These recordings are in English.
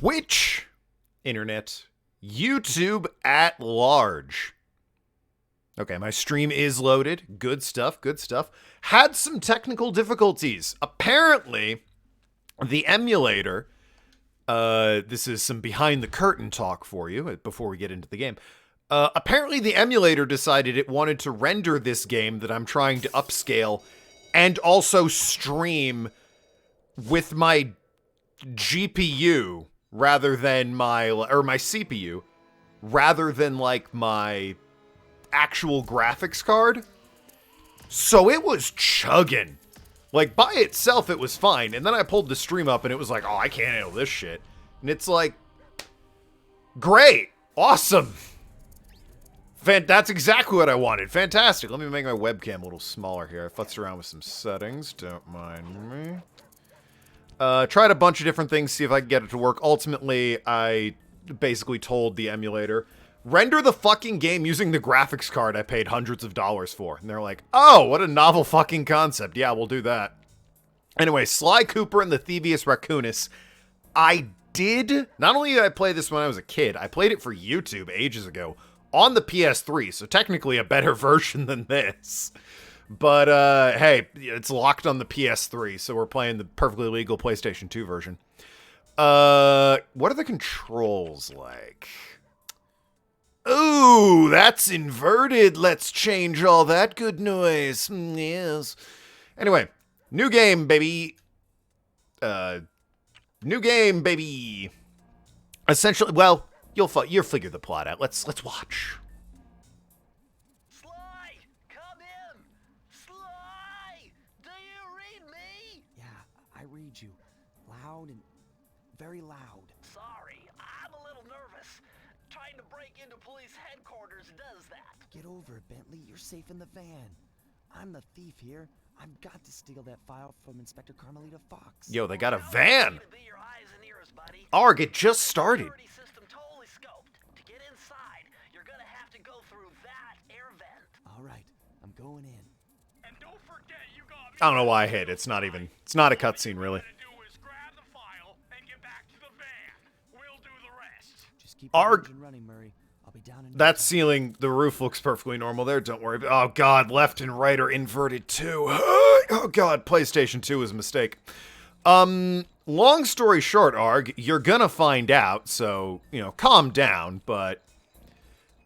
Twitch, internet, YouTube at large. Okay, my stream is loaded. Good stuff, good stuff. Had some technical difficulties. Apparently, the emulator, this is some behind the curtain talk for you before we get into the game. Apparently the emulator decided it wanted to render this game that I'm trying to upscale and also stream with my GPU rather than my CPU rather than like my actual graphics card. So it was chugging. Like by itself it was fine, and then I pulled the stream up and it was like, oh, I can't handle this shit. And it's like, great, awesome. That's exactly what I wanted. Fantastic. Let me make my webcam a little smaller here. I futzed around with some settings. Don't mind me. Tried a bunch of different things, see if I can get it to work. Ultimately, I basically told the emulator, render the fucking game using the graphics card I paid hundreds of dollars for. And they're like, oh, what a novel fucking concept. Yeah, we'll do that. Anyway, Sly Cooper and the Thievius Raccoonus. Not only did I play this when I was a kid, I played it for YouTube ages ago. On the PS3, so technically a better version than this. But, hey, it's locked on the PS3, so we're playing the perfectly legal PlayStation 2 version. What are the controls like? Ooh, that's inverted. Let's change all that good noise. Yes. Anyway, new game, baby. New game, baby. Essentially, well... You'll figure the plot out. Let's watch. Sly, come in. Sly, do you read me? Yeah, I read you. Loud and very loud. Sorry, I'm a little nervous. Trying to break into police headquarters does that. Get over it, Bentley. You're safe in the van. I'm the thief here. I've got to steal that file from Inspector Carmelita Fox. Yo, they got a van. To be your eyes and ears, buddy. Arg, it just started. Security system totally scoped. To get inside, you're gonna have to go through that air vent. All right, I'm going in. And don't forget, you got me. I don't know why I hit. It's not a cutscene, really. Just keep the Arg. engine running, Murray. I'll be down in no That time. ceiling, the roof looks perfectly normal there. Don't worry. Oh, God, left and right are inverted, too. Oh, God, PlayStation 2 was a mistake. Long story short, Arg, you're gonna find out, so, calm down, but...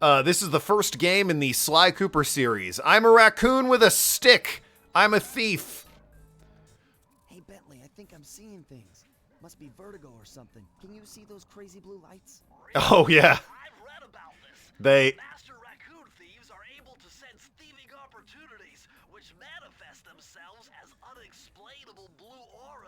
this is the first game in the Sly Cooper series. I'm a raccoon with a stick. I'm a thief. Hey, Bentley, I think I'm seeing things. Must be vertigo or something. Can you see those crazy blue lights? Oh, yeah. I've read about this. They... Master raccoon thieves are able to sense thieving opportunities, which manifest themselves as unexplainable blue auras.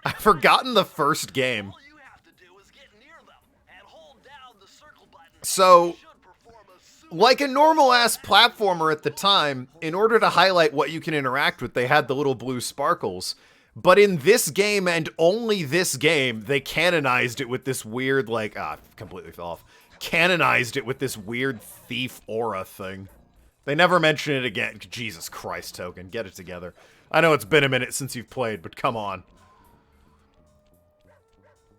I've forgotten the first game. All you have to do is get near them and hold down the circle button. So, You should perform a super like a normal-ass platformer at the time, in order to highlight what you can interact with, they had the little blue sparkles. But in this game, and only this game, they canonized it with this weird, completely fell off. Canonized it with this weird thief aura thing. They never mention it again. Jesus Christ, Token, get it together. I know it's been a minute since you've played, but come on.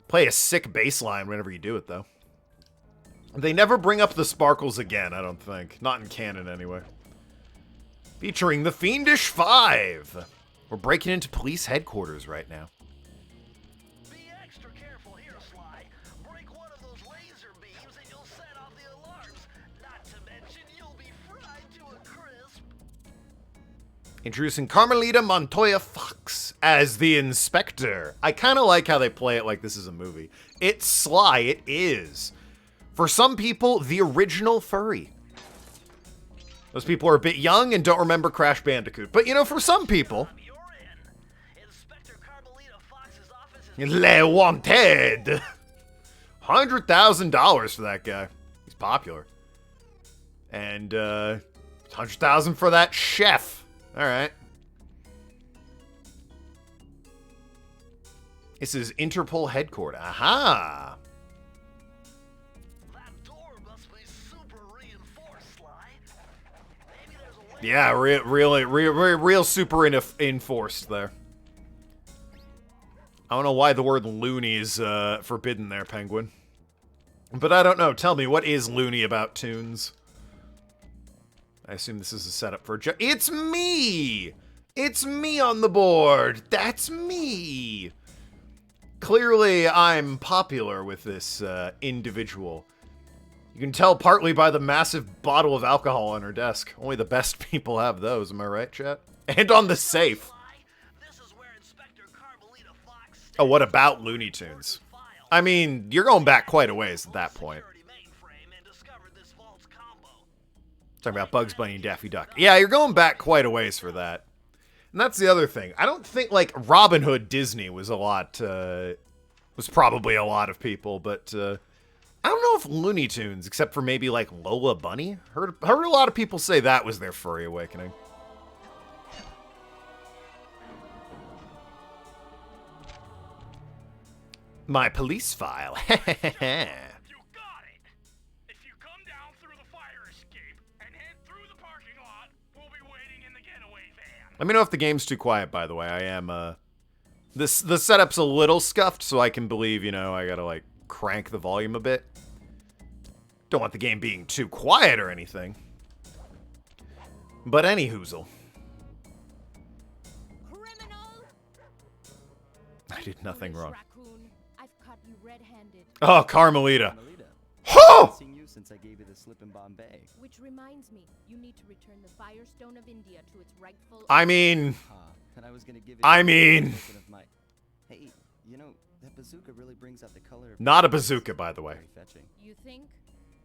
Play a sick bass line whenever you do it, though. They never bring up the sparkles again, I don't think. Not in canon, anyway. Featuring the Fiendish Five. We're breaking into police headquarters right now. Be extra careful here, Sly. Break one of those laser beams and you'll set off the alarms. Not to mention you'll be fried to a crisp. Introducing Carmelita Montoya Fox as the inspector. I kind of like how they play it like this is a movie. It's Sly, it is. For some people, the original furry. Those people are a bit young and don't remember Crash Bandicoot. But, for some people... You're in. Inspector Carmelita Fox's office is... Le Wanted! $100,000 for that guy. He's popular. And, $100,000 for that chef. Alright. This is Interpol headquarters. Aha! That door must be super reinforced, Sly. Maybe there's a way... Yeah, real super enforced there. I don't know why the word loony is forbidden there, Penguin. But I don't know. Tell me, what is loony about tunes? I assume this is a setup for a joke. It's me! It's me on the board! That's me! Clearly, I'm popular with this individual. You can tell partly by the massive bottle of alcohol on her desk. Only the best people have those, am I right, chat? And on the safe. Oh, what about Looney Tunes? I mean, you're going back quite a ways at that point. Talking about Bugs Bunny and Daffy Duck. Yeah, you're going back quite a ways for that. And that's the other thing. I don't think, like, Robin Hood Disney was a lot, was probably a lot of people, but, I don't know if Looney Tunes, except for maybe, like, Lola Bunny? Heard a lot of people say that was their furry awakening. My police file. You got it. If you come down through the fire escape and head through the parking lot, we'll be waiting in the getaway van. Let me know if the game's too quiet, by the way. I am, the setup's a little scuffed, so I can believe, you know, I gotta, like, crank the volume a bit. Don't want the game being too quiet or anything. But any hoozle. Criminal! I did nothing wrong. Raccoon, I've caught you red-handed. Oh, Carmelita. Carmelita, Ho! I've seen you since I gave you the slip in Bombay. Which reminds me, you need to return the Firestone of India to its rightful... I mean... And I was gonna give it I mean... of my... Hey, you know, that bazooka really brings out the color of... Not a bazooka, by the way. Very fetching. You think?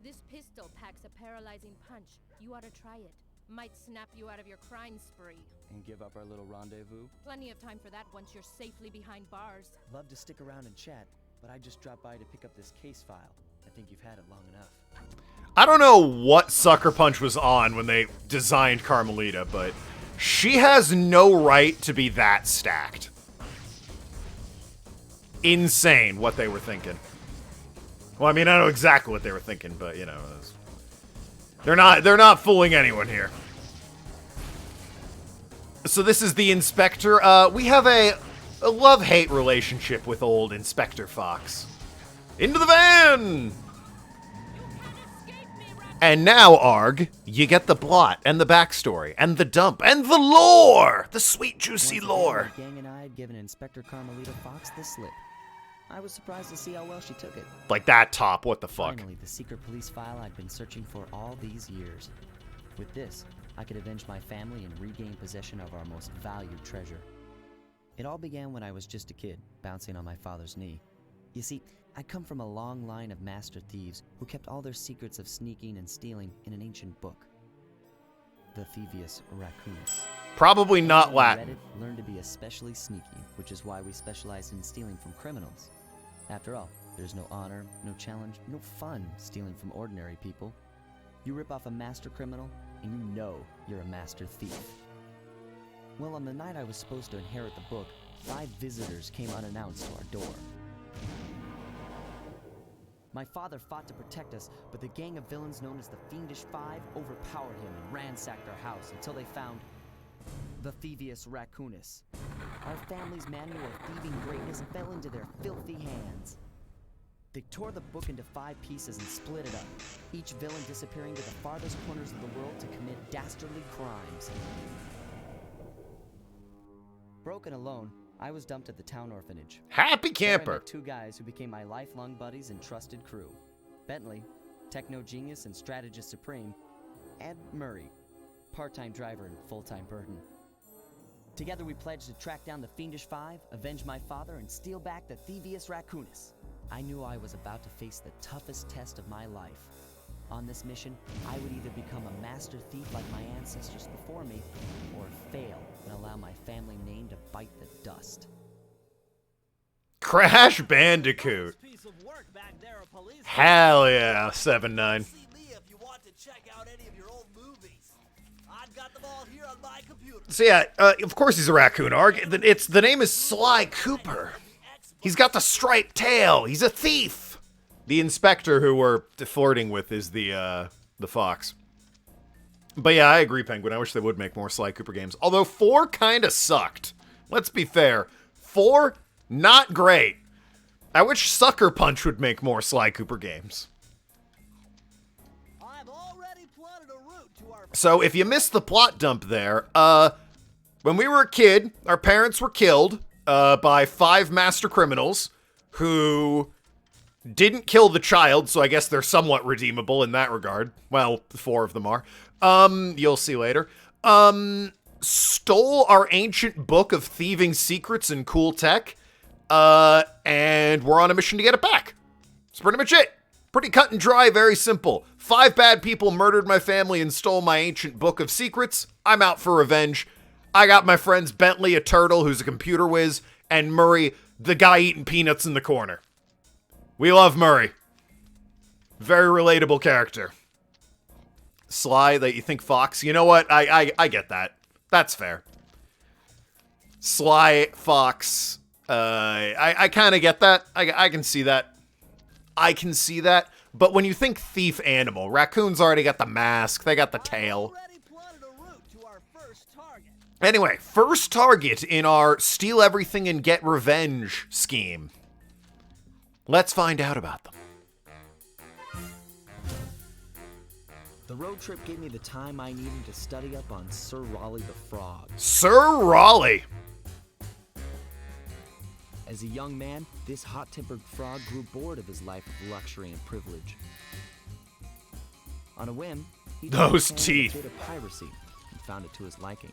This pistol packs a paralyzing punch. You ought to try it. Might snap you out of your crime spree. And give up our little rendezvous? Plenty of time for that once you're safely behind bars. Love to stick around and chat, but I just dropped by to pick up this case file. I think you've had it long enough. I don't know what Sucker Punch was on when they designed Carmelita, but she has no right to be that stacked. Insane what they were thinking. Well, I mean, I know exactly what they were thinking, but, you know, they're not fooling anyone here. So this is the Inspector. We have a love-hate relationship with old Inspector Fox. Into the van! And now, Arg, you get the plot, and the backstory, and the dump, and the lore! The sweet, juicy Once again, lore. my gang and I had given Inspector Carmelita Fox the slip. I was surprised to see how well she took it. Like that top, what the fuck? Finally, the secret police file I'd been searching for all these years. With this, I could avenge my family and regain possession of our most valued treasure. It all began when I was just a kid, bouncing on my father's knee. You see, I come from a long line of master thieves who kept all their secrets of sneaking and stealing in an ancient book. The Thievius Raccoonus. Probably not Everyone who Latin. read it learned to be especially sneaky, which is why we specialize in stealing from criminals. After all, there's no honor, no challenge, no fun stealing from ordinary people. You rip off a master criminal, and you know you're a master thief. Well, on the night I was supposed to inherit the book, 5 visitors came unannounced to our door. My father fought to protect us, but the gang of villains known as the Fiendish Five overpowered him and ransacked our house until they found the Thievius Raccoonus. Our family's manual of thieving greatness fell into their filthy hands. They tore the book into 5 pieces and split it up, each villain disappearing to the farthest corners of the world to commit dastardly crimes. Broken alone, I was dumped at the town orphanage. Happy There I camper. met 2 guys who became my lifelong buddies and trusted crew. Bentley, techno genius and strategist supreme, and Murray, part-time driver and full-time burden. Together we pledged to track down the Fiendish Five, avenge my father, and steal back the Thievius Raccoonus. I knew I was about to face the toughest test of my life. On this mission, I would either become a master thief like my ancestors before me, or fail and allow my family name to bite the dust. Crash Bandicoot. Piece of work back there, a police. Hell yeah, 7-9. See me if you want to check out any of your old movies. I've got them all here on my computer. So yeah, of course he's a raccoon, Arg. The name is Sly Cooper. He's got the striped tail. He's a thief. The inspector who we're flirting with is the fox. But yeah, I agree, Penguin. I wish they would make more Sly Cooper games. Although 4 kind of sucked. Let's be fair. 4 Not great. I wish Sucker Punch would make more Sly Cooper games. I've already plotted a route to our So if you missed the plot dump there, when we were a kid, our parents were killed by 5 master criminals who didn't kill the child, so I guess they're somewhat redeemable in that regard. Well, 4 of them are. You'll see later. Stole our ancient book of thieving secrets and cool tech, and we're on a mission to get it back. That's pretty much it. Pretty cut and dry, very simple. 5 bad people murdered my family and stole my ancient book of secrets. I'm out for revenge. I got my friends Bentley, a turtle who's a computer whiz, and Murray, the guy eating peanuts in the corner. We love Murray. Very relatable character. Sly, that you think Fox. You know what? I get that. That's fair. Sly, Fox. I kind of get that. I can see that. I can see that. But when you think thief animal, raccoon's already got the mask. They got the tail. already plotted a route to our first target. Anyway, first target in our steal everything and get revenge scheme. Let's find out about them. The road trip gave me the time I needed to study up on Sir Raleigh the Frog. Sir Raleigh. As a young man, this hot-tempered frog grew bored of his life of luxury and privilege. On a whim, he took Those his hand in a teeth. bit of piracy and found it to his liking.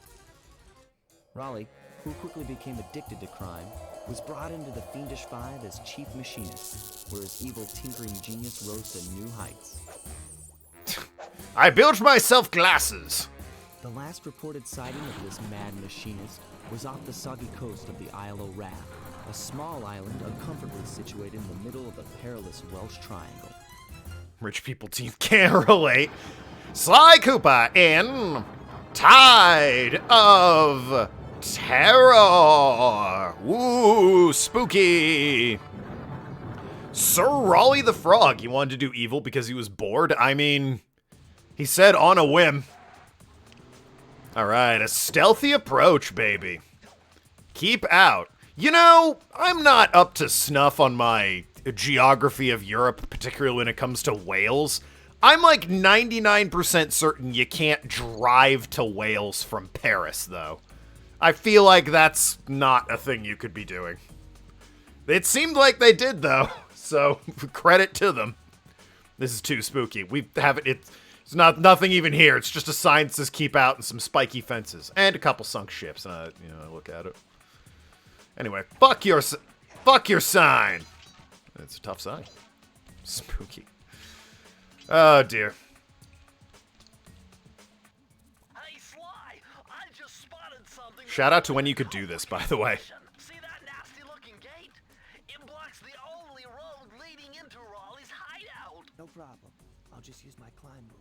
Raleigh, who quickly became addicted to crime, was brought into the Fiendish Five as chief machinist, where his evil tinkering genius rose to new heights. I built myself glasses. The last reported sighting of this mad machinist was off the soggy coast of the Isle o' Wrath, a small island uncomfortably situated in the middle of the perilous Welsh Triangle. Rich people team can't relate. Sly Cooper in Tide of Terror. Woo, spooky. Sir Raleigh the Frog. He wanted to do evil because he was bored. I mean, he said on a whim. All right, a stealthy approach, baby. Keep out. You know, I'm not up to snuff on my geography of Europe, particularly when it comes to Wales. I'm like 99% certain you can't drive to Wales from Paris, though. I feel like that's not a thing you could be doing. It seemed like they did, though, so credit to them. This is too spooky. We have it. It's nothing even here. It's just a sign that says keep out and some spiky fences and a couple sunk ships. Look at it. Anyway, fuck your sign. It's a tough sign. Spooky. Oh dear. Hey, Sly, I just spotted something. Shout out to when you could do this, by the way. See that nasty-looking gate? It blocks the only road leading into Raleigh's hideout. No problem. I'll just use my climb move.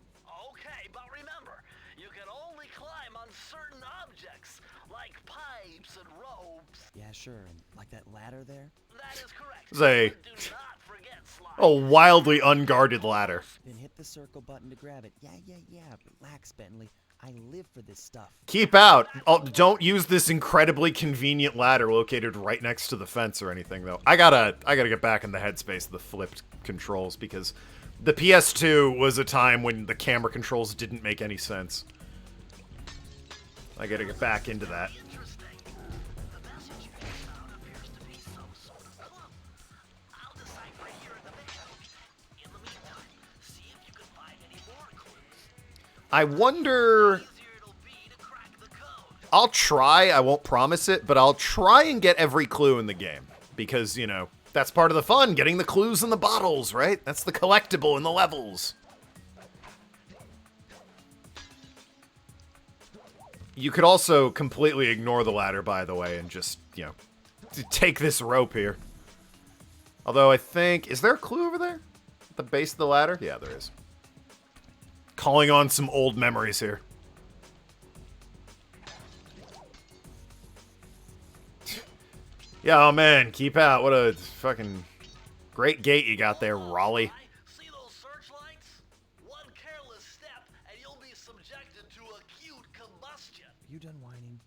Okay, but remember, you can only climb on certain objects, like pipes and ropes. Yeah, sure. And like that ladder there? That is correct. It's a Do not forget, Sly. wildly unguarded ladder. Then hit the circle button to grab it. Yeah. Relax, Bentley. I live for this stuff. Keep out. Oh, don't use this incredibly convenient ladder located right next to the fence or anything, though. I gotta get back in the headspace of the flipped controls because the PS2 was a time when the camera controls didn't make any sense. I gotta get back into that. Interesting. The message you just found appears to be some sort of clue. I'll decipher it here in the video. In the meantime, see if you can find any more clues. I wonder... Easier it'll be to crack the code. I'll try. I won't promise it, but I'll try and get every clue in the game. Because, you know, that's part of the fun, getting the clues in the bottles, right? That's the collectible in the levels. You could also completely ignore the ladder, by the way, and just, you know, take this rope here. Although I think... Is there a clue over there? At the base of the ladder? Yeah, there is. Calling on some old memories here. Yeah, oh man, keep out. What a fucking great gate you got there, Raleigh. See those searchlights? One careless step and you'll be subjected to acute combustion. You done whining?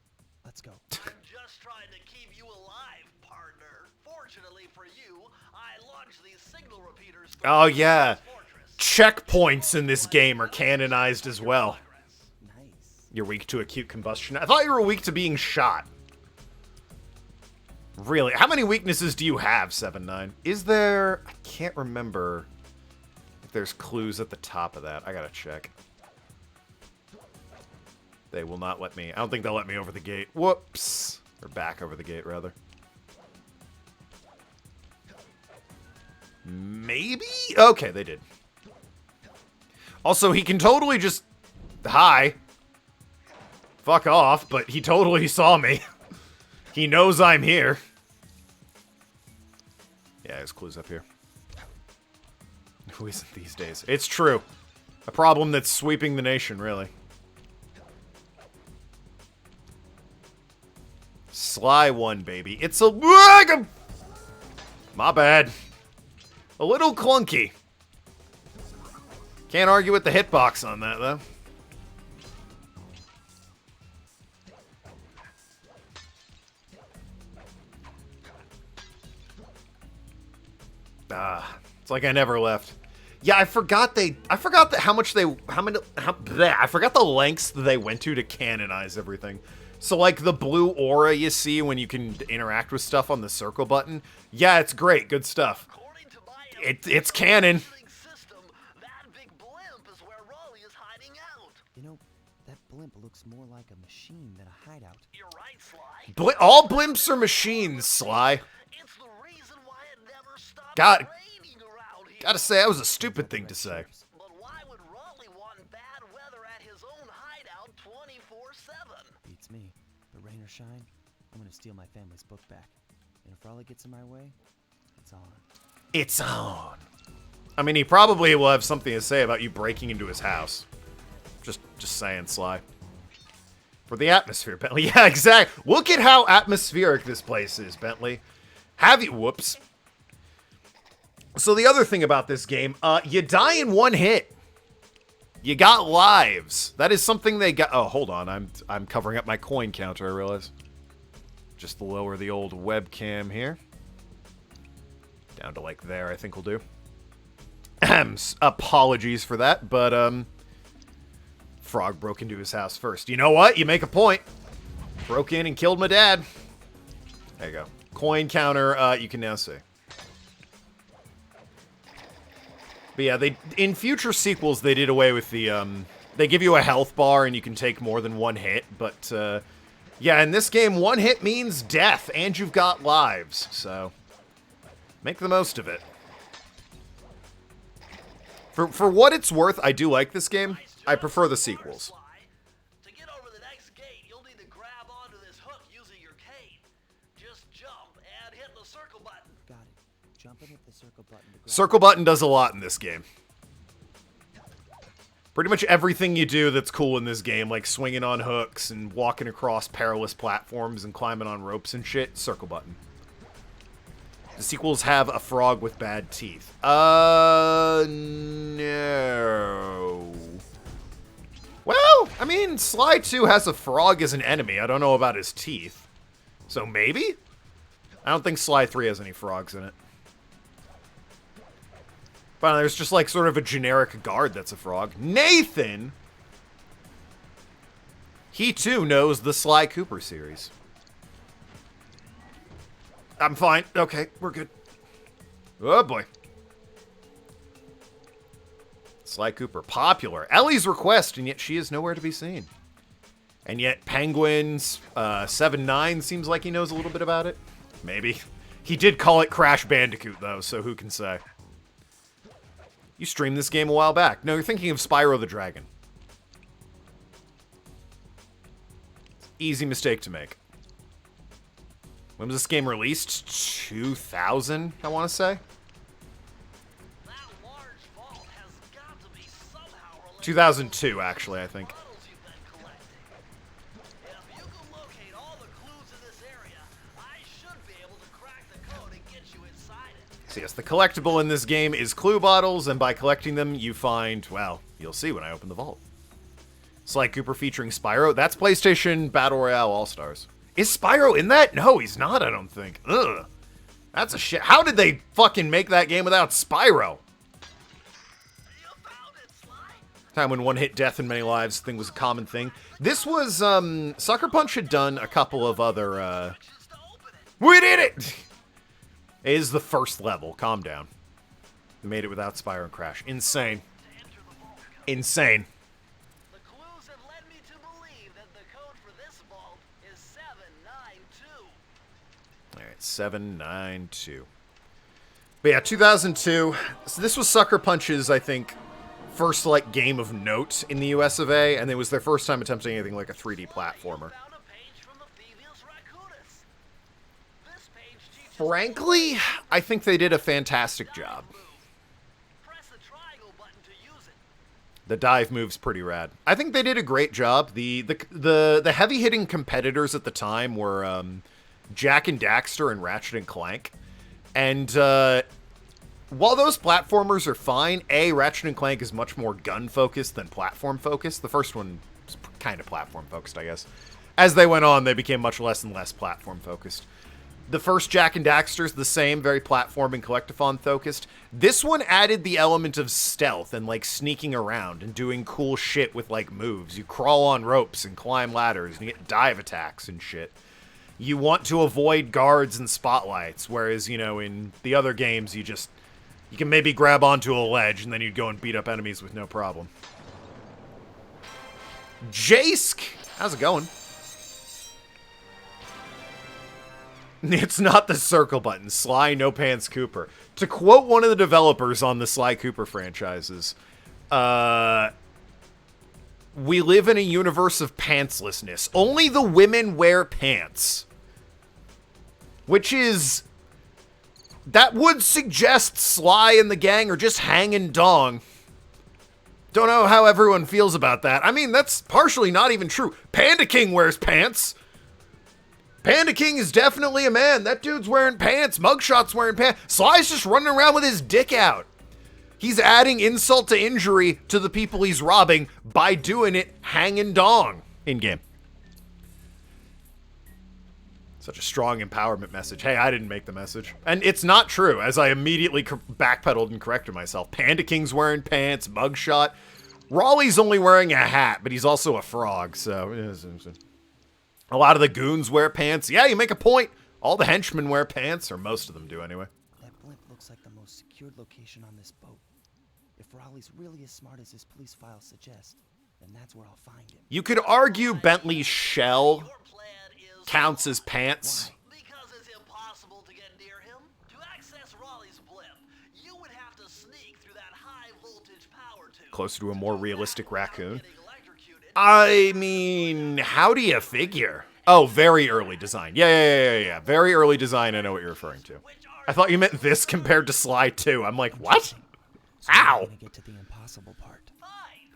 Let's go. I'm just trying to keep you alive, partner. for you, I launched these signal repeaters through Oh, yeah. the fortress. Checkpoints in this game are canonized as well. Nice. You're weak to acute combustion. I thought you were weak to being shot. Really? How many weaknesses do you have, 7-9? Is there... I can't remember if there's clues at the top of that. I gotta check. They will not let me... I don't think they'll let me over the gate. Whoops. Or back over the gate, rather. Maybe? Okay, they did. Also, he can totally just... Hi. Fuck off, but he totally saw me. He knows I'm here. Yeah, there's clues up here. Who isn't these days? It's true. A problem that's sweeping the nation, really. Sly 1, baby. It's a... My bad. A little clunky. Can't argue with the hitbox on that, though. It's like I never left. Yeah, I forgot that I forgot the lengths they went to canonize everything. So like the blue aura you see when you can interact with stuff on the circle button. Yeah, it's great. Good stuff. According to my It's canon. system, that big blimp is where Raleigh is hiding out. You know, that blimp looks more like a machine than a hideout. You're right, Sly. All blimps are machines, Sly. It's the reason why it never stops God- raining around here. Gotta say, that was a stupid thing to say. But why would Raleigh want bad weather at his own hideout 24/7? Beats me. But rain or shine, I'm gonna steal my family's book back. And if Raleigh gets in my way, it's on. It's on. I mean, he probably will have something to say about you breaking into his house. Just saying, Sly. For the atmosphere, Bentley. Yeah, exactly. Look at how atmospheric this place is, Bentley. Have you... Whoops. So the other thing about this game, you die in one hit. You got lives. That is something they got... Oh, hold on. I'm covering up my coin counter, I realize. Just lower the old webcam here. Down to like there, I think will do. Apologies for that, but Frog broke into his house first. You know what? You make a point. Broke in and killed my dad. There you go. Coin counter, you can now see. But yeah, in future sequels, they did away with the, they give you a health bar and you can take more than one hit, but, yeah, in this game, one hit means death, and you've got lives, so make the most of it. For what it's worth, I do like this game. I prefer the sequels. To get over the next gate, you'll need to grab onto this hook using your cane. Just jump and hit the circle button. Got it. Jump and hit the circle button to grab. Circle button does a lot in this game. Pretty much everything you do that's cool in this game, like swinging on hooks and walking across perilous platforms and climbing on ropes and shit, circle button. The sequels have a frog with bad teeth. No. Well, I mean, Sly 2 has a frog as an enemy. I don't know about his teeth. So maybe? I don't think Sly 3 has any frogs in it. But there's just like sort of a generic guard that's a frog. Nathan! He too knows the Sly Cooper series. I'm fine. Okay, we're good. Oh boy. Sly Cooper, popular. Ellie's request, and yet she is nowhere to be seen. And yet Penguin's 7-9 seems like he knows a little bit about it. Maybe. He did call it Crash Bandicoot, though, so who can say? You streamed this game a while back. No, you're thinking of Spyro the Dragon. Easy mistake to make. When was this game released? 2000, I want to say? That large vault has got to be somehow related 2002, actually, I think. to the puzzles you've been collecting. If you can locate all the clues in this area, I should be able to crack the code and get you inside it. So yes, the collectible in this game is clue bottles, and by collecting them, you find, well, you'll see when I open the vault. Sly Cooper featuring Spyro. That's PlayStation Battle Royale All-Stars. Is Spyro in that? No, he's not, I don't think. Ugh. That's a shit. How did they fucking make that game without Spyro? You found it, Sly. Time when one hit death in many lives thing was a common thing. This was, Sucker Punch had done a couple of other, Just to open it. We did it! It is the first level. Calm down. They made it without Spyro and Crash. Insane. To enter the vault. Insane. The clues have led me to believe that the code for this vault is 792. Alright, 792. But yeah, 2002. So this was Sucker Punch's, I think, first, like, game of note in the US of A, and it was their first time attempting anything like a 3D platformer. Found a page from the Thievius Raccoonus. This page teaches Frankly, I think they did a fantastic job. press the triangle button to use it. The dive move's pretty rad. I think they did a great job. The heavy hitting competitors at the time were Jack and Daxter and Ratchet and Clank. And while those platformers are fine, Ratchet and Clank is much more gun focused than platform focused. The first one was kind of platform focused, I guess. As they went on, they became much less and less platform focused. The first Jak and Daxter's the same, very platform and collectathon focused. This one added the element of stealth and like sneaking around and doing cool shit with like moves. You crawl on ropes and climb ladders and you get dive attacks and shit. You want to avoid guards and spotlights, whereas, you know, in the other games you can maybe grab onto a ledge and then you'd go and beat up enemies with no problem. Jaysk, how's it going? It's not the circle button. Sly No Pants Cooper. To quote one of the developers on the Sly Cooper franchises, we live in a universe of pantslessness. Only the women wear pants. Which is... That would suggest Sly and the gang are just hanging dong. Don't know how everyone feels about that. I mean, that's partially not even true. Panda King wears pants. Panda King is definitely a man. That dude's wearing pants. Mugshot's wearing pants. Sly's just running around with his dick out. He's adding insult to injury to the people he's robbing by doing it hanging dong in-game. Such a strong empowerment message. Hey, I didn't make the message. And it's not true, as I immediately backpedaled and corrected myself. Panda King's wearing pants. Mugshot. Raleigh's only wearing a hat, but he's also a frog, so... A lot of the goons wear pants. Yeah, you make a point. All the henchmen wear pants, or most of them do anyway. That blimp looks like the most secured location on this boat. If Raleigh's really as smart as his police files suggest, then that's where I'll find him. You could argue Bentley's shell Your plan is counts as pants. because it's impossible to get near him. To access Raleigh's blimp, you would have to sneak through that high voltage power tube. Closer to a more realistic raccoon. Getting electrocuted. I mean, how do you figure? Oh, very early design. Yeah. Very early design, I know what you're referring to. I thought you meant this compared to Sly 2. I'm like, what? So Ow! we're gonna get to the impossible part. Fine,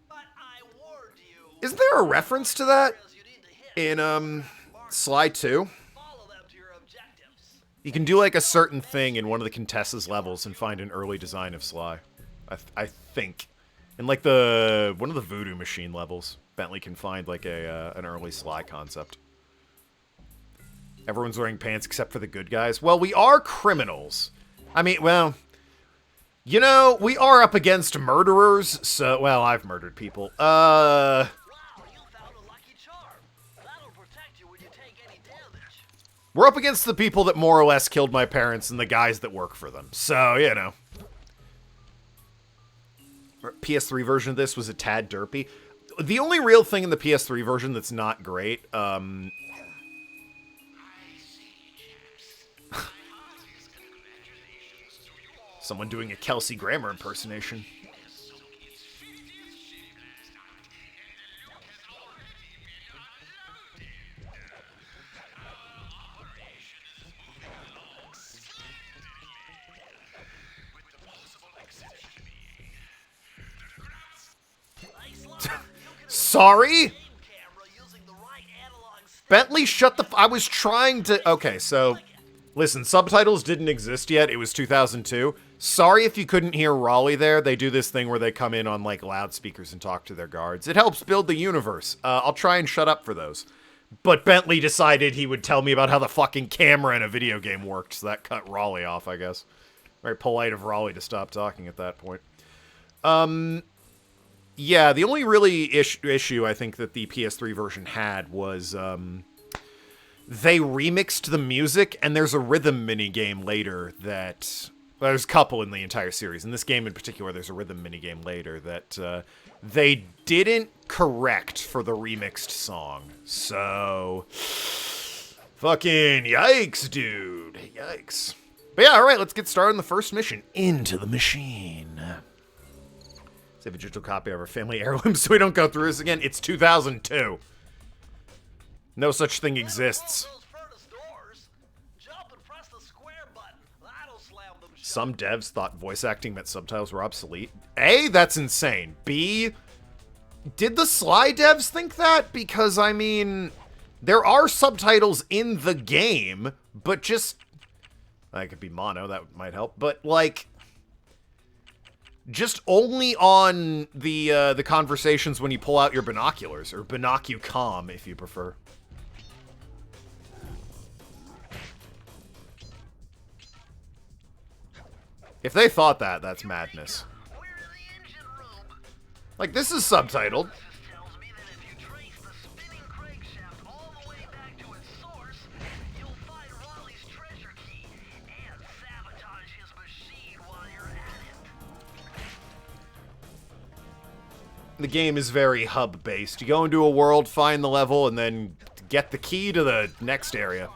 but I warned you. Isn't there a reference to that You need to hit in, Sly 2? follow them to your objectives. You can do, like, a certain thing in one of the Contessa's levels and find an early design of Sly. I think. In, like, one of the Voodoo Machine levels, Bentley can find, like, an early Sly concept. Everyone's wearing pants except for the good guys. Well, we are criminals. I mean, well... You know, we are up against murderers, so... Well, I've murdered people. Wow, you found a lucky charm. That'll protect you when you take any damage. We're up against the people that more or less killed my parents and the guys that work for them. So, you know. PS3 version of this was a tad derpy. The only real thing in the PS3 version that's not great, someone doing a Kelsey Grammer impersonation. Sorry? Camera using the right analog stick. Bentley, shut the I was trying to... Okay, so... Listen, subtitles didn't exist yet. It was 2002. Sorry if you couldn't hear Raleigh there. They do this thing where they come in on, like, loudspeakers and talk to their guards. It helps build the universe. I'll try and shut up for those. But Bentley decided he would tell me about how the fucking camera in a video game worked, so that cut Raleigh off, I guess. Very polite of Raleigh to stop talking at that point. Yeah, the only really issue I think that the PS3 version had was, they remixed the music, and there's a rhythm minigame later that... Well, there's a couple in the entire series. In this game in particular, there's a rhythm minigame later that they didn't correct for the remixed song. So... Fucking yikes, dude. Yikes. But yeah, alright, let's get started on the first mission. Into the machine. Save a digital copy of our family heirloom so we don't go through this again. It's 2002. No such thing exists. Some devs thought voice acting meant subtitles were obsolete. A, that's insane. B, did the Sly devs think that? Because, I mean, there are subtitles in the game, but just... That could be mono, that might help. But, like, just only on the conversations when you pull out your binoculars, or binocucom, if you prefer. If they thought that, that's madness. Like, this is subtitled. The game is very hub-based. You go into a world, find the level, and then get the key to the next area.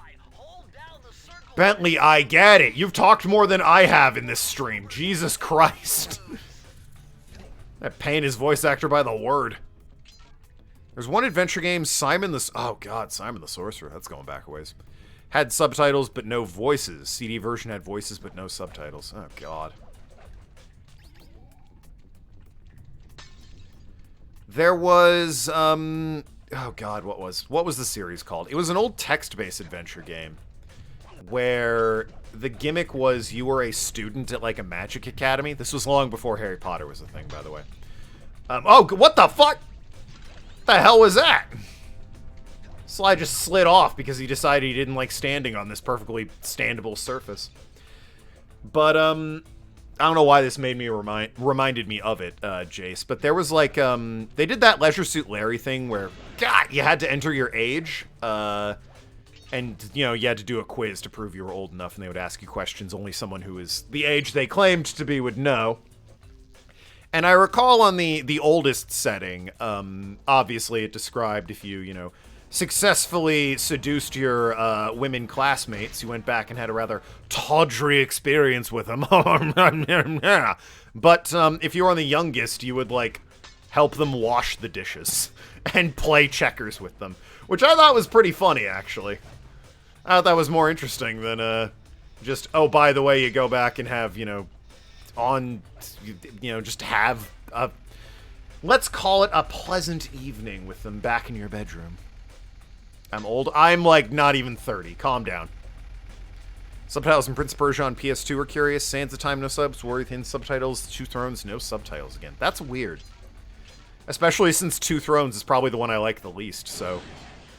Bentley, I get it. You've talked more than I have in this stream. Jesus Christ. That paying his voice actor by the word. There's one adventure game, Simon the... Oh, God, Simon the Sorcerer. That's going back a ways. Had subtitles, but no voices. CD version had voices, but no subtitles. Oh, God. There was, oh, God, what was the series called? It was an old text-based adventure game. Where the gimmick was you were a student at, like, a magic academy. This was long before Harry Potter was a thing, by the way. Oh, what the fuck? What the hell was that? Sly just slid off because he decided he didn't like standing on this perfectly standable surface. But, I don't know why this made me reminded me of it, Jace. But there was, like, they did that Leisure Suit Larry thing where, God, you had to enter your age, and, you know, you had to do a quiz to prove you were old enough, and they would ask you questions only someone who is the age they claimed to be would know. And I recall on the oldest setting, obviously it described if you know, successfully seduced your women classmates, you went back and had a rather tawdry experience with them. But if you were on the youngest, you would, like, help them wash the dishes and play checkers with them, which I thought was pretty funny, actually. I thought that was more interesting than, just, oh, by the way, you go back and have, you know, just have a, let's call it a pleasant evening with them back in your bedroom. I'm old. I'm, like, not even 30. Calm down. Subtitles in Prince of Persia on PS2 are curious. Sands of Time, no subs. Warrior Within, subtitles. Two Thrones, no subtitles again. That's weird. Especially since Two Thrones is probably the one I like the least, so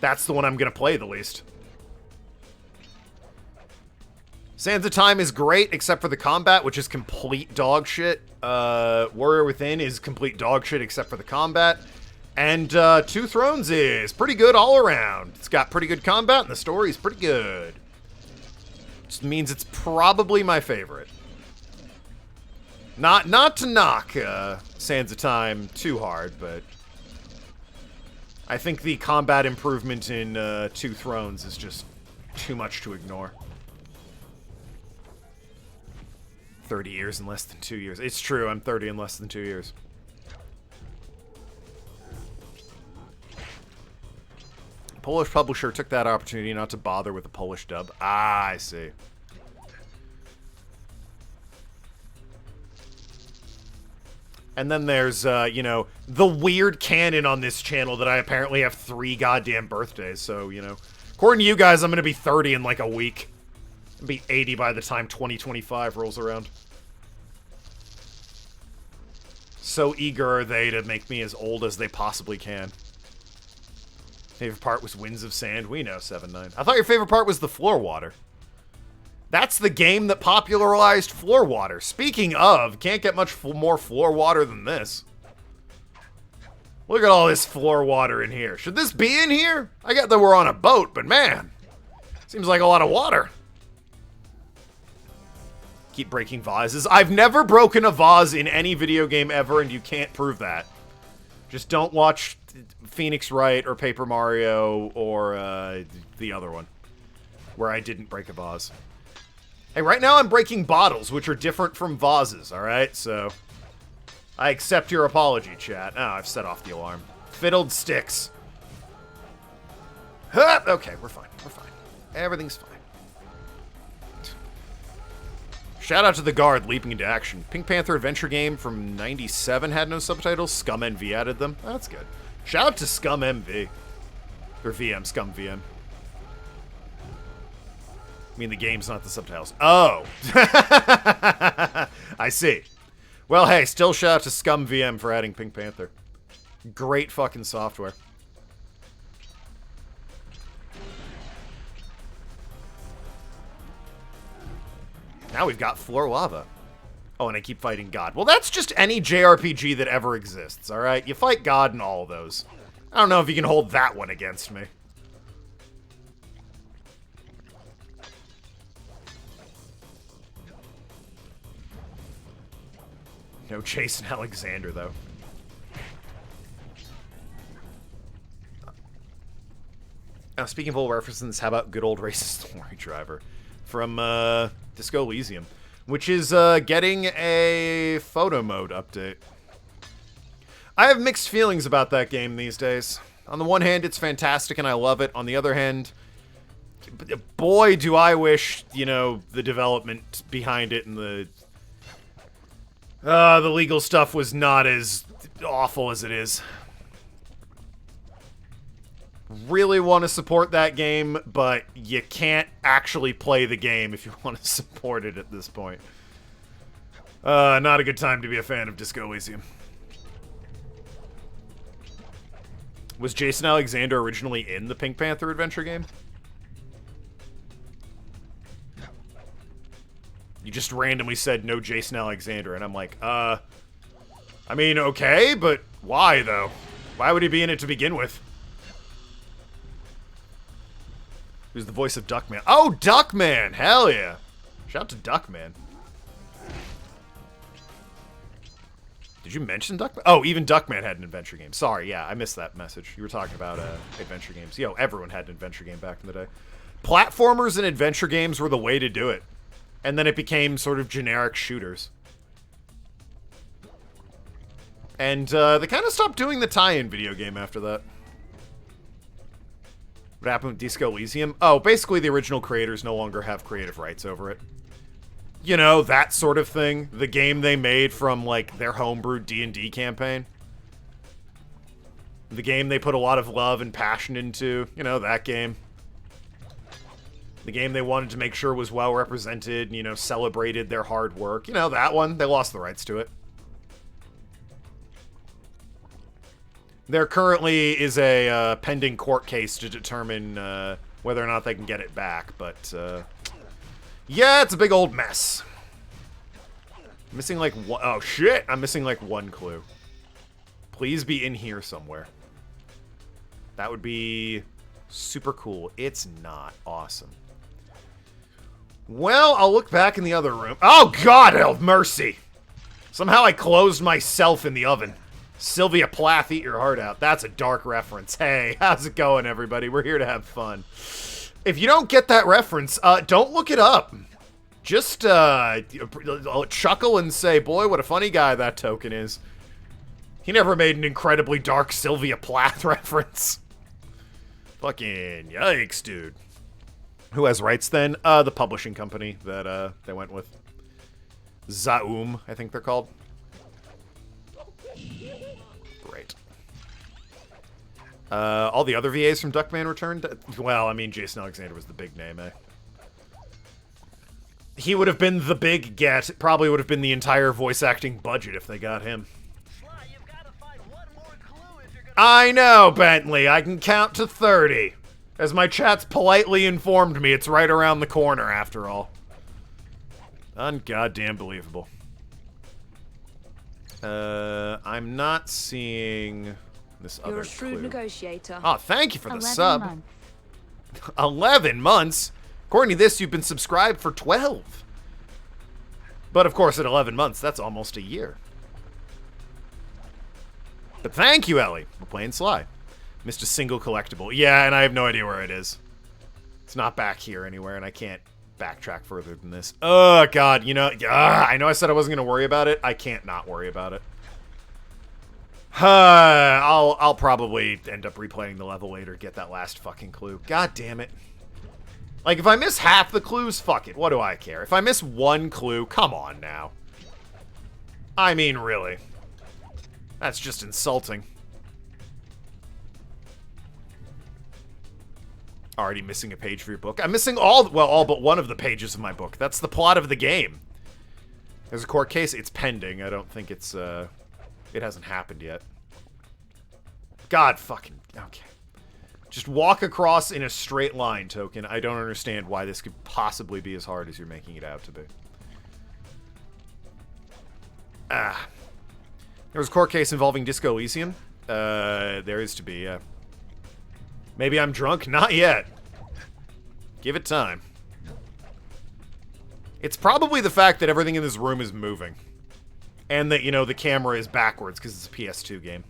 that's the one I'm gonna play the least. Sands of Time is great, except for the combat, which is complete dog shit. Warrior Within is complete dog shit, except for the combat. And Two Thrones is pretty good all around. It's got pretty good combat, and the story is pretty good. Which means it's probably my favorite. Not to knock Sands of Time too hard, but I think the combat improvement in Two Thrones is just too much to ignore. 30 years in less than 2 years. It's true, I'm 30 in less than 2 years. Polish publisher took that opportunity not to bother with the Polish dub. Ah, I see. And then there's, you know, the weird canon on this channel that I apparently have 3 goddamn birthdays. So, you know, according to you guys, I'm going to be 30 in like a week. I'll be 80 by the time 2025 rolls around. So eager are they to make me as old as they possibly can. Favorite part was Winds of Sand. We know, 7-9. I thought your favorite part was the floor water. That's the game that popularized floor water. Speaking of, can't get much more floor water than this. Look at all this floor water in here. Should this be in here? I get that we're on a boat, but man, seems like a lot of water. Keep breaking vases. I've never broken a vase in any video game ever, and you can't prove that. Just don't watch Phoenix Wright or Paper Mario or the other one, where I didn't break a vase. Hey, right now I'm breaking bottles, which are different from vases, alright? So, I accept your apology, chat. Oh, I've set off the alarm. Fiddled sticks. Huh! Okay, we're fine. We're fine. Everything's fine. Shout out to the guard leaping into action. Pink Panther adventure game from 97 had no subtitles. Scum NV added them. Oh, that's good. Shout out to Scum MV. Or VM, Scum VM. I mean, the game's not the subtitles. Oh! I see. Well, hey, still shout out to Scum VM for adding Pink Panther. Great fucking software. Now we've got floor lava. Oh, and I keep fighting God. Well, that's just any JRPG that ever exists, alright? You fight God in all of those. I don't know if you can hold that one against me. No Jason Alexander, though. Now, speaking of old references, how about good old racist lorry driver from Disco Elysium, which is getting a photo mode update. I have mixed feelings about that game these days. On the one hand, it's fantastic and I love it. On the other hand, boy, do I wish, you know, the development behind it and the legal stuff was not as awful as it is. Really want to support that game, but you can't actually play the game if you want to support it at this point. Not a good time to be a fan of Disco Elysium. Was Jason Alexander originally in the Pink Panther adventure game? You just randomly said no Jason Alexander, and I'm like, I mean, okay, but why, though? Why would he be in it to begin with? Who's the voice of Duckman? Oh, Duckman! Hell yeah! Shout out to Duckman. Did you mention Duckman? Oh, even Duckman had an adventure game. Sorry, yeah, I missed that message. You were talking about adventure games. Yo, everyone had an adventure game back in the day. Platformers and adventure games were the way to do it. And then it became sort of generic shooters. And they kind of stopped doing the tie-in video game after that. What happened with Disco Elysium? Oh, basically the original creators no longer have creative rights over it. You know, that sort of thing. The game they made from, like, their homebrewed D&D campaign. The game they put a lot of love and passion into. You know, that game. The game they wanted to make sure was well represented and, you know, celebrated their hard work. You know, that one. They lost the rights to it. There currently is a pending court case to determine whether or not they can get it back, but yeah, it's a big old mess. I'm missing like one. Oh shit! I'm missing like one clue. Please be in here somewhere. That would be super cool. It's not. Awesome. Well, I'll look back in the other room. Oh God, have mercy! Somehow I closed myself in the oven. Sylvia Plath, eat your heart out. That's a dark reference. Hey, how's it going, everybody? We're here to have fun. If you don't get that reference, don't look it up. Just chuckle and say, boy, what a funny guy that Token is. He never made an incredibly dark Sylvia Plath reference. Fucking yikes, dude. Who has rights then? The publishing company that they went with. Zaum, I think they're called. Great. All the other VAs from Duckman returned? Well, I mean, Jason Alexander was the big name, eh? He would have been the big get. It probably would have been the entire voice acting budget if they got him. Sly, you've got to find one more clue if you're I know, Bentley. I can count to 30. As my chat's politely informed me, it's right around the corner, after all. Ungoddamn believable. I'm not seeing this other You're a shrewd clue. negotiator. Oh, thank you for the 11 sub. months. 11 months? According to this, you've been subscribed for 12. But of course, at 11 months, that's almost a year. But thank you, Ellie. We're playing Sly. Missed a single collectible. Yeah, and I have no idea where it is. It's not back here anywhere, and I can't backtrack further than this. Oh, God. You know, I know I said I wasn't going to worry about it. I can't not worry about it. I'll probably end up replaying the level later, get that last fucking clue. God damn it. Like, if I miss half the clues, fuck it. What do I care? If I miss one clue, come on now. I mean, really. That's just insulting. Already missing a page for your book. I'm missing all but one of the pages of my book. That's the plot of the game. There's a court case. It's pending. I don't think it's, it hasn't happened yet. God fucking... Okay. Just walk across in a straight line, Token. I don't understand why this could possibly be as hard as you're making it out to be. There was a court case involving Disco Elysium. There is to be, Maybe I'm drunk? Not yet. Give it time. It's probably the fact that everything in this room is moving. And that, you know, the camera is backwards because it's a PS2 game.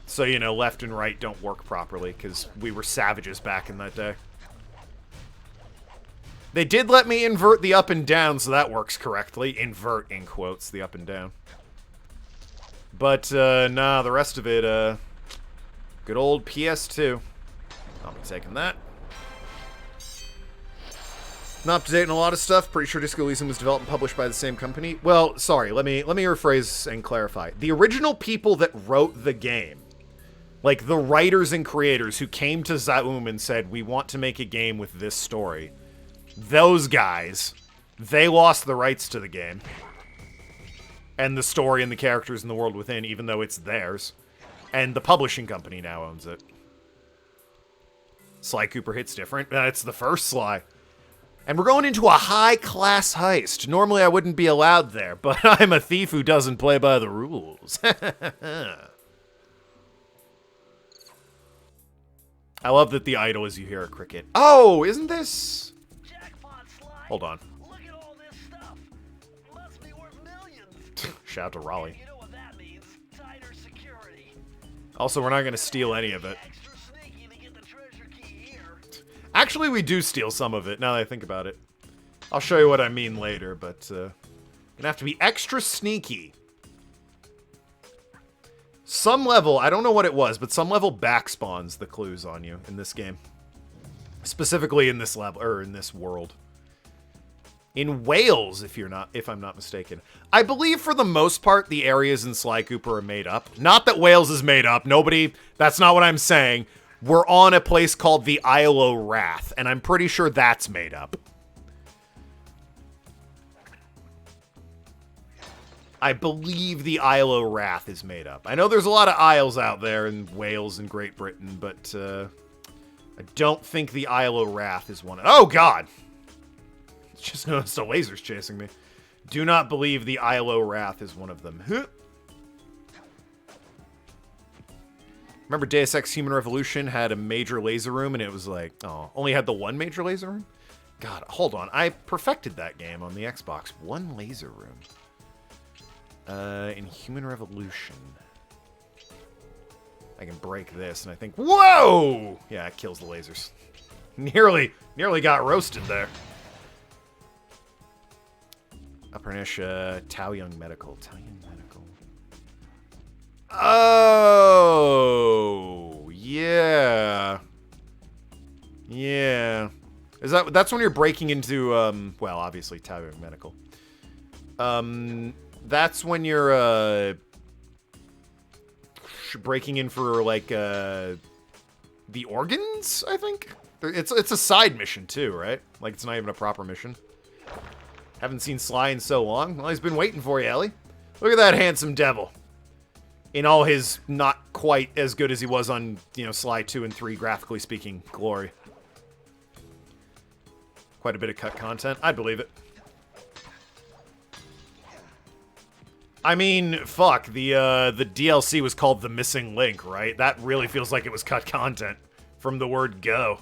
So, you know, left and right don't work properly because we were savages back in that day. They did let me invert the up and down, so that works correctly. Invert, in quotes, the up and down. But, nah, the rest of it, good old PS2. I'll be taking that. Not up to date on a lot of stuff. Pretty sure Disco Elysium was developed and published by the same company. Well, sorry, let me rephrase and clarify. The original people that wrote the game, like the writers and creators who came to Zaum and said, we want to make a game with this story, those guys, they lost the rights to the game. And the story and the characters in the world within, even though it's theirs. And the publishing company now owns it. Sly Cooper hits different. It's the first Sly. And we're going into a high-class heist. Normally I wouldn't be allowed there, but I'm a thief who doesn't play by the rules. I love that the idol is you hear a cricket. Oh, isn't this... Jackpot, Sly. Hold on. Look at all this stuff. Must be worth millions. Shout out to Raleigh. You know what that means? Tighter security. Also, we're not going to steal any of it. Extra sneaky to get the treasure key here. Actually, we do steal some of it, now that I think about it. I'll show you what I mean later, but, gonna have to be extra sneaky. Some level, I don't know what it was, but some level backspawns the clues on you in this game. Specifically in this level, or in this world. In Wales, if I'm not mistaken. I believe for the most part, the areas in Sly Cooper are made up. Not that Wales is made up. That's not what I'm saying. We're on a place called the Isle o' Wrath, and I'm pretty sure that's made up. I believe the Isle o' Wrath is made up. I know there's a lot of isles out there in Wales and Great Britain, but I don't think the Isle o' Wrath is one. Oh, God! Just noticed a laser's chasing me. Do not believe the Isle o' Wrath is one of them. Huh. Remember Deus Ex Human Revolution had a major laser room, and it was like, oh, only had the one major laser room? God, hold on. I perfected that game on the Xbox. One laser room. In Human Revolution. I can break this, and I think, whoa! Yeah, it kills the lasers. Nearly got roasted there. Uppernish, Tao Young Medical. Tao Young Medical. Oh, yeah. Yeah. That's when you're breaking into, well, obviously, Tao Young Medical. That's when you're, breaking in for, like, the organs, I think? It's a side mission, too, right? Like, it's not even a proper mission. Haven't seen Sly in so long. Well, he's been waiting for you, Ellie. Look at that handsome devil. in all his not quite as good as he was on, you know, Sly 2 and 3, graphically speaking, glory. Quite a bit of cut content. I'd believe it. I mean, fuck, the DLC was called The Missing Link, right? That really feels like it was cut content from the word go.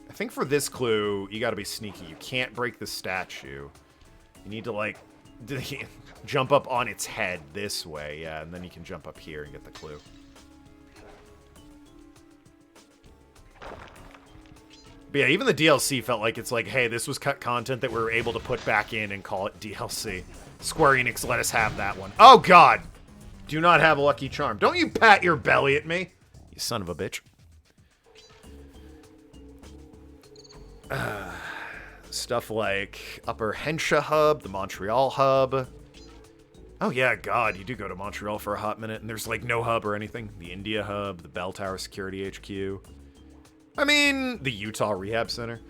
I think for this clue, you gotta be sneaky. You can't break the statue. You need to, like, jump up on its head this way, yeah, and then you can jump up here and get the clue. But yeah, even the DLC felt like it's like, hey, this was cut content that we were able to put back in and call it DLC. Square Enix let us have that one. Oh, God! Do not have a Lucky Charm. Don't you pat your belly at me, you son of a bitch. Stuff like Upper Hensha Hub, the Montreal Hub. Oh, yeah, God, you do go to Montreal for a hot minute, and there's, like, no hub or anything. The India Hub, the Bell Tower Security HQ. I mean, the Utah Rehab Center.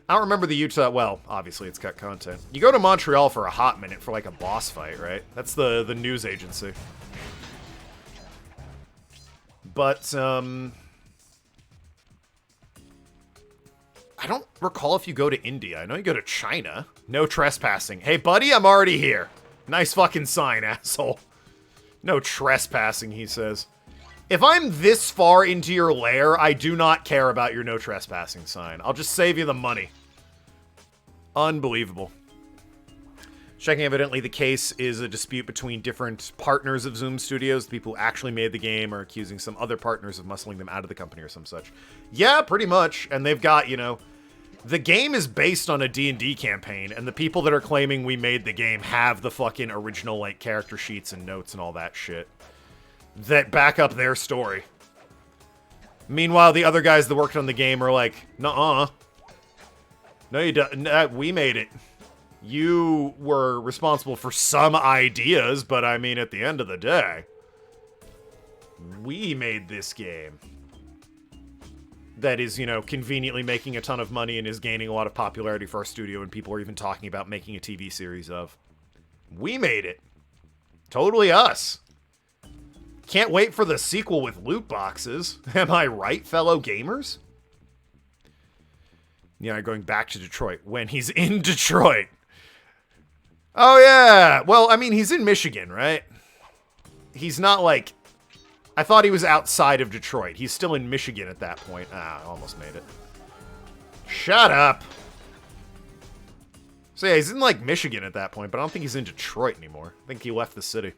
I don't remember the Utah... Well, obviously, it's cut content. You go to Montreal for a hot minute for, like, a boss fight, right? That's the news agency. But, I don't recall if you go to India. I know you go to China. No trespassing. Hey, buddy, I'm already here. Nice fucking sign, asshole. No trespassing, he says. If I'm this far into your lair, I do not care about your no trespassing sign. I'll just save you the money. Unbelievable. Checking, evidently the case is a dispute between different partners of Zoom Studios. The people who actually made the game are accusing some other partners of muscling them out of the company or some such. Yeah, pretty much. And they've got, you know... The game is based on a D&D campaign, and the people that are claiming we made the game have the fucking original, like, character sheets and notes and all that shit that back up their story. Meanwhile, the other guys that worked on the game are like, nuh-uh. No, you don't. We made it. You were responsible for some ideas, but I mean, at the end of the day, we made this game. That is, you know, conveniently making a ton of money and is gaining a lot of popularity for our studio, and people are even talking about making a TV series of. We made it. Totally us. Can't wait for the sequel with loot boxes. Am I right, fellow gamers? Yeah, going back to Detroit. When he's in Detroit. Oh, yeah. Well, I mean, he's in Michigan, right? He's not, like... I thought he was outside of Detroit. He's still in Michigan at that point. Ah, I almost made it. Shut up. So yeah, he's in, like, Michigan at that point, but I don't think he's in Detroit anymore. I think he left the city.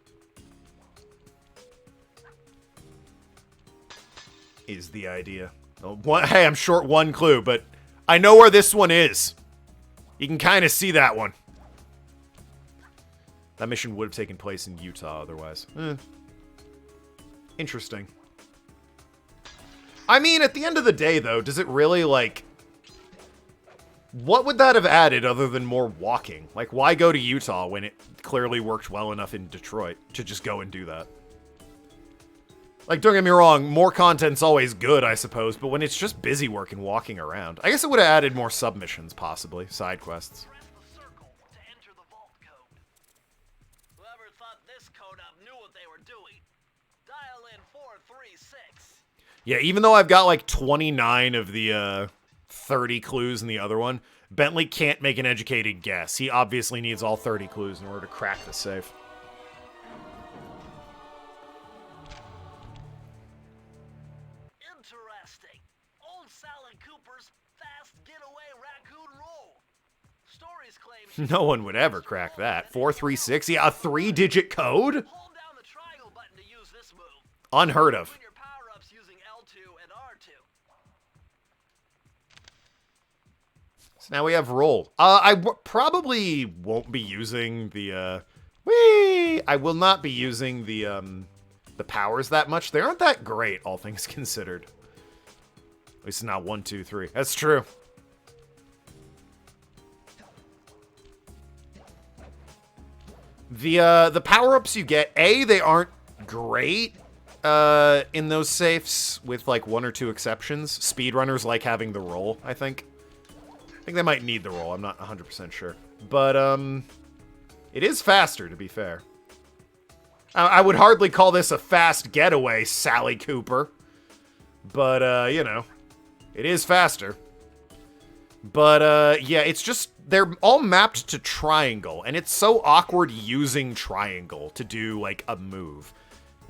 Is the idea. Hey, I'm short one clue, but I know where this one is. You can kind of see that one. That mission would have taken place in Utah otherwise. Interesting. I mean, at the end of the day, though, does it really, like... What would that have added other than more walking? Like, why go to Utah when it clearly worked well enough in Detroit to just go and do that? Like, don't get me wrong, more content's always good, I suppose, but when it's just busy work and walking around. I guess it would have added more submissions, possibly. Side quests. Press the circle to enter the vault code. Whoever thought this code up knew what they were doing. Dial in 436. Yeah, even though I've got like 29 of the 30 clues in the other one, Bentley can't make an educated guess. He obviously needs all 30 clues in order to crack the safe. Interesting. Old Sly Cooper's fast getaway raccoon roll. Stories claim No one would ever crack that. 436? Yeah, a 3-digit code? hold down the triangle button to use this move. Unheard of. Win your power-ups using L2 and R2. So now we have roll. I probably won't be using the, I will not be using the powers that much. They aren't that great, all things considered. At least not 1, 2, 3. That's true. The power-ups you get, they aren't great in those safes, with like 1 or 2 exceptions. Speedrunners like having the roll, I think. I think they might need the roll, I'm not 100% sure. But, it is faster, to be fair. I would hardly call this a fast getaway, Sally Cooper. But, you know, it is faster. But, yeah, it's just, they're all mapped to triangle, and it's so awkward using triangle to do, like, a move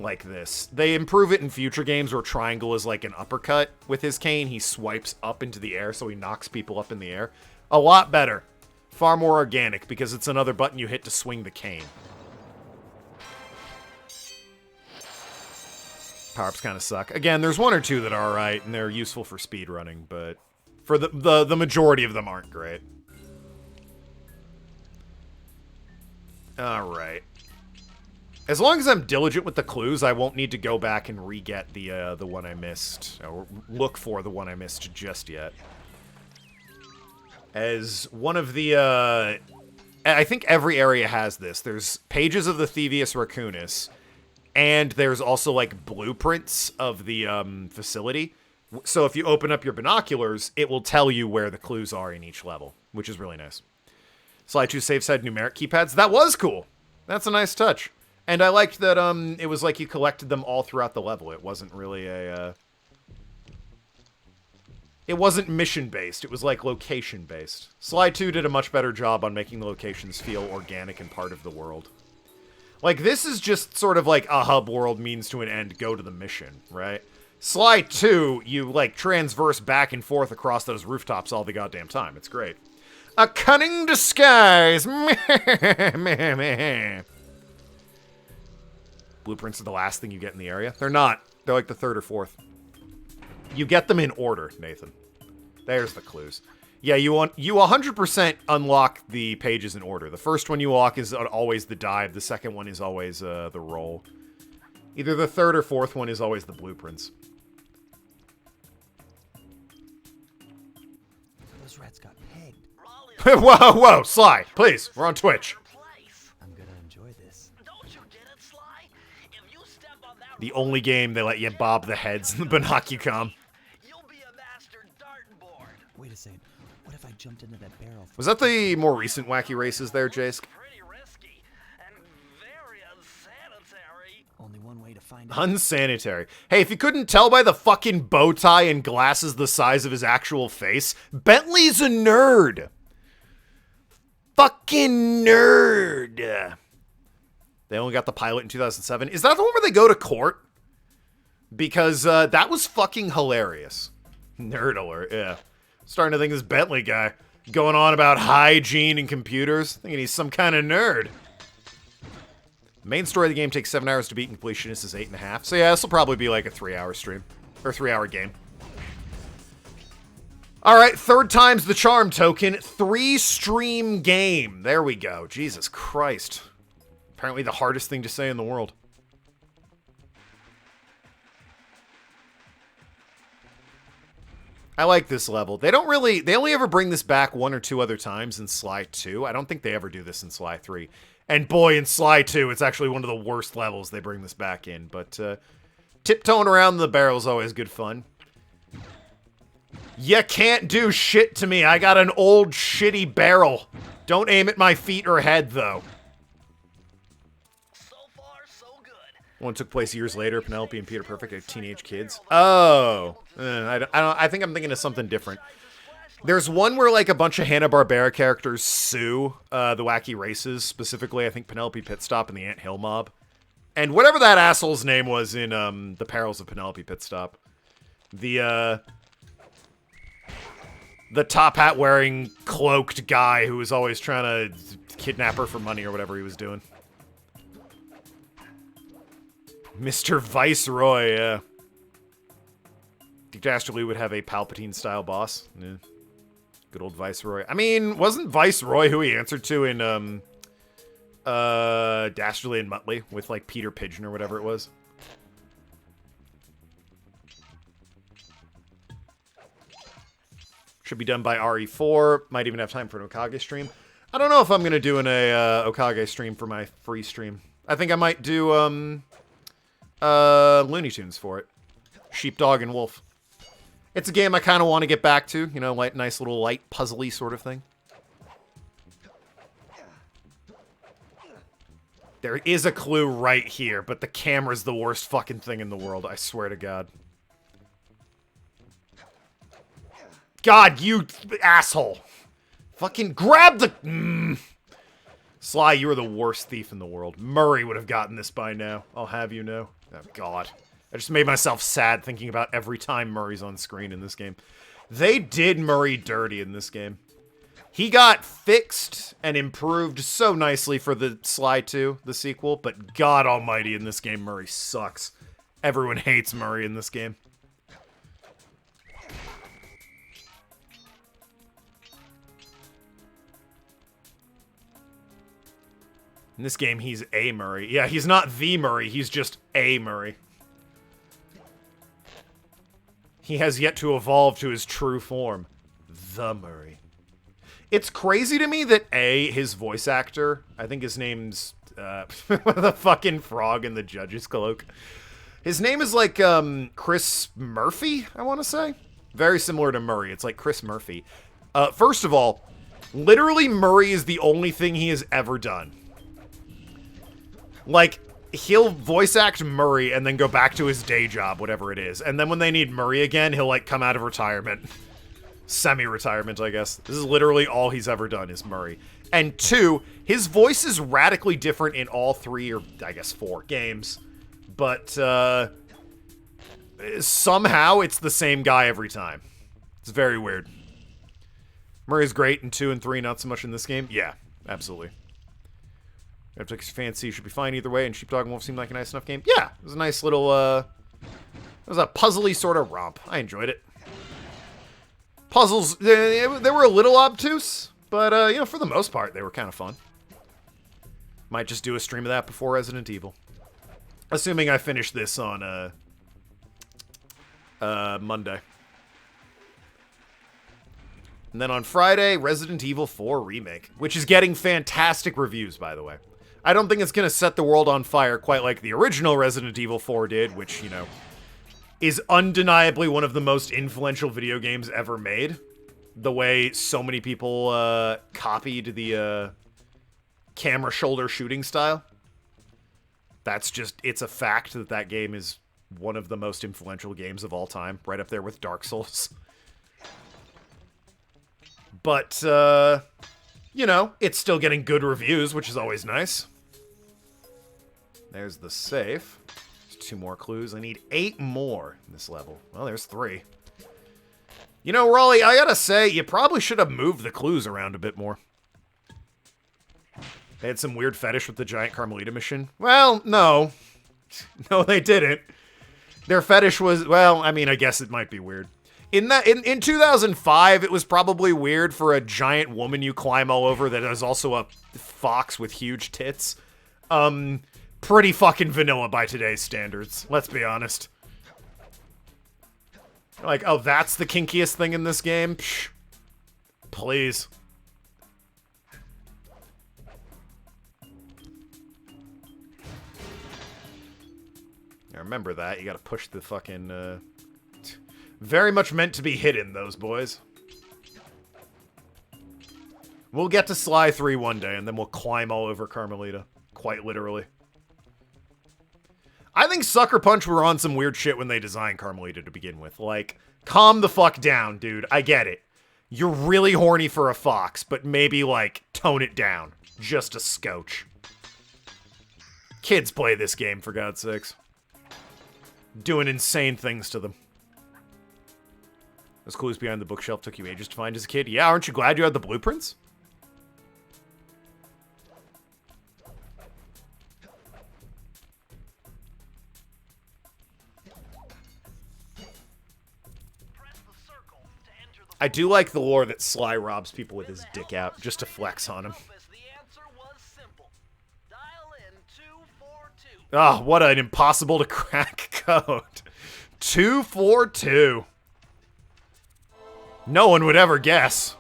like this. They improve it in future games where triangle is like an uppercut with his cane. He swipes up into the air, so he knocks people up in the air. A lot better. Far more organic, because it's another button you hit to swing the cane. Power-ups kind of suck. Again, there's one or two that are alright, and they're useful for speedrunning, but for the majority of them aren't great. Alright. As long as I'm diligent with the clues, I won't need to go back and re-get the one I missed, or look for the one I missed just yet. As one of the, I think every area has this. There's pages of the Thievius Raccoonus, and there's also, like, blueprints of the, facility. So if you open up your binoculars, it will tell you where the clues are in each level, which is really nice. Sly 2 saves had numeric keypads. That was cool! That's a nice touch. And I liked that, it was like you collected them all throughout the level. It wasn't really a, it wasn't mission-based. It was, like, location-based. Sly 2 did a much better job on making the locations feel organic and part of the world. Like, this is just sort of like a hub world means to an end, go to the mission, right? Sly 2, you, like, transverse back and forth across those rooftops all the goddamn time. It's great. A cunning disguise! Blueprints are the last thing you get in the area. They're not. They're like the third or fourth. You get them in order, Nathan. There's the clues. Yeah, you 100% unlock the pages in order. The first one you unlock is always the dive. The second one is always the roll. Either the third or fourth one is always the blueprints. Those rats got pegged. Whoa, whoa, Sly, please. We're on Twitch. I'm gonna enjoy this. Don't you get it, Sly? If you step on that The only game they let you bob the heads in the Binocucom. you'll be a master dartboard. Wait a second. What if I jumped into that barrel? Was that the more recent Wacky Races there, Jace? Pretty risky and very unsanitary. Only one way to find out. Unsanitary. Hey, if you couldn't tell by the fucking bow tie and glasses the size of his actual face, Bentley's a nerd. Fucking nerd. They only got the pilot in 2007. Is that the one where they go to court? Because that was fucking hilarious. Nerd alert, yeah. Starting to think this Bentley guy going on about hygiene and computers, thinking he's some kind of nerd. The main story of the game takes 7 hours to beat, and completionist is 8.5. So yeah, this will probably be like a 3-hour stream. Or 3-hour game. Alright, third time's the charm, Token. 3-stream game. There we go. Jesus Christ. Apparently the hardest thing to say in the world. I like this level. They only ever bring this back 1 or 2 other times in Sly 2. I don't think they ever do this in Sly 3. And boy, in Sly 2, it's actually one of the worst levels they bring this back in. But tiptoeing around the barrel is always good fun. You can't do shit to me. I got an old shitty barrel. Don't aim at my feet or head, though. So far, so good. One took place years later. Penelope and Peter Perfect are teenage kids. Oh. I think I'm thinking of something different. There's one where, like, a bunch of Hanna-Barbera characters sue the Wacky Races. Specifically, I think Penelope Pitstop and the Ant Hill Mob. And whatever that asshole's name was in The Perils of Penelope Pitstop. The top hat wearing cloaked guy who was always trying to kidnap her for money or whatever he was doing. Mr. Viceroy, yeah. Dastardly would have a Palpatine-style boss. Yeah. Good old Viceroy. I mean, wasn't Viceroy who he answered to in, Dastardly and Muttley with, like, Peter Pigeon or whatever it was? Should be done by RE4. Might even have time for an Okage stream. I don't know if I'm going to do an Okage stream for my free stream. I think I might do, Looney Tunes for it. Sheepdog and Wolf. It's a game I kind of want to get back to. You know, like nice little light puzzly sort of thing. There is a clue right here, but the camera's the worst fucking thing in the world, I swear to God. God, you asshole. Fucking grab the... Sly, you are the worst thief in the world. Murray would have gotten this by now. I'll have you know. Oh, God. I just made myself sad thinking about every time Murray's on screen in this game. They did Murray dirty in this game. He got fixed and improved so nicely for the Sly 2, the sequel, but God almighty in this game, Murray sucks. Everyone hates Murray in this game. In this game, he's a Murray. Yeah, he's not the Murray, he's just a Murray. He has yet to evolve to his true form. The Murray. It's crazy to me that his voice actor, I think his name's, the fucking frog in the judge's cloak. His name is like, Chris Murphy, I want to say. Very similar to Murray. It's like Chris Murphy. First of all, literally Murray is the only thing he has ever done. Like, he'll voice act Murray and then go back to his day job, whatever it is. And then when they need Murray again, he'll, like, come out of retirement. Semi-retirement, I guess. This is literally all he's ever done is Murray. And 2, his voice is radically different in all 3, or I guess 4 games. But, somehow it's the same guy every time. It's very weird. Murray's great in 2 and 3, not so much in this game. Yeah, absolutely. If it's fancy, should be fine either way, and Sheepdog and Wolf seemed like a nice enough game. Yeah, it was a nice little, it was a puzzly sort of romp. I enjoyed it. Puzzles, they were a little obtuse, but, you know, for the most part, they were kind of fun. Might just do a stream of that before Resident Evil. Assuming I finish this on, Monday. And then on Friday, Resident Evil 4 Remake, which is getting fantastic reviews, by the way. I don't think it's going to set the world on fire quite like the original Resident Evil 4 did, which, you know, is undeniably one of the most influential video games ever made. The way so many people copied the camera shoulder shooting style. That's just, it's a fact that that game is one of the most influential games of all time, right up there with Dark Souls. But, you know, it's still getting good reviews, which is always nice. There's the safe. There's 2 more clues. I need 8 more in this level. Well, there's 3. You know, Raleigh, I gotta say, you probably should have moved the clues around a bit more. They had some weird fetish with the giant Carmelita mission. Well, no. No, they didn't. Their fetish was, well, I mean, I guess it might be weird. In 2005, it was probably weird for a giant woman you climb all over that is also a fox with huge tits. Pretty fucking vanilla by today's standards. Let's be honest. Like, oh, that's the kinkiest thing in this game? Psh, please. Now remember that. You gotta push the fucking, very much meant to be hidden, those boys. We'll get to Sly 3 one day, and then we'll climb all over Carmelita. Quite literally. I think Sucker Punch were on some weird shit when they designed Carmelita to begin with. Like, calm the fuck down, dude. I get it. You're really horny for a fox, but maybe, like, tone it down. Just a scotch. Kids play this game, for God's sakes. Doing insane things to them. Those clues behind the bookshelf took you ages to find as a kid. Yeah, aren't you glad you had the blueprints? I do like the lore that Sly robs people with his dick out, just to flex on him. Ah, oh, what an impossible to crack code. 242. No one would ever guess.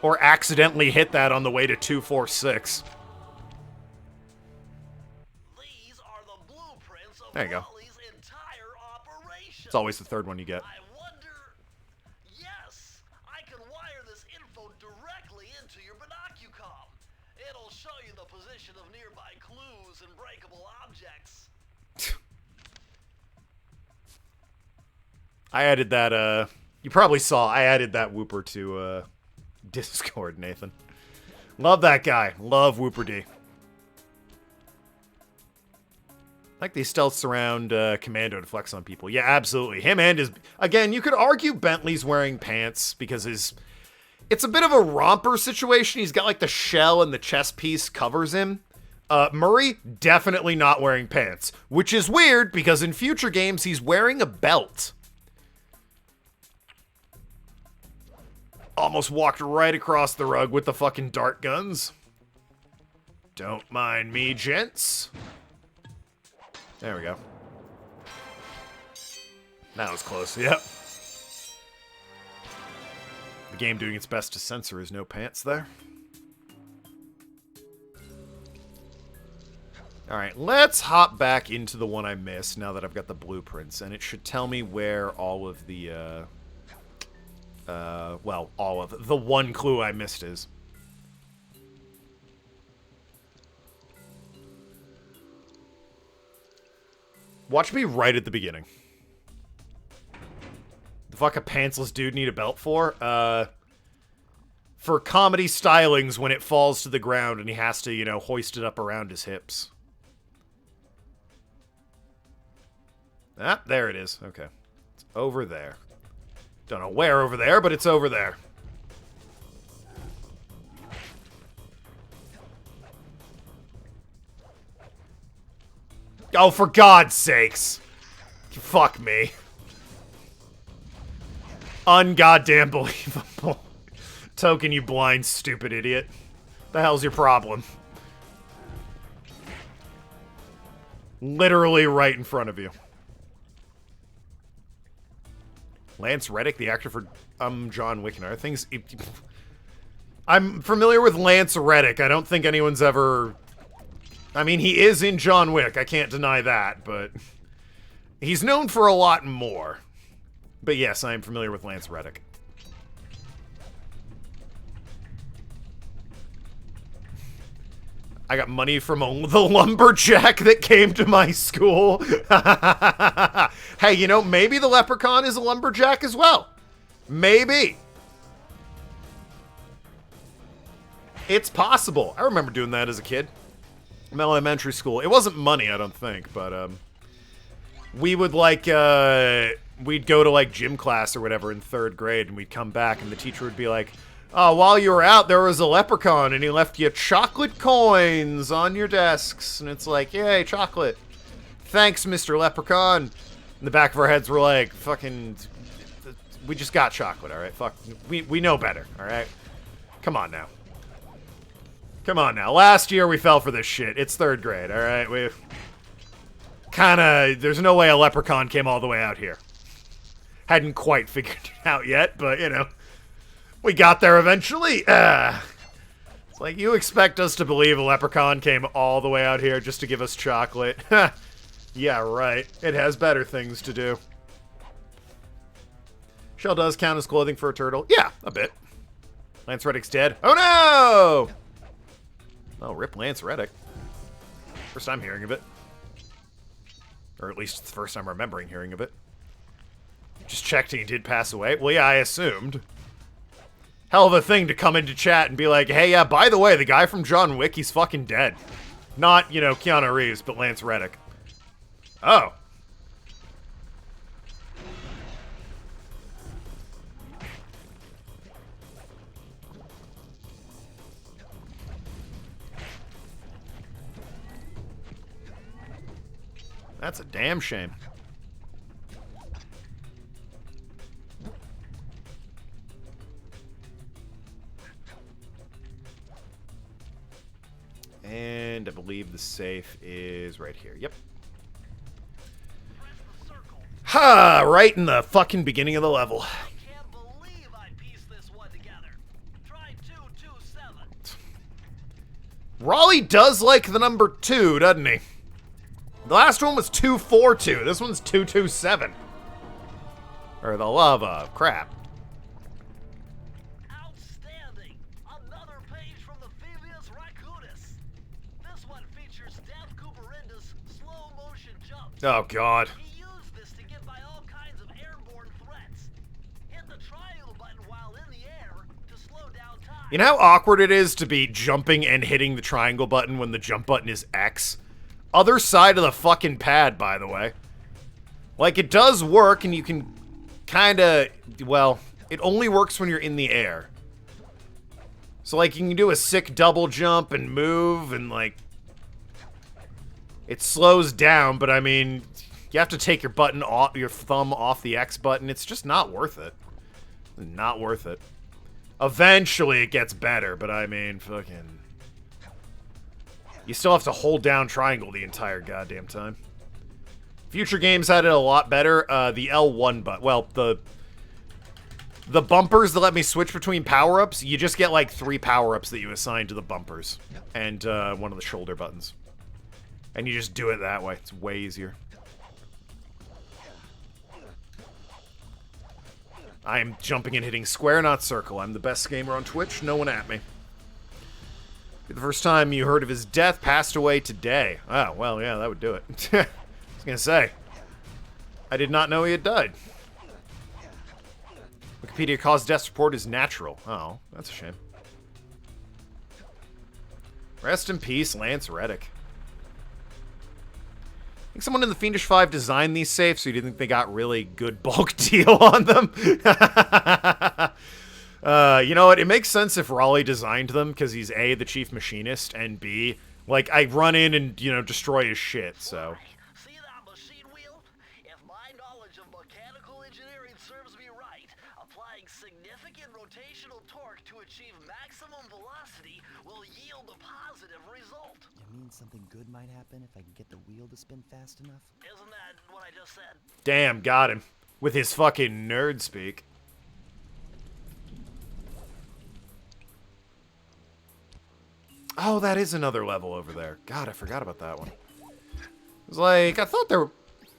Or accidentally hit that on the way to 246. These are the blueprints of there you go. Wally's entire operation. It's always the third one you get. I wonder... Yes, I can wire this info directly into your binocucom. It'll show you the position of nearby clues and breakable objects. I added that, you probably saw, I added that Whooper to, Discord, Nathan. Love that guy. Love Whooper D. Like these stealths around Commando to flex on people. Yeah, absolutely. Him and his... Again, you could argue Bentley's wearing pants because his... It's a bit of a romper situation. He's got like the shell and the chest piece covers him. Murray, definitely not wearing pants. Which is weird because in future games, he's wearing a belt. Almost walked right across the rug with the fucking dart guns. Don't mind me, gents. There we go. That was close, yep. The game doing its best to censor his no pants there. Alright, let's hop back into the one I missed now that I've got the blueprints, and it should tell me where all of the, well, all of the one clue I missed is. Watch me right at the beginning. The fuck a pantsless dude need a belt for? For comedy stylings when it falls to the ground and he has to, you know, hoist it up around his hips. Ah, there it is. Okay. It's over there. Don't know where over there, but it's over there. Oh, for God's sakes. Fuck me. Ungoddamn believable. Token, you blind, stupid idiot. The hell's your problem? Literally right in front of you. Lance Reddick, the actor for John Wick and other things. I'm familiar with Lance Reddick. I don't think anyone's ever... I mean, he is in John Wick. I can't deny that, but... He's known for a lot more. But yes, I am familiar with Lance Reddick. I got money from the lumberjack that came to my school. Hey, you know, maybe the leprechaun is a lumberjack as well. Maybe. It's possible. I remember doing that as a kid. In elementary school. It wasn't money, I don't think, but, we would, like, we'd go to, like, gym class or whatever in 3rd grade, and we'd come back, and the teacher would be like, oh, while you were out, there was a leprechaun, and he left you chocolate coins on your desks. And it's like, yay, chocolate. Thanks, Mr. Leprechaun. In the back of our heads, we're like, fucking, we just got chocolate, all right? Fuck, we know better, all right? Come on now. Come on now. Last year, we fell for this shit. It's 3rd grade, all right? We kind of, there's no way a leprechaun came all the way out here. Hadn't quite figured it out yet, but, you know. We got there eventually. It's like, you expect us to believe a leprechaun came all the way out here just to give us chocolate. Yeah, right. It has better things to do. Shell does count as clothing for a turtle. Yeah, a bit. Lance Reddick's dead. Oh, no! Oh, rip Lance Reddick. First time hearing of it. Or at least it's the first time remembering hearing of it. Just checked and he did pass away. Well, yeah, I assumed. Hell of a thing to come into chat and be like, hey, yeah, by the way, the guy from John Wick, he's fucking dead. Not, you know, Keanu Reeves, but Lance Reddick. Oh. That's a damn shame. And I believe the safe is right here. Yep. Ha! Right in the fucking beginning of the level. I can't believe I pieced this one together. Try 227. Raleigh does like the number 2, doesn't he? The last one was 242. This one's 227. Or the love of crap. Outstanding. Another page from the Phoebeus Raccoon This one features Sly Cooper's slow motion jumps. Oh, God. He used this to get by all kinds of airborne threats. Hit the triangle button while in the air to slow down time. You know how awkward it is to be jumping and hitting the triangle button when the jump button is X? Other side of the fucking pad, by the way. Like, it does work, and you can kinda... Well, it only works when you're in the air. So, like, you can do a sick double jump and move, and, like... It slows down, but, I mean... You have to take your button off, your thumb off the X button. It's just not worth it. Not worth it. Eventually, it gets better, but, I mean, fucking... You still have to hold down triangle the entire goddamn time. Future games had it a lot better. The L1 button. Well, the bumpers that let me switch between power-ups, you just get like 3 power-ups that you assign to the bumpers. And one of the shoulder buttons. And you just do it that way. It's way easier. I'm jumping and hitting square, not circle. I'm the best gamer on Twitch. No one at me. The first time you heard of his death passed away today. Oh, well, yeah, that would do it. I was gonna say. I did not know he had died. Wikipedia calls death report is natural. Oh, that's a shame. Rest in peace, Lance Reddick. I think someone in the Fiendish 5 designed these safes, so you didn't think they got really good bulk deal on them. You know what? It makes sense if Raleigh designed them, because he's A, the chief machinist, and B, like, I run in and, you know, destroy his shit, so. See that machine wheel? If my knowledge of mechanical engineering serves me right, applying significant rotational torque to achieve maximum velocity will yield a positive result. You mean something good might happen if I can get the wheel to spin fast enough? Isn't that what I just said? Damn, got him. With his fucking nerd speak. Oh, that is another level over there. God, I forgot about that one. It was like, I thought there were...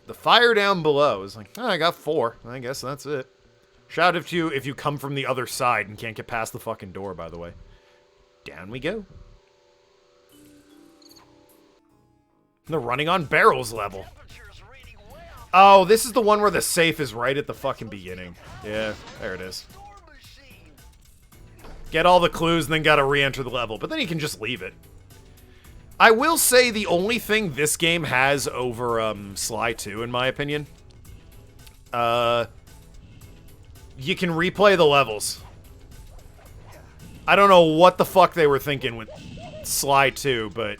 The fire down below is like, oh, I got 4. I guess that's it. Shout if you come from the other side and can't get past the fucking door, by the way. Down we go. The running on barrels level. Oh, this is the one where the safe is right at the fucking beginning. Yeah, there it is. Get all the clues and then gotta re-enter the level, but then you can just leave it. I will say the only thing this game has over Sly 2, in my opinion, you can replay the levels. I don't know what the fuck they were thinking with Sly 2, but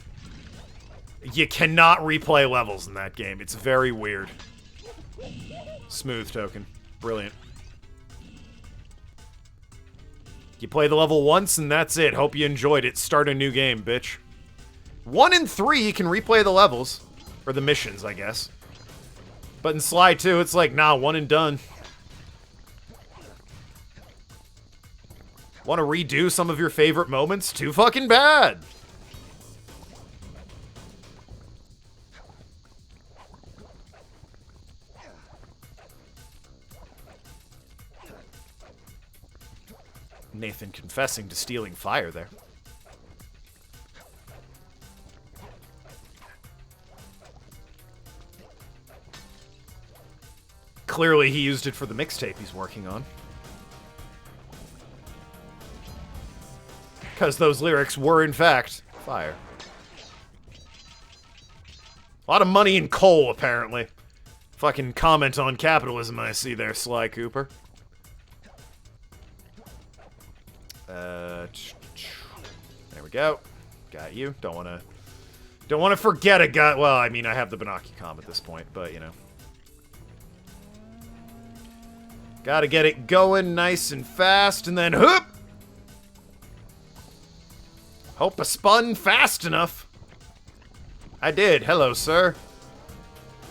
you cannot replay levels in that game. It's very weird. Smooth token. Brilliant. You play the level once, and that's it. Hope you enjoyed it. Start a new game, bitch. 1 and 3, you can replay the levels. Or the missions, I guess. But in Sly 2, it's like, nah, 1 and done. Want to redo some of your favorite moments? Too fucking bad! Nathan confessing to stealing fire there. Clearly he used it for the mixtape he's working on. Because those lyrics were, in fact, fire. A lot of money in coal, apparently. Fucking comment on capitalism I see there, Sly Cooper. There we go. Got you. Don't want to forget a guy. Well, I mean, I have the Binocucom at this point, but, you know. Gotta get it going nice and fast, and then whoop! Hope I spun fast enough. I did. Hello, sir.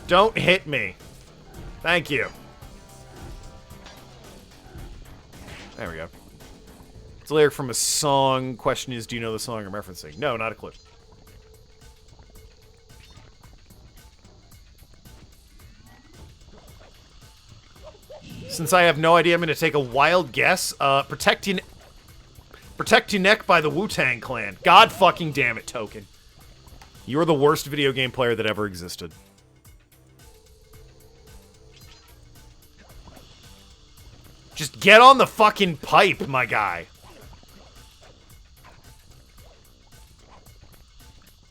Don't hit me. Thank you. There we go. It's a lyric from a song. Question is, do you know the song I'm referencing? No, not a clue. Since I have no idea, I'm going to take a wild guess. Protect Your Neck by the Wu-Tang Clan. God fucking damn it, Token. You're the worst video game player that ever existed. Just get on the fucking pipe, my guy.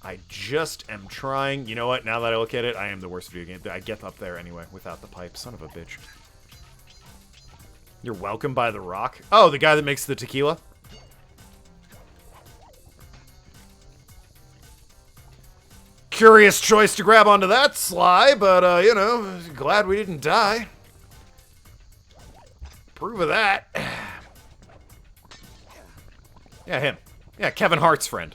I just am trying. You know what? Now that I look at it, I am the worst video game. I get up there anyway without the pipe. Son of a bitch. You're welcome by The Rock. Oh, the guy that makes the tequila? Curious choice to grab onto that, Sly, but, you know, glad we didn't die. Prove of that. Yeah, him. Yeah, Kevin Hart's friend.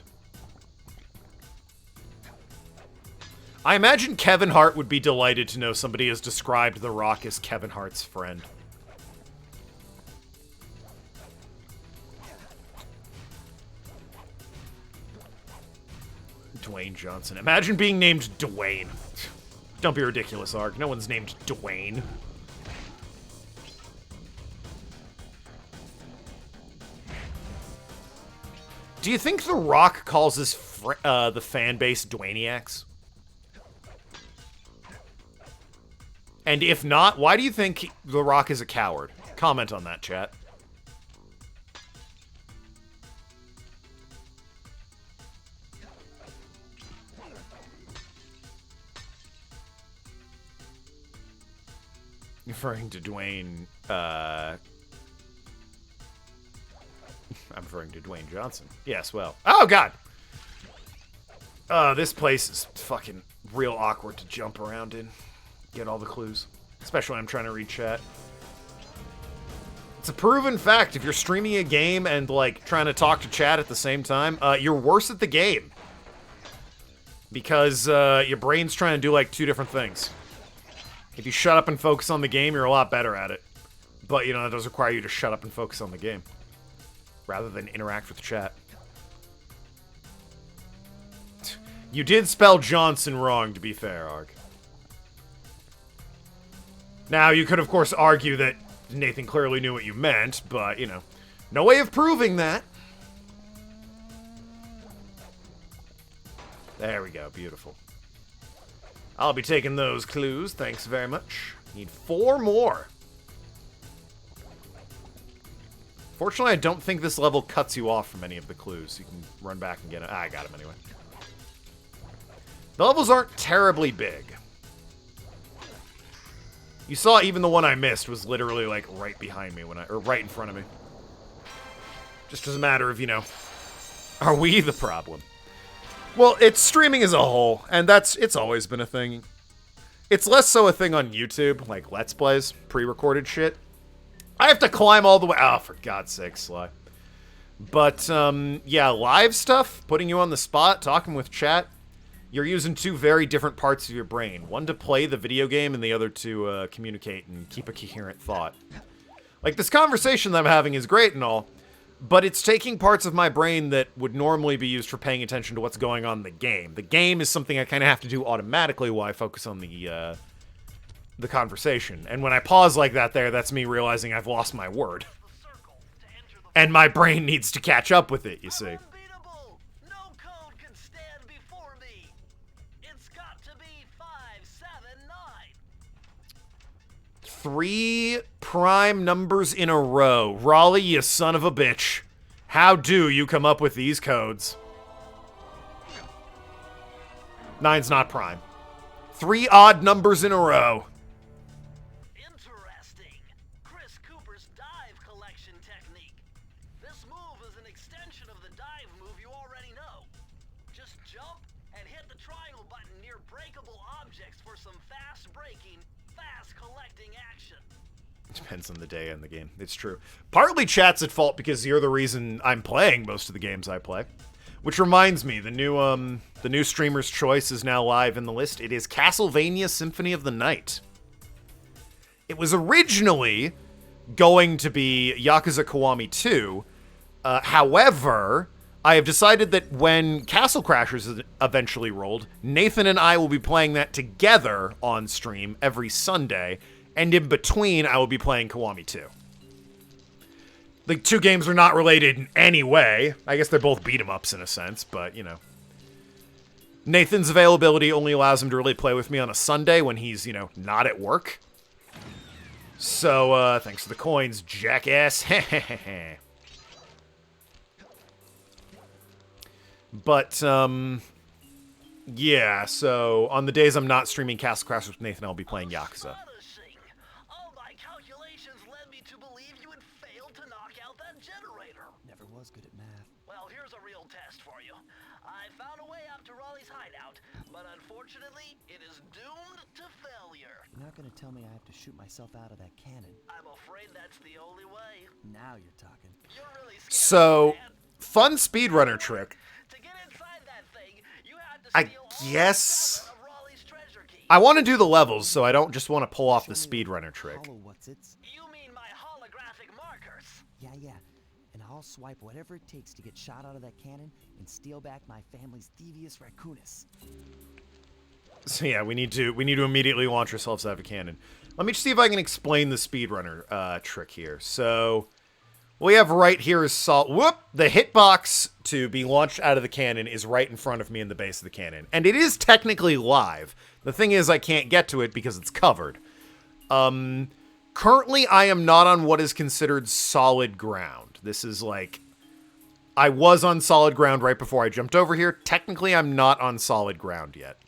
I imagine Kevin Hart would be delighted to know somebody has described The Rock as Kevin Hart's friend. Dwayne Johnson. Imagine being named Dwayne. Don't be ridiculous, Ark. No one's named Dwayne. Do you think The Rock calls his the fan base Dwayniacs? And if not, why do you think The Rock is a coward? Comment on that, chat. Referring to Dwayne, I'm referring to Dwayne Johnson. Yes, well. Oh, God! This place is fucking real awkward to jump around in. Get all the clues. Especially when I'm trying to read chat. It's a proven fact. If you're streaming a game and, like, trying to talk to chat at the same time, you're worse at the game. Because, your brain's trying to do, like, two different things. If you shut up and focus on the game, you're a lot better at it. But, you know, that does require you to shut up and focus on the game. Rather than interact with chat. You did spell Johnson wrong, to be fair, Arg. Now, you could, of course, argue that Nathan clearly knew what you meant, but, you know, no way of proving that. There we go, beautiful. I'll be taking those clues, thanks very much. Need 4 more. Fortunately, I don't think this level cuts you off from any of the clues. You can run back and get it. I got him anyway. The levels aren't terribly big. You saw even the one I missed was literally, like, right behind me or right in front of me. Just as a matter of, you know, are we the problem? Well, it's streaming as a whole, and it's always been a thing. It's less so a thing on YouTube, like Let's Plays, pre-recorded shit. I have to climb all the way. Oh, for God's sake, Sly. But, yeah, live stuff, putting you on the spot, talking with chat. You're using 2 very different parts of your brain. One to play the video game, and the other to communicate and keep a coherent thought. Like, this conversation that I'm having is great and all, but it's taking parts of my brain that would normally be used for paying attention to what's going on in the game. The game is something I kind of have to do automatically while I focus on the conversation. And when I pause like that there, that's me realizing I've lost my word. And my brain needs to catch up with it, you see. Unbeatable! No code can stand before me. It's got to be 579. 3 prime numbers in a row. Raleigh, you son of a bitch. How do you come up with these codes? 9's not prime. 3 odd numbers in a row. Interesting. Chris Cooper's dive collection technique. This move is an extension of the dive move you already know. Just jump and hit the triangle button near breakable objects for some fast braking, fast collecting action. Depends on the day and the game. It's true. Partly chat's at fault because you're the reason I'm playing most of the games I play. Which reminds me, the new streamer's choice is now live in the list. It is Castlevania Symphony of the Night. It was originally going to be Yakuza Kiwami 2. However, I have decided that when Castle Crashers eventually rolled, Nathan and I will be playing that together on stream every Sunday, and in between, I will be playing Kiwami 2. The 2 games are not related in any way. I guess they're both beat-em-ups in a sense, but, you know. Nathan's availability only allows him to really play with me on a Sunday when he's, you know, not at work. So, thanks for the coins, jackass. But, yeah, so on the days I'm not streaming Castle Crashers with Nathan, I'll be playing Yakuza. Astonishing. All my calculations led me to believe you had failed to knock out that generator. Never was good at math. Well, here's a real test for you. I found a way up to Raleigh's hideout, but unfortunately, it is doomed to failure. You're not gonna tell me I have to shoot myself out of that cannon. I'm afraid that's the only way. Now you're talking. You're really scared, So, man. fun speedrunner trick. To get inside that thing, you had to I steal guess all of Raleigh's treasure key. I want to do the levels, so I don't just want to pull off the speedrunner trick. Hollow what's its? You mean my holographic markers? Yeah. And I'll swipe whatever it takes to get shot out of that cannon and steal back my family's devious raccoonus. So yeah, we need to immediately launch ourselves out of a cannon. Let me just see if I can explain the speedrunner trick here. So what we have right here is the hitbox to be launched out of the cannon is right in front of me in the base of the cannon. And it is technically live. The thing is I can't get to it because it's covered. Currently I am not on what is considered solid ground. This is like, I was on solid ground right before I jumped over here. Technically I'm not on solid ground yet.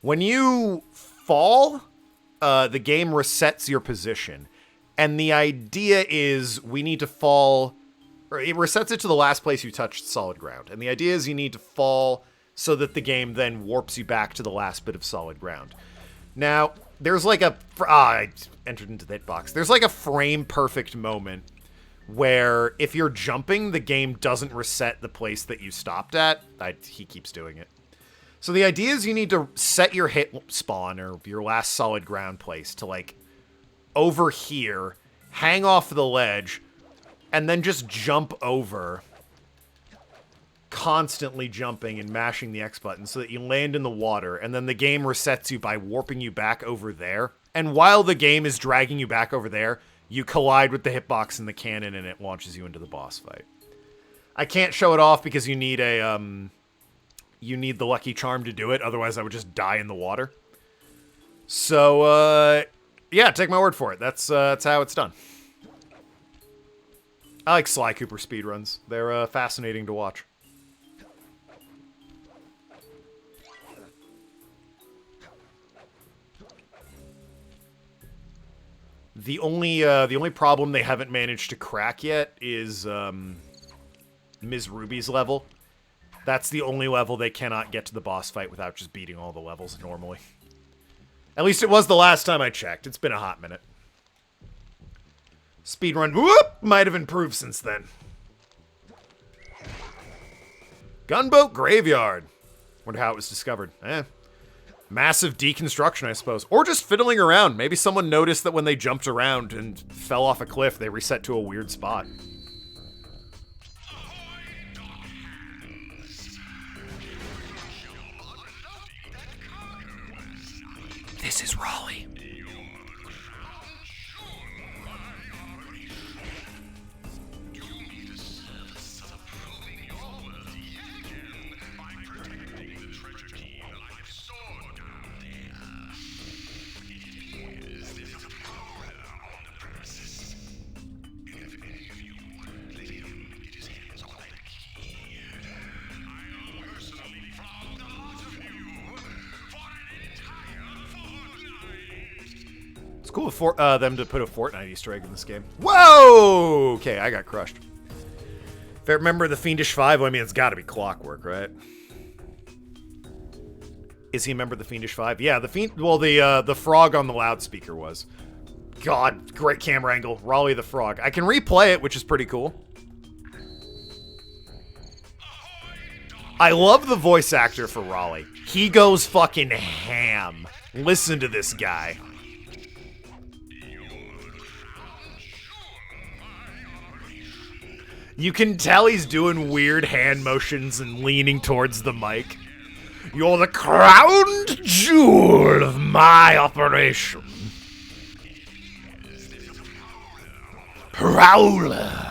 When you fall, the game resets your position. And the idea is we need to fall, or it resets it to the last place you touched solid ground. And the idea is you need to fall so that the game then warps you back to the last bit of solid ground. Now, there's like I entered into that box. There's like a frame perfect moment where if you're jumping, the game doesn't reset the place that you stopped at. He keeps doing it. So the idea is you need to set your hit spawn or your last solid ground place to like over here, hang off the ledge, and then just jump over, constantly jumping and mashing the X button so that you land in the water, and then the game resets you by warping you back over there. And while the game is dragging you back over there, you collide with the hitbox in the cannon and it launches you into the boss fight. I can't show it off because you need a you need the lucky charm to do it, otherwise I would just die in the water. So yeah, take my word for it. That's how it's done. I like Sly Cooper speedruns. They're fascinating to watch. The only problem they haven't managed to crack yet is Ms. Ruby's level. That's the only level they cannot get to the boss fight without just beating all the levels normally. At least it was the last time I checked. It's been a hot minute. Speedrun might have improved since then. Gunboat Graveyard. Wonder how it was discovered. Massive deconstruction, I suppose. Or just fiddling around. Maybe someone noticed that when they jumped around and fell off a cliff, they reset to a weird spot. This is Raleigh. It's cool for them to put a Fortnite Easter egg in this game. Whoa! Okay, I got crushed. If I remember the Fiendish Five, well, I mean, it's got to be Clockwork, right? Is he a member of the Fiendish Five? Yeah, the frog on the loudspeaker was. God, great camera angle. Raleigh the Frog. I can replay it, which is pretty cool. I love the voice actor for Raleigh. He goes fucking ham. Listen to this guy. You can tell he's doing weird hand motions and leaning towards the mic. You're the crown jewel of my operation. Prowler.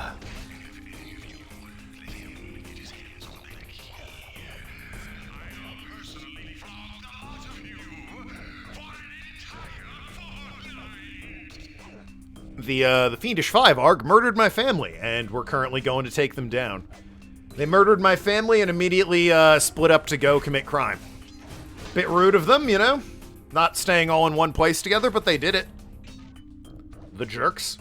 the Fiendish Five arg murdered my family, and we're currently going to take them down. They murdered my family and immediately split up to go commit crime. Bit rude of them, you know? Not staying all in one place together, but they did it. The jerks.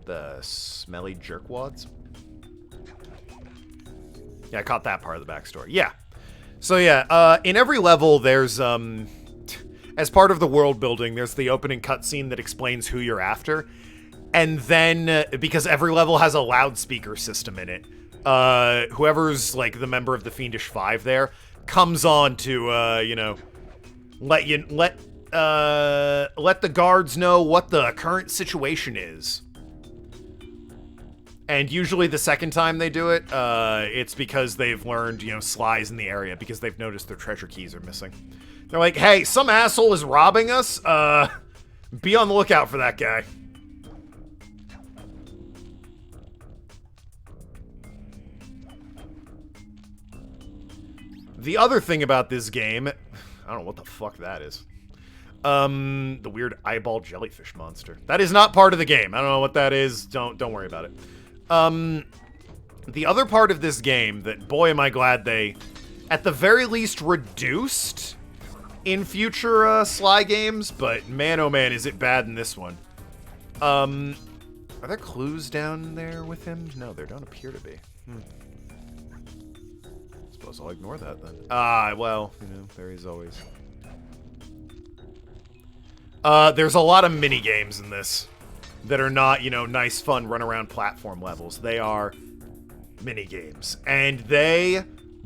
The smelly jerkwads? Yeah, I caught that part of the backstory. Yeah. So yeah, in every level there's, as part of the world building, there's the opening cutscene that explains who you're after. And then, because every level has a loudspeaker system in it, whoever's, like, the member of the Fiendish Five there comes on to, you know, let the guards know what the current situation is. And usually the second time they do it, it's because they've learned, you know, Sly's in the area because they've noticed their treasure keys are missing. They're like, hey, some asshole is robbing us. Be on the lookout for that guy. The other thing about this game, I don't know what the fuck that is. The weird eyeball jellyfish monster. That is not part of the game. I don't know what that is. Don't worry about it. The other part of this game that, boy, am I glad they, at the very least, reduced in future Sly games, but man, oh man, is it bad in this one. Are there clues down there with him? No, there don't appear to be. Suppose I'll ignore that then. Well, you know, there is always. There's a lot of mini games in this that are not, you know, nice, fun, run-around platform levels. They are mini-games. And they,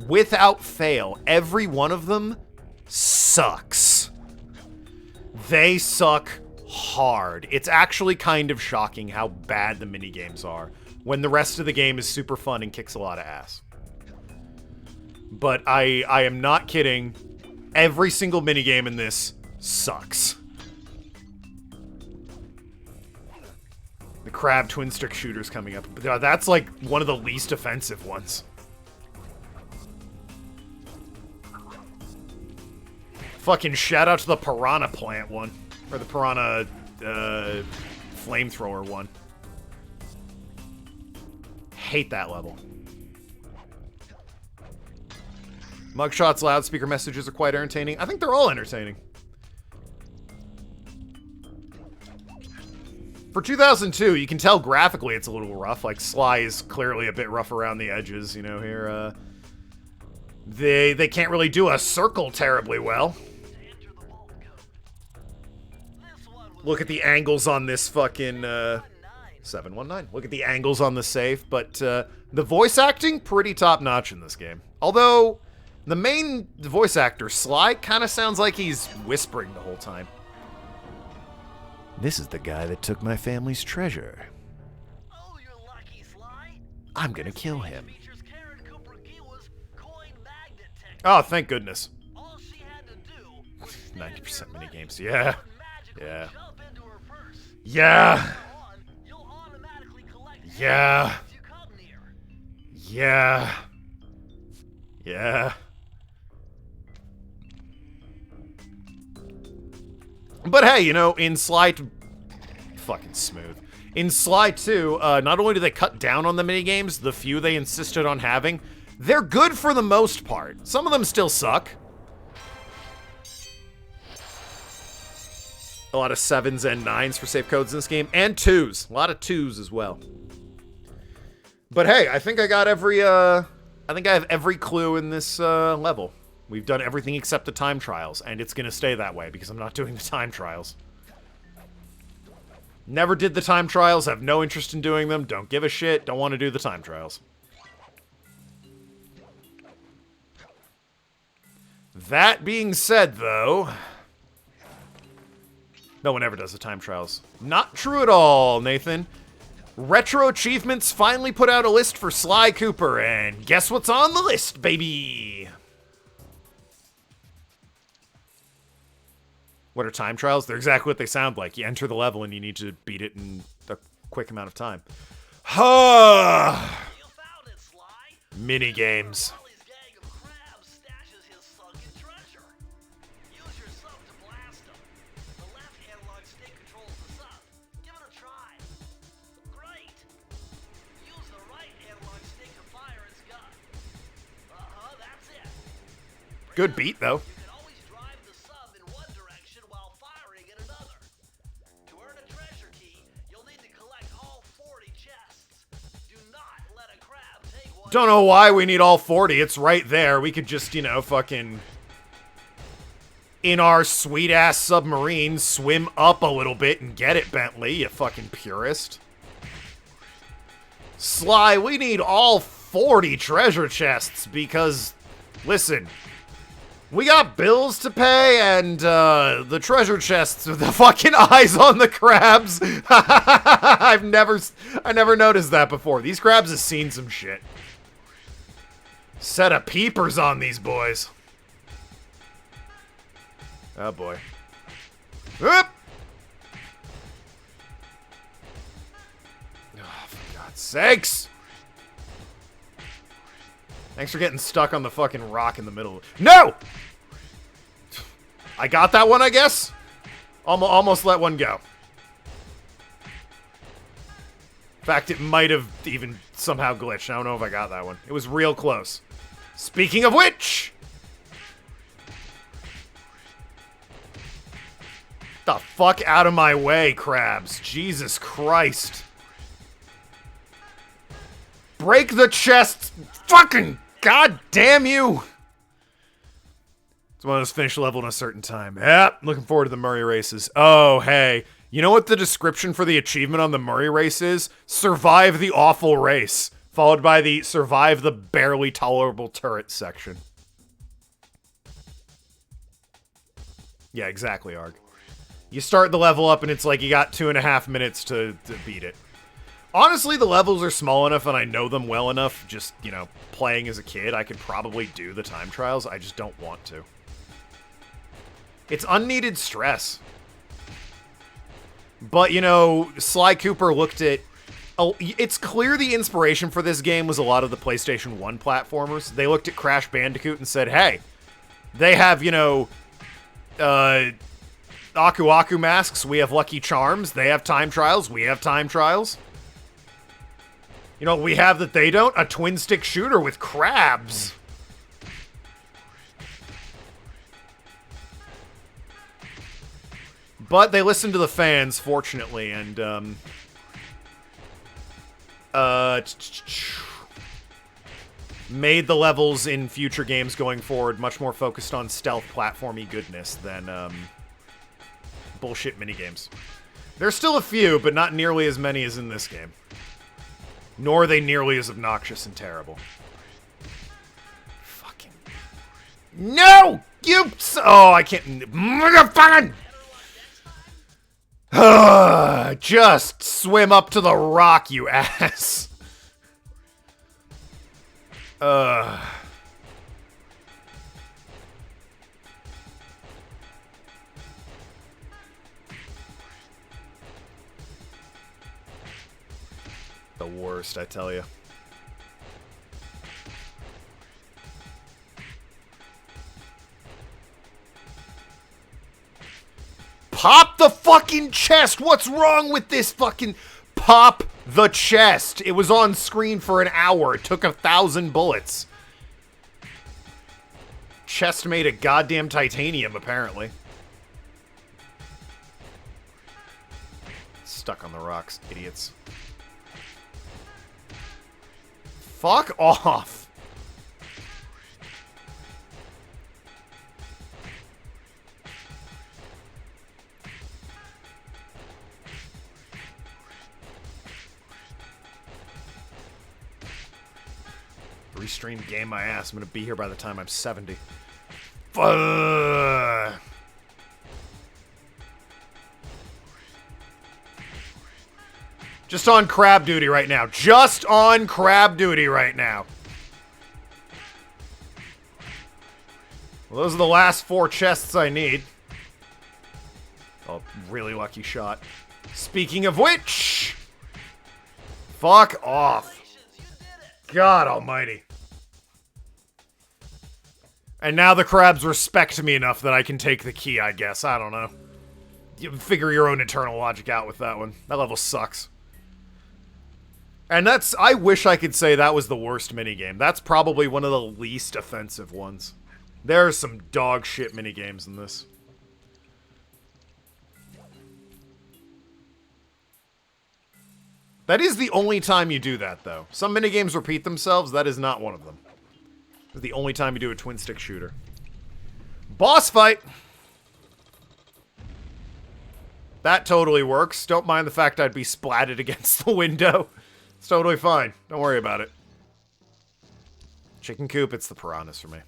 without fail, every one of them sucks. They suck hard. It's actually kind of shocking how bad the mini-games are, when the rest of the game is super fun and kicks a lot of ass. But I am not kidding. Every single mini-game in this sucks. The crab twin stick shooter's coming up. But that's like one of the least offensive ones. Fucking shout out to the piranha plant one. Or the piranha flamethrower one. Hate that level. Mugshots, loudspeaker messages are quite entertaining. I think they're all entertaining. For 2002, you can tell graphically it's a little rough. Like, Sly is clearly a bit rough around the edges, you know, here. They can't really do a circle terribly well. Look at the angles on this fucking, 719. Look at the angles on the save, but, the voice acting, pretty top-notch in this game. Although, the main voice actor, Sly, kind of sounds like he's whispering the whole time. This is the guy that took my family's treasure. Oh, you're lucky, Sly. I'm gonna kill him. Features Karen Cooper Giwa's coin magnet technique. Oh, thank goodness. All she had to do was 90% minigames, and yeah. magically Yeah. jump into her purse. Yeah. On, you'll automatically collect Yeah. as you come near. Yeah. Yeah. But hey, you know, in Sly... Fucking smooth. In Sly 2, not only do they cut down on the minigames, the few they insisted on having, they're good for the most part. Some of them still suck. A lot of 7s and 9s for safe codes in this game, and 2s. A lot of 2s as well. But hey, I think I got every, I think I have every clue in this, level. We've done everything except the time trials, and it's gonna stay that way because I'm not doing the time trials. Never did the time trials, have no interest in doing them, don't give a shit, don't want to do the time trials. That being said, though... No one ever does the time trials. Not true at all, Nathan. Retro Achievements finally put out a list for Sly Cooper, and guess what's on the list, baby? What are time trials? They're exactly what they sound like. You enter the level and you need to beat it in a quick amount of time. You found it, Sly. Mini games. Sly's gang of crabs stashes his sunken treasure. Use your sub to blast him. The left analog stick controls the sub. Give it a try. Great. Use the right analog stick to fire its gun. That's it. Good beat, though. You can always drive the sub in one direction while firing in another. To earn a treasure key, you'll need to collect all 40 chests. Do not let a crab take one. Don't know why we need all 40. It's right there. We could just, you know, fucking... in our sweet-ass submarine, swim up a little bit and get it, Bentley, you fucking purist. Sly, we need all 40 treasure chests because, listen, we got bills to pay and, the treasure chests with the fucking eyes on the crabs. I never noticed that before. These crabs have seen some shit. Set of peepers on these boys. Oh boy. Whoop! Oh, for God's sakes! Thanks for getting stuck on the fucking rock in the middle. No! I got that one, I guess? Almost let one go. In fact, it might have even somehow glitched. I don't know if I got that one. It was real close. Speaking of which... the fuck out of my way, crabs. Jesus Christ. Break the chest. Fucking god damn you. It's one of those finish level in a certain time. Yep, looking forward to the Murray races. Oh, hey. You know what the description for the achievement on the Murray race is? Survive the awful race. Followed by the survive the barely tolerable turret section. Yeah, exactly, Arg. You start the level up and it's like you got 2.5 minutes to beat it. Honestly, the levels are small enough and I know them well enough, just, you know, playing as a kid, I could probably do the time trials, I just don't want to. It's unneeded stress. But, you know, Sly Cooper looked at... oh, it's clear the inspiration for this game was a lot of the PlayStation 1 platformers. They looked at Crash Bandicoot and said, hey, they have, you know, Aku Aku masks, we have Lucky Charms, they have time trials, we have time trials. You know what we have that they don't? A twin-stick shooter with crabs. But they listened to the fans, fortunately, and, made the levels in future games going forward much more focused on stealth platformy goodness than, bullshit minigames. There's still a few, but not nearly as many as in this game. Nor are they nearly as obnoxious and terrible. Fucking... no! You... oh, I can't... motherfucking... just swim up to the rock, you ass. The worst, I tell you. Pop the fucking chest! What's wrong with this fucking... pop the chest! It was on screen for an hour. It took 1,000 bullets. Chest made of goddamn titanium, apparently. Stuck on the rocks, idiots. Fuck off! Restream game my ass. I'm gonna be here by the time I'm 70. Just on crab duty right now. Just on crab duty right now. Well, those are the last 4 chests I need. Oh, really lucky shot. Speaking of which... fuck off. God almighty. And now the crabs respect me enough that I can take the key, I guess. I don't know. You figure your own internal logic out with that one. That level sucks. And that's... I wish I could say that was the worst minigame. That's probably one of the least offensive ones. There are some dog shit minigames in this. That is the only time you do that, though. Some minigames repeat themselves. That is not one of them. It's the only time you do a twin-stick shooter. Boss fight! That totally works. Don't mind the fact I'd be splatted against the window. It's totally fine. Don't worry about it. Chicken coop, it's the piranhas for me.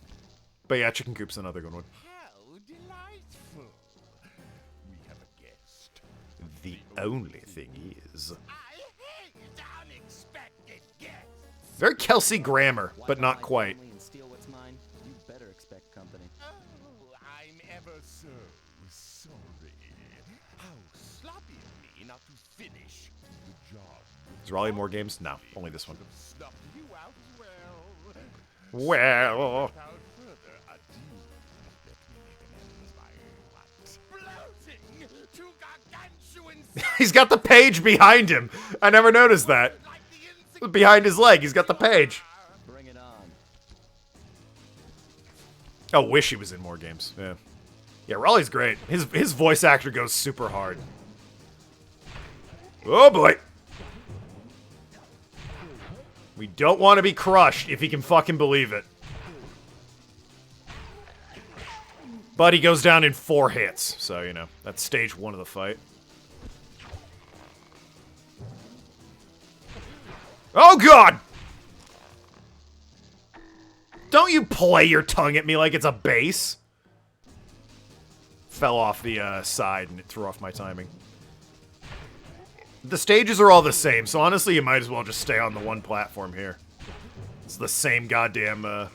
But yeah, chicken coop's another good one. How delightful. We have a guest. The only thing is... I hate unexpected guests. Very Kelsey Grammer, but not quite. And steal what's mine. You better expect company. Oh, I'm ever so sorry. How sloppy of me not to finish the job. Is Raleigh more games? No, only this one. Snuffed you out well. Well... Without further ado, let me make an end by what? Exploding to gargantuan He's got the page behind him. I never noticed that. like the Behind his leg, he's got the page. Bring it on. Oh, wish he was in more games. Yeah. Yeah, Raleigh's great. His voice actor goes super hard. Oh boy. We don't want to be crushed if he can fucking believe it. But he goes down in 4 hits, so, you know, that's stage 1 of the fight. Oh, God! Don't you play your tongue at me like it's a bass. Fell off the side and it threw off my timing. The stages are all the same, so honestly you might as well just stay on the one platform here. It's the same goddamn,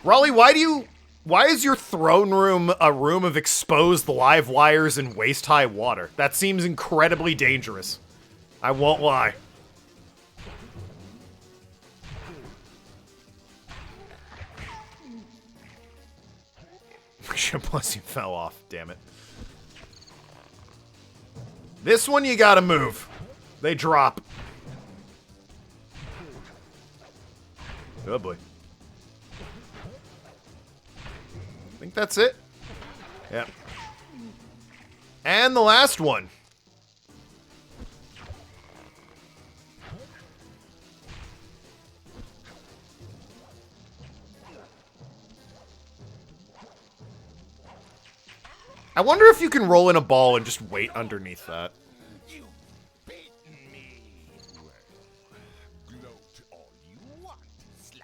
Raleigh, why is your throne room a room of exposed live wires and waist-high water? That seems incredibly dangerous. I won't lie. Plus you fell off, damn it. This one you gotta move. They drop. Oh boy. I think that's it. Yep. And the last one. I wonder if you can roll in a ball and just wait underneath that. You've beaten me. Well, gloat all you want, Sly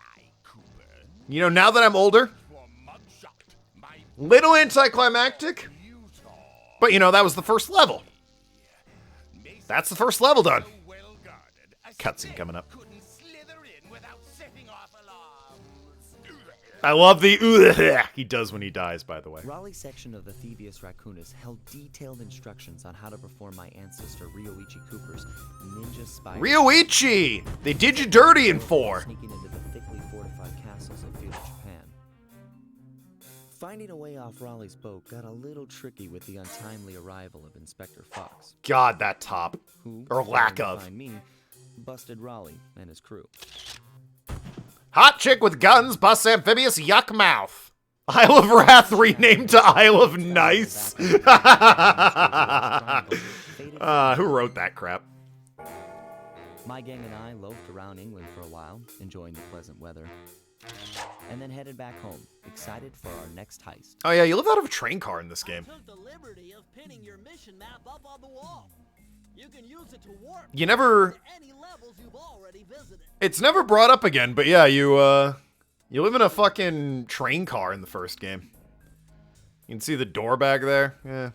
Cooper. You know, now that I'm older, For mugshot, my little anticlimactic, Utah. but you know, that was the first level. Mason That's the first level done. so well guarded. A Cutscene snake coming up. Couldn't slither in without setting off alarms. I love the he does when he dies, by the way. Raleigh's section of the Thievius Raccoonus held detailed instructions on how to perform my ancestor Ryoichi Cooper's ninja spy. Ryoichi! They did you dirty in 4. Sneaking into the thickly fortified castles of feudal Japan. Finding a way off Raleigh's boat got a little tricky with the untimely arrival of Inspector Fox, God, that top. who, Or lack failing to of. find me, busted Raleigh and his crew. Hot chick with guns, busts amphibious yuck mouth. Isle of Wrath renamed to Isle of Nice. Who wrote that crap? My gang and I loafed around England for a while, enjoying the pleasant weather, and then headed back home, excited for our next heist. Oh yeah, you live out of a train car in this game. Took the liberty of pinning your mission map up on the wall. You can use it to warp You never... to any levels you've already visited. It's never brought up again, but yeah, you live in a fucking train car in the first game. You can see the door back there. Yeah.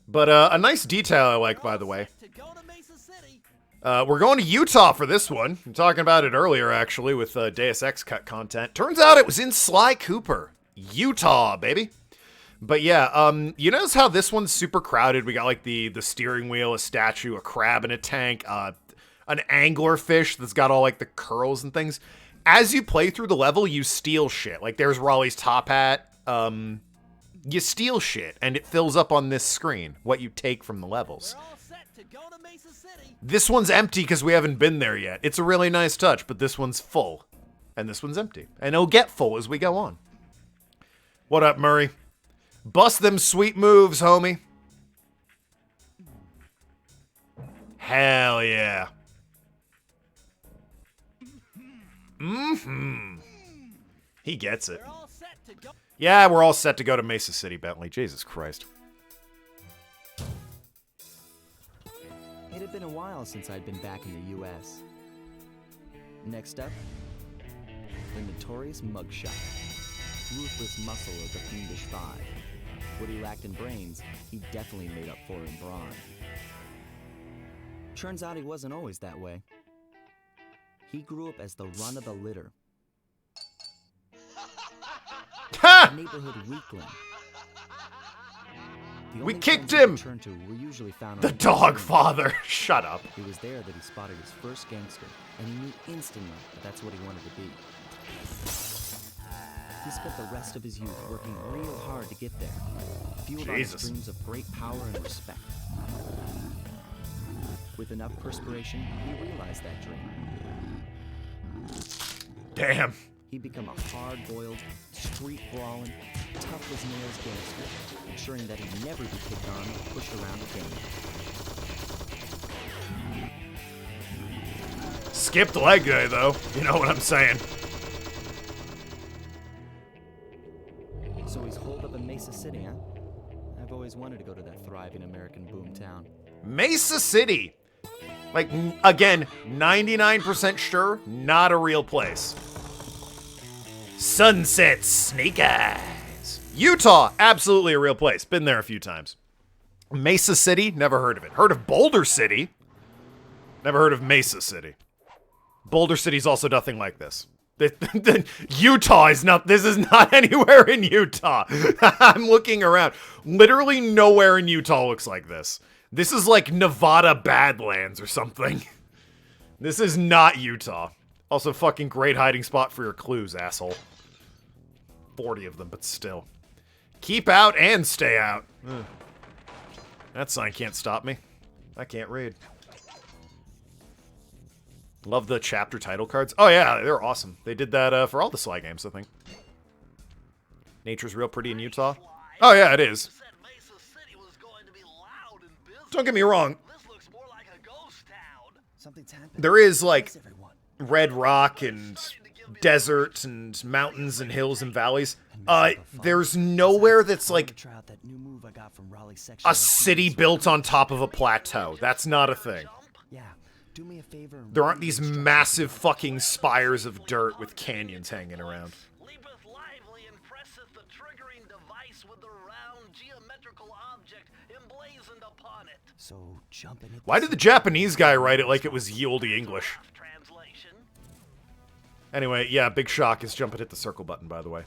But a nice detail I like, by the way. To go to Mesa City. We're going to Utah for this one. I'm talking about it earlier, actually, with Deus Ex cut content. Turns out it was in Sly Cooper. Utah, baby. But yeah, you notice how this one's super crowded? We got like the steering wheel, a statue, a crab in a tank, an anglerfish that's got all like the curls and things. as you play through the level, you steal shit. Like, there's Raleigh's top hat. You steal shit, and it fills up on this screen, what you take from the levels. We're all set to go to Mesa City. This one's empty because we haven't been there yet. It's a really nice touch, but this one's full. And this one's empty. And it'll get full as we go on. What up, Murray? Bust them sweet moves, homie. Hell yeah. He gets it. We're all set to go. Yeah, we're all set to go to Mesa City, Bentley. Jesus Christ. It had been a while since I'd been back in the U.S. Next up, the notorious mugshot. Ruthless muscle of the Fiendish Five. What he lacked in brains, he definitely made up for in brawn. Turns out he wasn't always that way. He grew up as the run of the litter. Ha! A neighborhood weakling. The We only kicked friends him! he turned to were usually found The on dog street. father. Shut up. It was there that he spotted his first gangster, and he knew instantly that that's what he wanted to be. He spent the rest of his youth working real hard to get there, fueled on his Jesus. dreams of great power and respect. With enough perspiration, he realized that dream. Damn. He'd become a hard-boiled, street-brawling, tough-as-nails gangster, ensuring that he'd never be kicked on or pushed around again. Skipped leg day, though. You know what I'm saying. So he's holed up in Mesa City, huh? I've always wanted to go to that thriving American boom town. Mesa City. Like, again, 99% sure, not a real place. Sunset Snake Eyes. Utah, absolutely a real place. Been there a few times. Mesa City, never heard of it. Heard of Boulder City. Never heard of Mesa City. Boulder City's also nothing like this. Utah is not, this is not anywhere in Utah. I'm looking around. Literally nowhere in Utah looks like this. This is like Nevada Badlands or something. This is not Utah. Also, fucking great hiding spot for your clues, asshole. 40 of them, but still. Keep out and stay out. Ugh. That sign can't stop me. I can't read. Love the chapter title cards. Oh yeah, they're awesome. They did that for all the Sly games, I think. Nature's real pretty in Utah. Oh yeah, it is. Said Mesa City was going to be loud and busy. Don't get me wrong. This looks more like a ghost town. Something's happening. There is like Everyone. red rock and desert and mountains and hills and valleys. There's nowhere that's like Try out that new move I got from Raleigh section a of city Phoenix. built on top of a plateau. That's not a thing. Yeah, do me a favor. and There read aren't the these instructions. massive fucking spires of dirt with canyons hanging around. Leapeth lively and presseth the triggering device with the round geometrical object emblazoned upon it. So jump in it. Why did the Japanese guy write it like it was ye olde English? Translation. Anyway, yeah, big shock is jump and hit the circle button, by the way.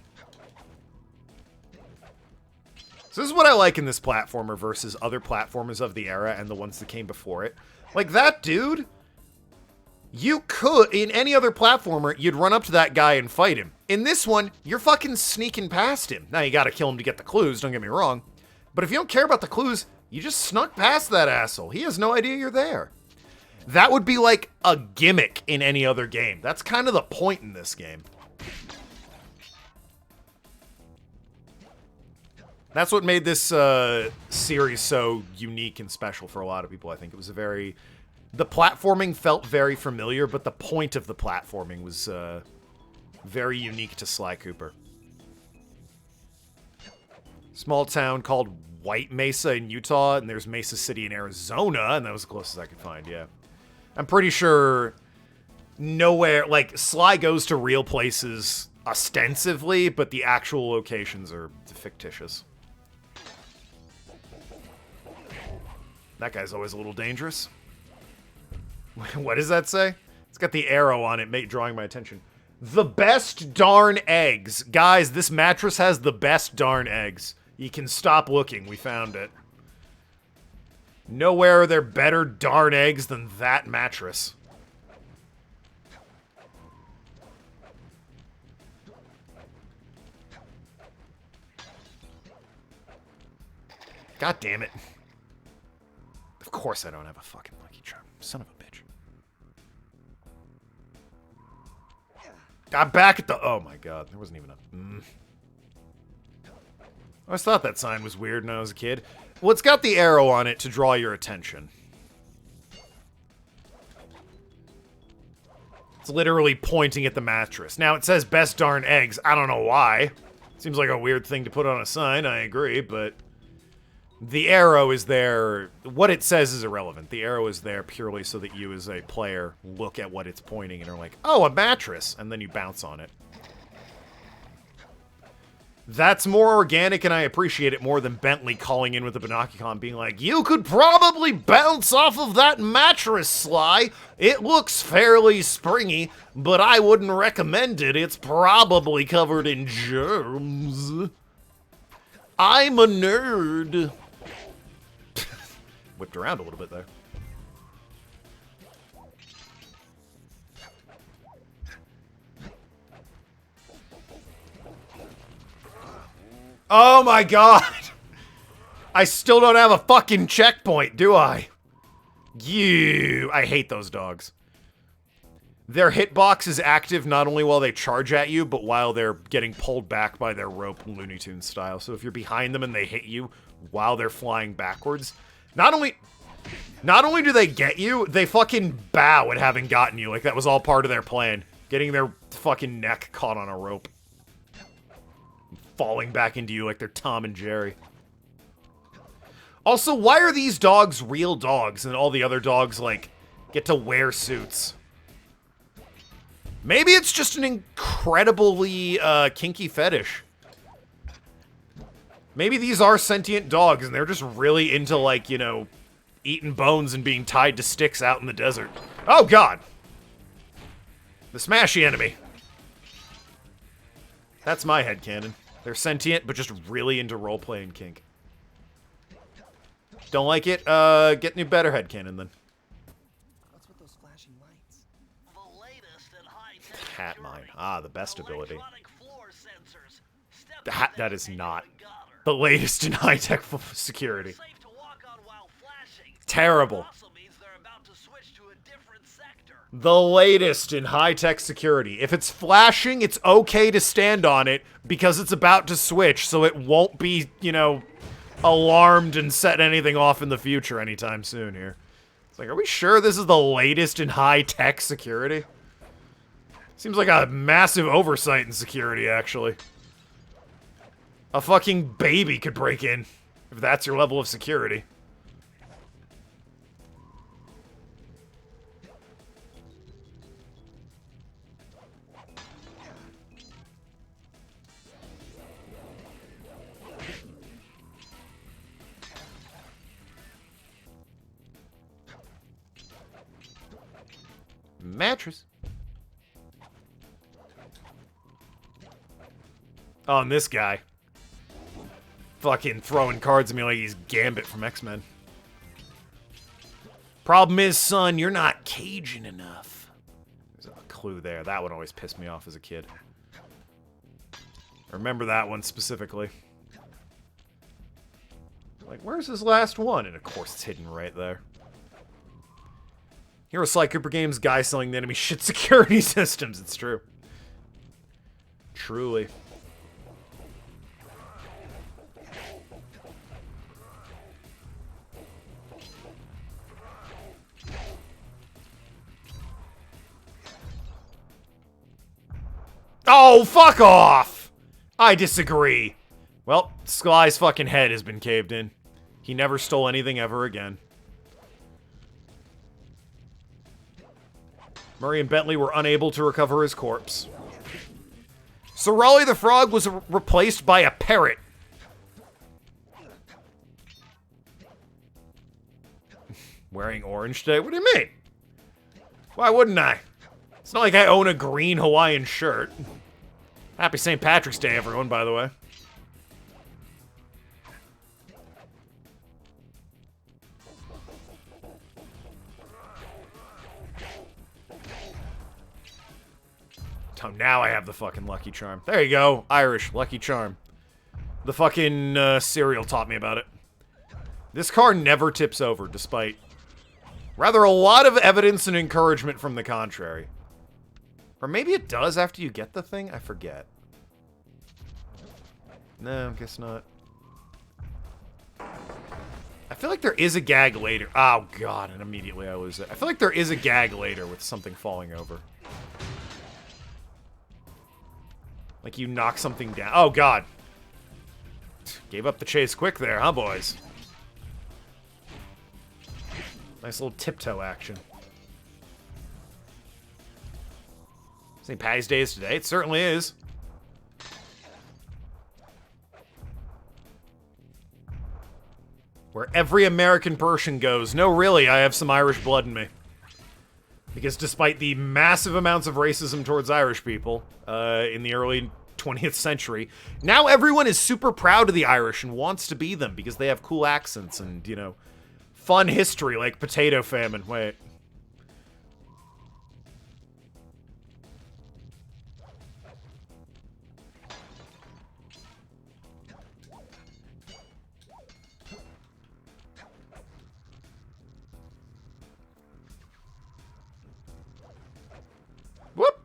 So this is what I like in this platformer versus other platformers of the era and the ones that came before it. Like, that dude, you could, in any other platformer, you'd run up to that guy and fight him. In this one, you're fucking sneaking past him. Now, you gotta kill him to get the clues, don't get me wrong. But if you don't care about the clues, you just snuck past that asshole. He has no idea you're there. That would be like a gimmick in any other game. That's kind of the point in this game. That's what made this series so unique and special for a lot of people, I think. It was a very... The platforming felt very familiar, but the point of the platforming was very unique to Sly Cooper. Small town called White Mesa in Utah, and there's Mesa City in Arizona, and that was the closest I could find, yeah. I'm pretty sure nowhere... Like, Sly goes to real places ostensively, but the actual locations are fictitious. That guy's always a little dangerous. What does that say? It's got the arrow on it, drawing my attention. The best darn eggs. Guys, this mattress has the best darn eggs. You can stop looking. We found it. Nowhere are there better darn eggs than that mattress. God damn it. Of course I don't have a fucking Lucky Charm. Son of a bitch. I'm back at the... Oh my god, there wasn't even a... I always thought that sign was weird when I was a kid. Well, it's got the arrow on it to draw your attention. It's literally pointing at the mattress. Now, it says best darn eggs. I don't know why. Seems like a weird thing to put on a sign, I agree, but... The arrow is there... What it says is irrelevant. The arrow is there purely so that you, as a player, look at what it's pointing and are like, oh, a mattress! And then you bounce on it. That's more organic, and I appreciate it more than Bentley calling in with the Binocucon being like, you could probably bounce off of that mattress, Sly. It looks fairly springy, but I wouldn't recommend it. It's probably covered in germs. I'm a nerd. Whipped around a little bit there. Oh my god! I still don't have a fucking checkpoint, do I? I hate those dogs. Their hitbox is active not only while they charge at you, but while they're getting pulled back by their rope Looney Tunes style. So if you're behind them and they hit you while they're flying backwards, not only do they get you, they fucking bow at having gotten you. Like that was all part of their plan. Getting their fucking neck caught on a rope. Falling back into you like they're Tom and Jerry. Also, why are these dogs real dogs and all the other dogs, like, get to wear suits? Maybe it's just an incredibly kinky fetish. Maybe these are sentient dogs and they're just really into, like, you know, eating bones and being tied to sticks out in the desert. Oh, God! The smashy enemy. That's my headcanon. They're sentient, but just really into role-playing kink. Don't like it? Get new better headcanon, then. What's with those flashing lights? The latest in high-tech Hat mine. Ah, the best ability. electronic floor sensors. That is not the latest in high-tech security. Safe to walk on while flashing. Terrible. Also means they're about to switch to a different sector. The latest in high-tech security. If it's flashing, it's okay to stand on it because it's about to switch, so it won't be, you know, alarmed and set anything off in the future anytime soon here. It's like, are we sure this is the latest in high-tech security? Seems like a massive oversight in security, actually. A fucking baby could break in, if that's your level of security. Mattress. Oh, and this guy. Fucking throwing cards at me like he's Gambit from X-Men. Problem is, son, you're not Cajun enough. There's a clue there. That one always pissed me off as a kid. I remember that one specifically. Like, where's his last one? And of course it's hidden right there. Here are Sly Cooper Games, guy selling the enemy shit security systems. It's true. Truly. Oh, fuck off! I disagree. Well, Sly's fucking head has been caved in. He never stole anything ever again. Murray and Bentley were unable to recover his corpse. So Raleigh the Frog was replaced by a parrot. Wearing orange today? What do you mean? Why wouldn't I? It's not like I own a green Hawaiian shirt. Happy St. Patrick's Day, everyone, by the way. Oh, now I have the fucking Lucky Charm. There you go. Irish Lucky Charm. The fucking cereal taught me about it. This car never tips over, despite rather a lot of evidence and encouragement from the contrary. Or maybe it does after you get the thing? I forget. No, guess not. I feel like there is a gag later. Oh, God, and immediately I lose it. I feel like there is a gag later with something falling over. Like you knock something down. Oh, God. Gave up the chase quick there, huh, boys? Nice little tiptoe action. St. Patty's Day is today. It certainly is. Where every American person goes, no, really, I have some Irish blood in me. Because despite the massive amounts of racism towards Irish people in the early 20th century, now everyone is super proud of the Irish and wants to be them because they have cool accents and, you know, fun history like potato famine. Wait. Whoop!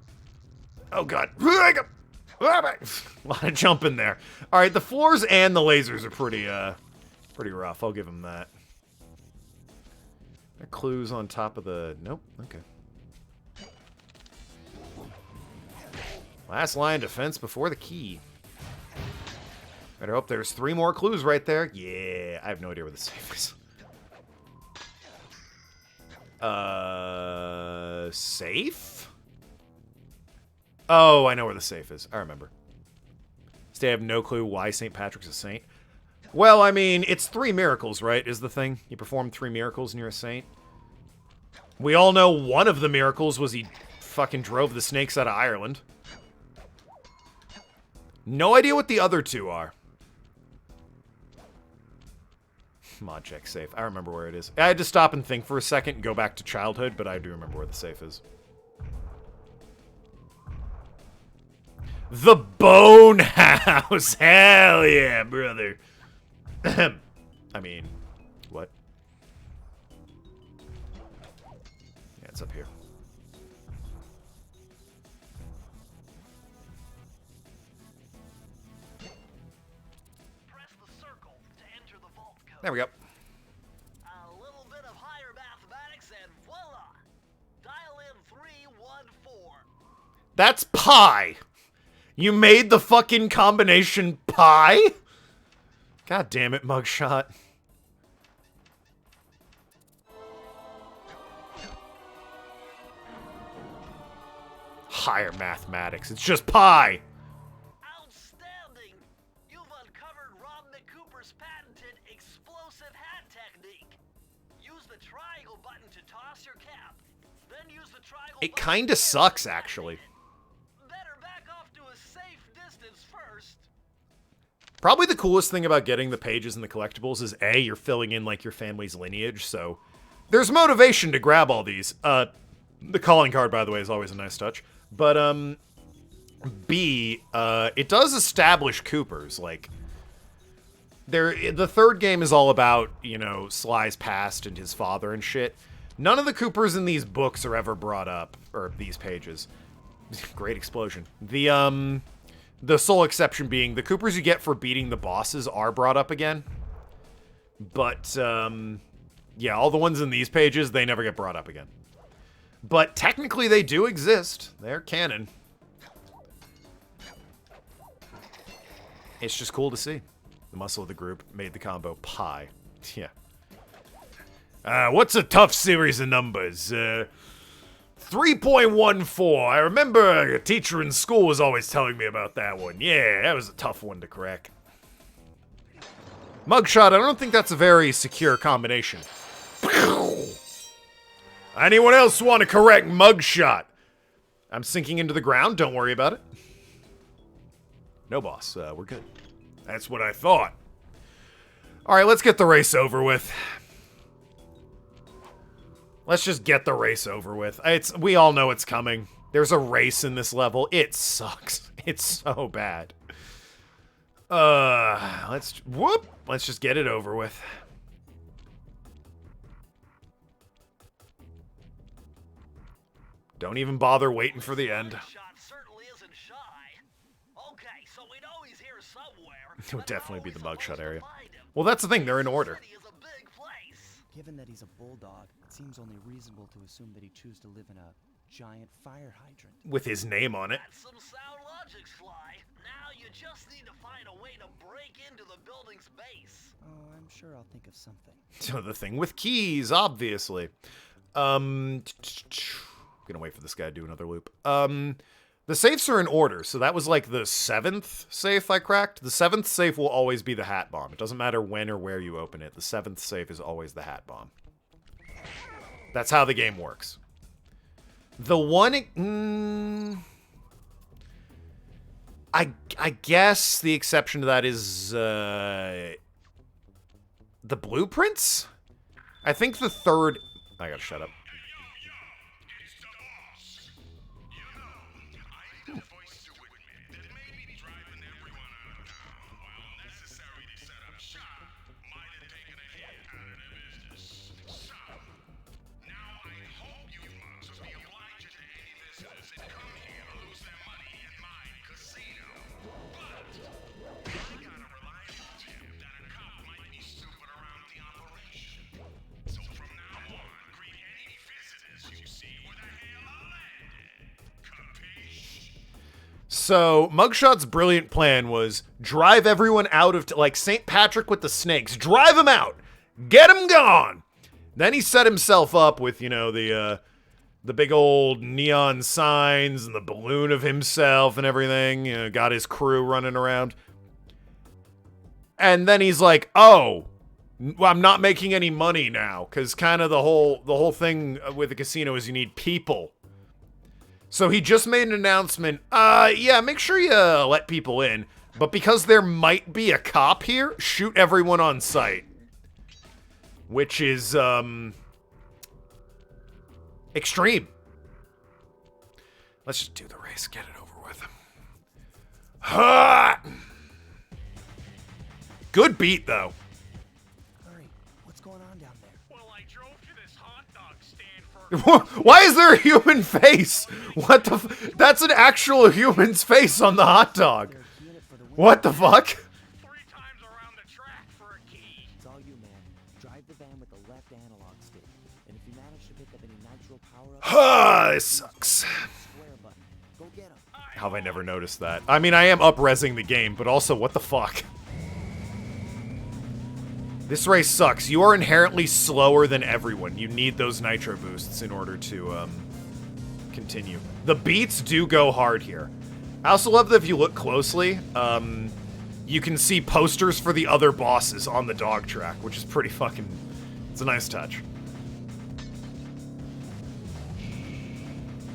Oh, God. A lot of jumping there. All right, the floors and the lasers are pretty rough. I'll give them that. Clues on top of the... Nope. Okay. Last line of defense before the key. Better hope there's 3 more clues right there. Yeah, I have no idea where the safe is. Safe? Oh, I know where the safe is. I remember. Still have no clue why St. Patrick's a saint. Well, I mean, it's 3 miracles, right, is the thing? You perform 3 miracles and you're a saint. We all know one of the miracles was he fucking drove the snakes out of Ireland. No idea what the other 2 are. Mod check safe. I remember where it is. I had to stop and think for a second and go back to childhood, but I do remember where the safe is. The Bone House! Hell yeah, brother! I mean, what? Yeah, it's up here. Press the circle to enter the vault code. There we go. A little bit of higher mathematics and voila! Dial in 314. That's pi! You made the fucking combination pi? God damn it, mugshot. Higher mathematics. It's just pi. Outstanding! You've uncovered Rodney Cooper's patented explosive hat technique. Use the triangle button to toss your cap. Then use the triangle It button kinda again sucks, to actually. detonate it. Better back off to a safe distance first. Probably the coolest thing about getting the pages and the collectibles is A, you're filling in like your family's lineage, so there's motivation to grab all these. The calling card, by the way, is always a nice touch. But B, it does establish Coopers. Like, the third game is all about, you know, Sly's past and his father and shit. None of the Coopers in these books are ever brought up, or these pages. Great explosion. The sole exception being the Coopers you get for beating the bosses are brought up again. But, yeah, all the ones in these pages, they never get brought up again. But technically they do exist. They're canon. It's just cool to see. The muscle of the group made the combo pi. Yeah. What's a tough series of numbers? 3.14. I remember a teacher in school was always telling me about that one. Yeah, that was a tough one to crack. Mugshot, I don't think that's a very secure combination. Anyone else want to correct Mugshot? I'm sinking into the ground. Don't worry about it. No, boss. We're good. That's what I thought. All right, let's get the race over with. Let's just get the race over with. We all know it's coming. There's a race in this level. It sucks. It's so bad. Let's just get it over with. Don't even bother waiting for the end. Shot certainly isn't shy. Okay, so we know he's here somewhere. It would definitely be the mugshot area. Find him. Well, that's the thing. They're in order. City is a big place. Given that he's a bulldog, it seems only reasonable to assume that he'd choose to live in a giant fire hydrant. With his name on it. That's some sound logic, Sly. Now you just need to find a way to break into the building's base. Oh, I'm sure I'll think of something. So the thing with keys, obviously. Gonna wait for this guy to do another loop. The safes are in order, so that was like the 7th safe I cracked. The 7th safe will always be the hat bomb. It doesn't matter when or where you open it. The 7th safe is always the hat bomb. That's how the game works. The one... I guess the exception to that is the blueprints? I think the 3rd... I gotta shut up. So, Mugshot's brilliant plan was drive everyone out of, like St. Patrick with the snakes. Drive them out! Get them gone! Then he set himself up with, you know, the big old neon signs and the balloon of himself and everything. You know, got his crew running around. And then he's like, oh, I'm not making any money now. Because kind of the whole thing with the casino is you need people. So he just made an announcement, yeah, make sure you let people in, but because there might be a cop here, shoot everyone on sight. Which is, extreme. Let's just do the race, get it over with. Ha! Good beat, though. Hurry, what's going on down there? Well, I drove to this hot dog stand for... Why is there a human face? What the that's an actual human's face on the hot dog. They're keying it for the win. What the fuck? 3 times around the track for a key. It's all you, man. Drive the van with the left analog stick. And if you manage to pick up any nitro power-ups... Ah, this sucks. Square button. Go get 'em. How have I never noticed that? I mean, I am up-resing the game, but also, what the fuck? This race sucks. You are inherently slower than everyone. You need those nitro boosts in order to, continue. The beats do go hard here. I also love that if you look closely, you can see posters for the other bosses on the dog track, which is pretty fucking... It's a nice touch.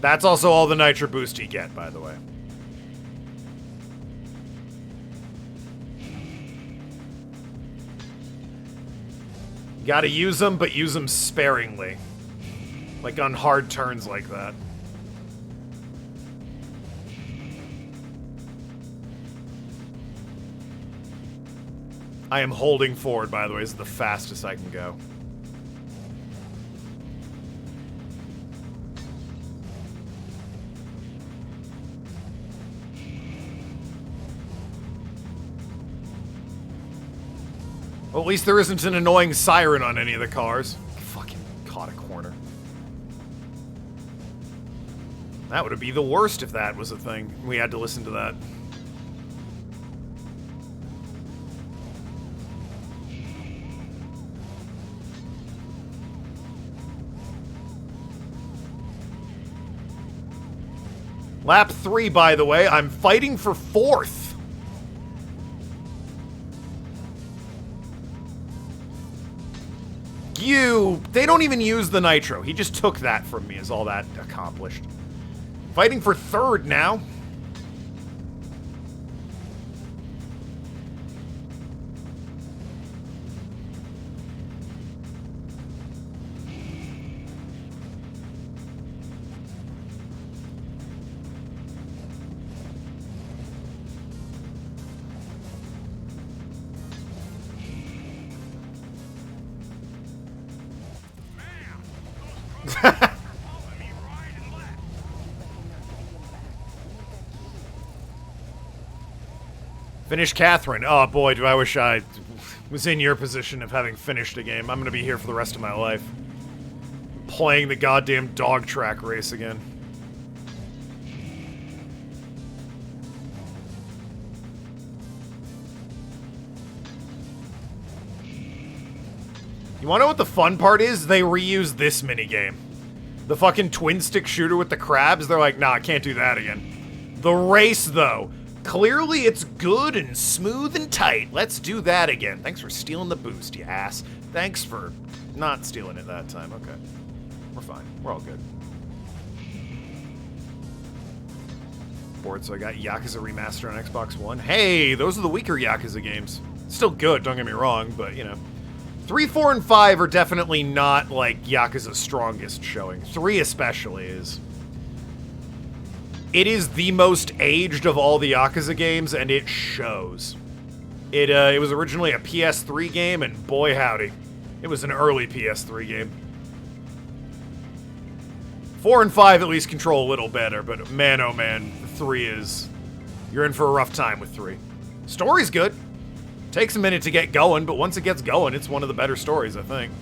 That's also all the nitro boost you get, by the way. You gotta use them, but use them sparingly. Like on hard turns like that. I am holding forward, by the way. This is the fastest I can go. Well, at least there isn't an annoying siren on any of the cars. Fucking caught a corner. That would be the worst if that was a thing. We had to listen to that. Lap 3, by the way. I'm fighting for 4th. They don't even use the nitro. He just took that from me, is all that accomplished. Fighting for 3rd now. Finish Catherine. Oh boy, do I wish I was in your position of having finished a game. I'm gonna be here for the rest of my life. Playing the goddamn dog track race again. You wanna know what the fun part is? They reuse this minigame. The fucking twin stick shooter with the crabs, they're like, nah, I can't do that again. The race, though. Clearly it's good and smooth and tight. Let's do that again. Thanks for stealing the boost, you ass. Thanks for not stealing it that time. Okay. We're fine. We're all good. Bored, so I got Yakuza Remaster on Xbox One. Hey, those are the weaker Yakuza games. Still good, don't get me wrong, but, you know. 3, 4, and 5 are definitely not, like, Yakuza's strongest showing. 3 especially is. It is the most aged of all the Yakuza games, and it shows. It was originally a PS3 game, and boy howdy. It was an early PS3 game. 4 and 5 at least control a little better, but man oh man, 3 is... You're in for a rough time with 3. Story's good. Takes a minute to get going, but once it gets going, it's one of the better stories, I think.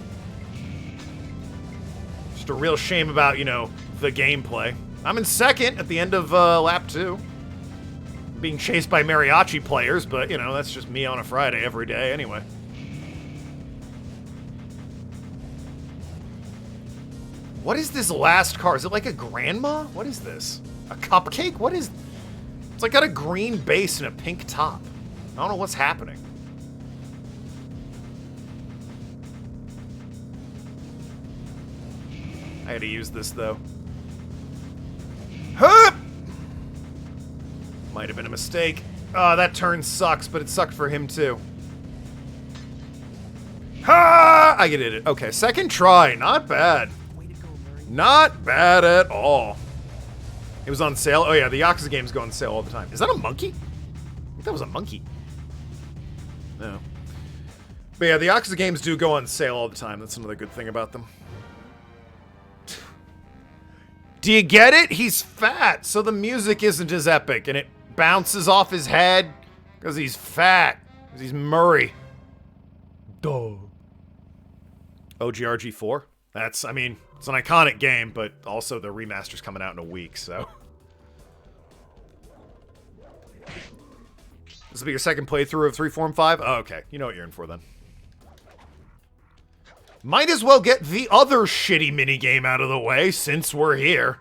Just a real shame about, you know, the gameplay. I'm in second at the end of lap 2. Being chased by mariachi players, but, you know, that's just me on a Friday every day anyway. What is this last car? Is it like a grandma? What is this? A cupcake? What is... It's like got a green base and a pink top. I don't know what's happening. I had to use this, though. Hup! Might have been a mistake. Oh, that turn sucks, but it sucked for him, too. Ha! I get it. Okay, second try. Not bad. Not bad at all. It was on sale. Oh, yeah, the Yakuza games go on sale all the time. Is that a monkey? I think that was a monkey. No. But yeah, the Yakuza games do go on sale all the time. That's another good thing about them. Do you get it? He's fat, so the music isn't as epic, and it bounces off his head because he's fat. Because he's Murray. Duh. OGRG4? That's, I mean, it's an iconic game, but also the remaster's coming out in a week, so. This will be your second playthrough of 3, 4, and 5? Oh, okay. You know what you're in for, then. Might as well get the other shitty minigame out of the way, since we're here.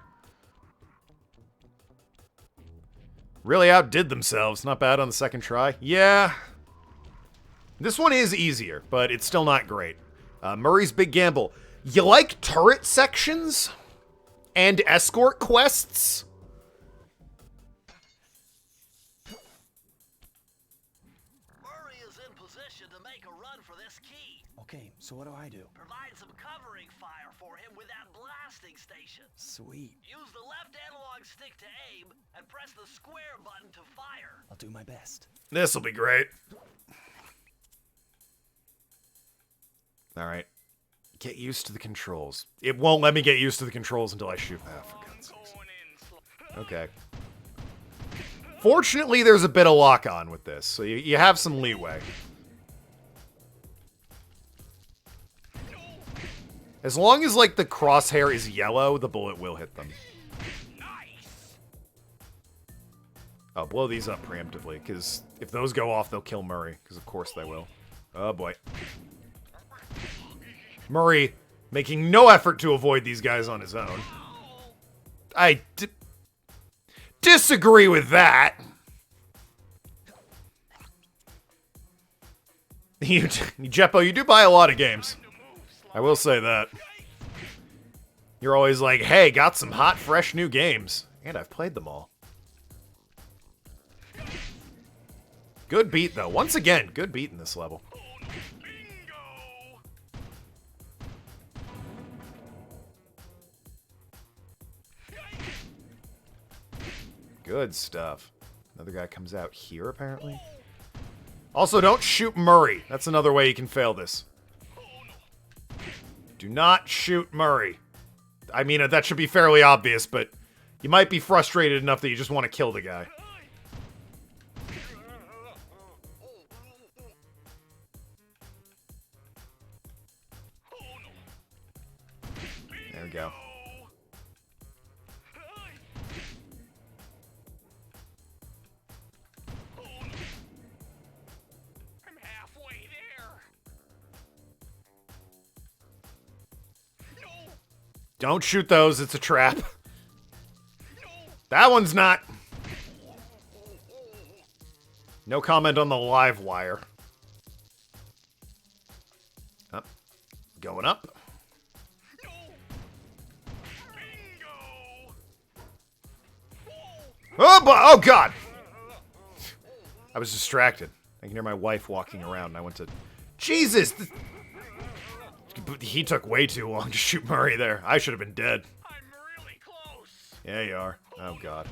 Really outdid themselves. Not bad on the second try. Yeah. This one is easier, but it's still not great. Murray's Big Gamble. You like turret sections? And escort quests? Murray is in position to make a run for this key. Okay, so what do I do? Provide some covering fire for him with that blasting station. Sweet. Use the left analog stick to aim and press the square button to fire. I'll do my best. This'll be great. Alright. Get used to the controls. It won't let me get used to the controls until I shoot. Ah, for God's sakes. Okay. Fortunately, there's a bit of lock-on with this, so you have some leeway. As long as, like, the crosshair is yellow, the bullet will hit them. I'll blow these up preemptively, because if those go off, they'll kill Murray, because of course they will. Oh, boy. Murray making no effort to avoid these guys on his own. I disagree with that. Jeppo, you do buy a lot of games. I will say that. You're always like, hey, got some hot, fresh new games. And I've played them all. Good beat, though. Once again, good beat in this level. Good stuff. Another guy comes out here, apparently. Also, don't shoot Murray. That's another way you can fail this. Do not shoot Murray. I mean, that should be fairly obvious, but you might be frustrated enough that you just want to kill the guy. we go. I'm halfway there. No. Don't shoot those. It's a trap. No. That one's not. No comment on the live wire. Up. Going up. No. Bingo. Oh, God. I was distracted. I can hear my wife walking around, and I went to... Jesus! He took way too long to shoot Murray there. I should have been dead. I'm really close. Yeah, you are. Oh, God.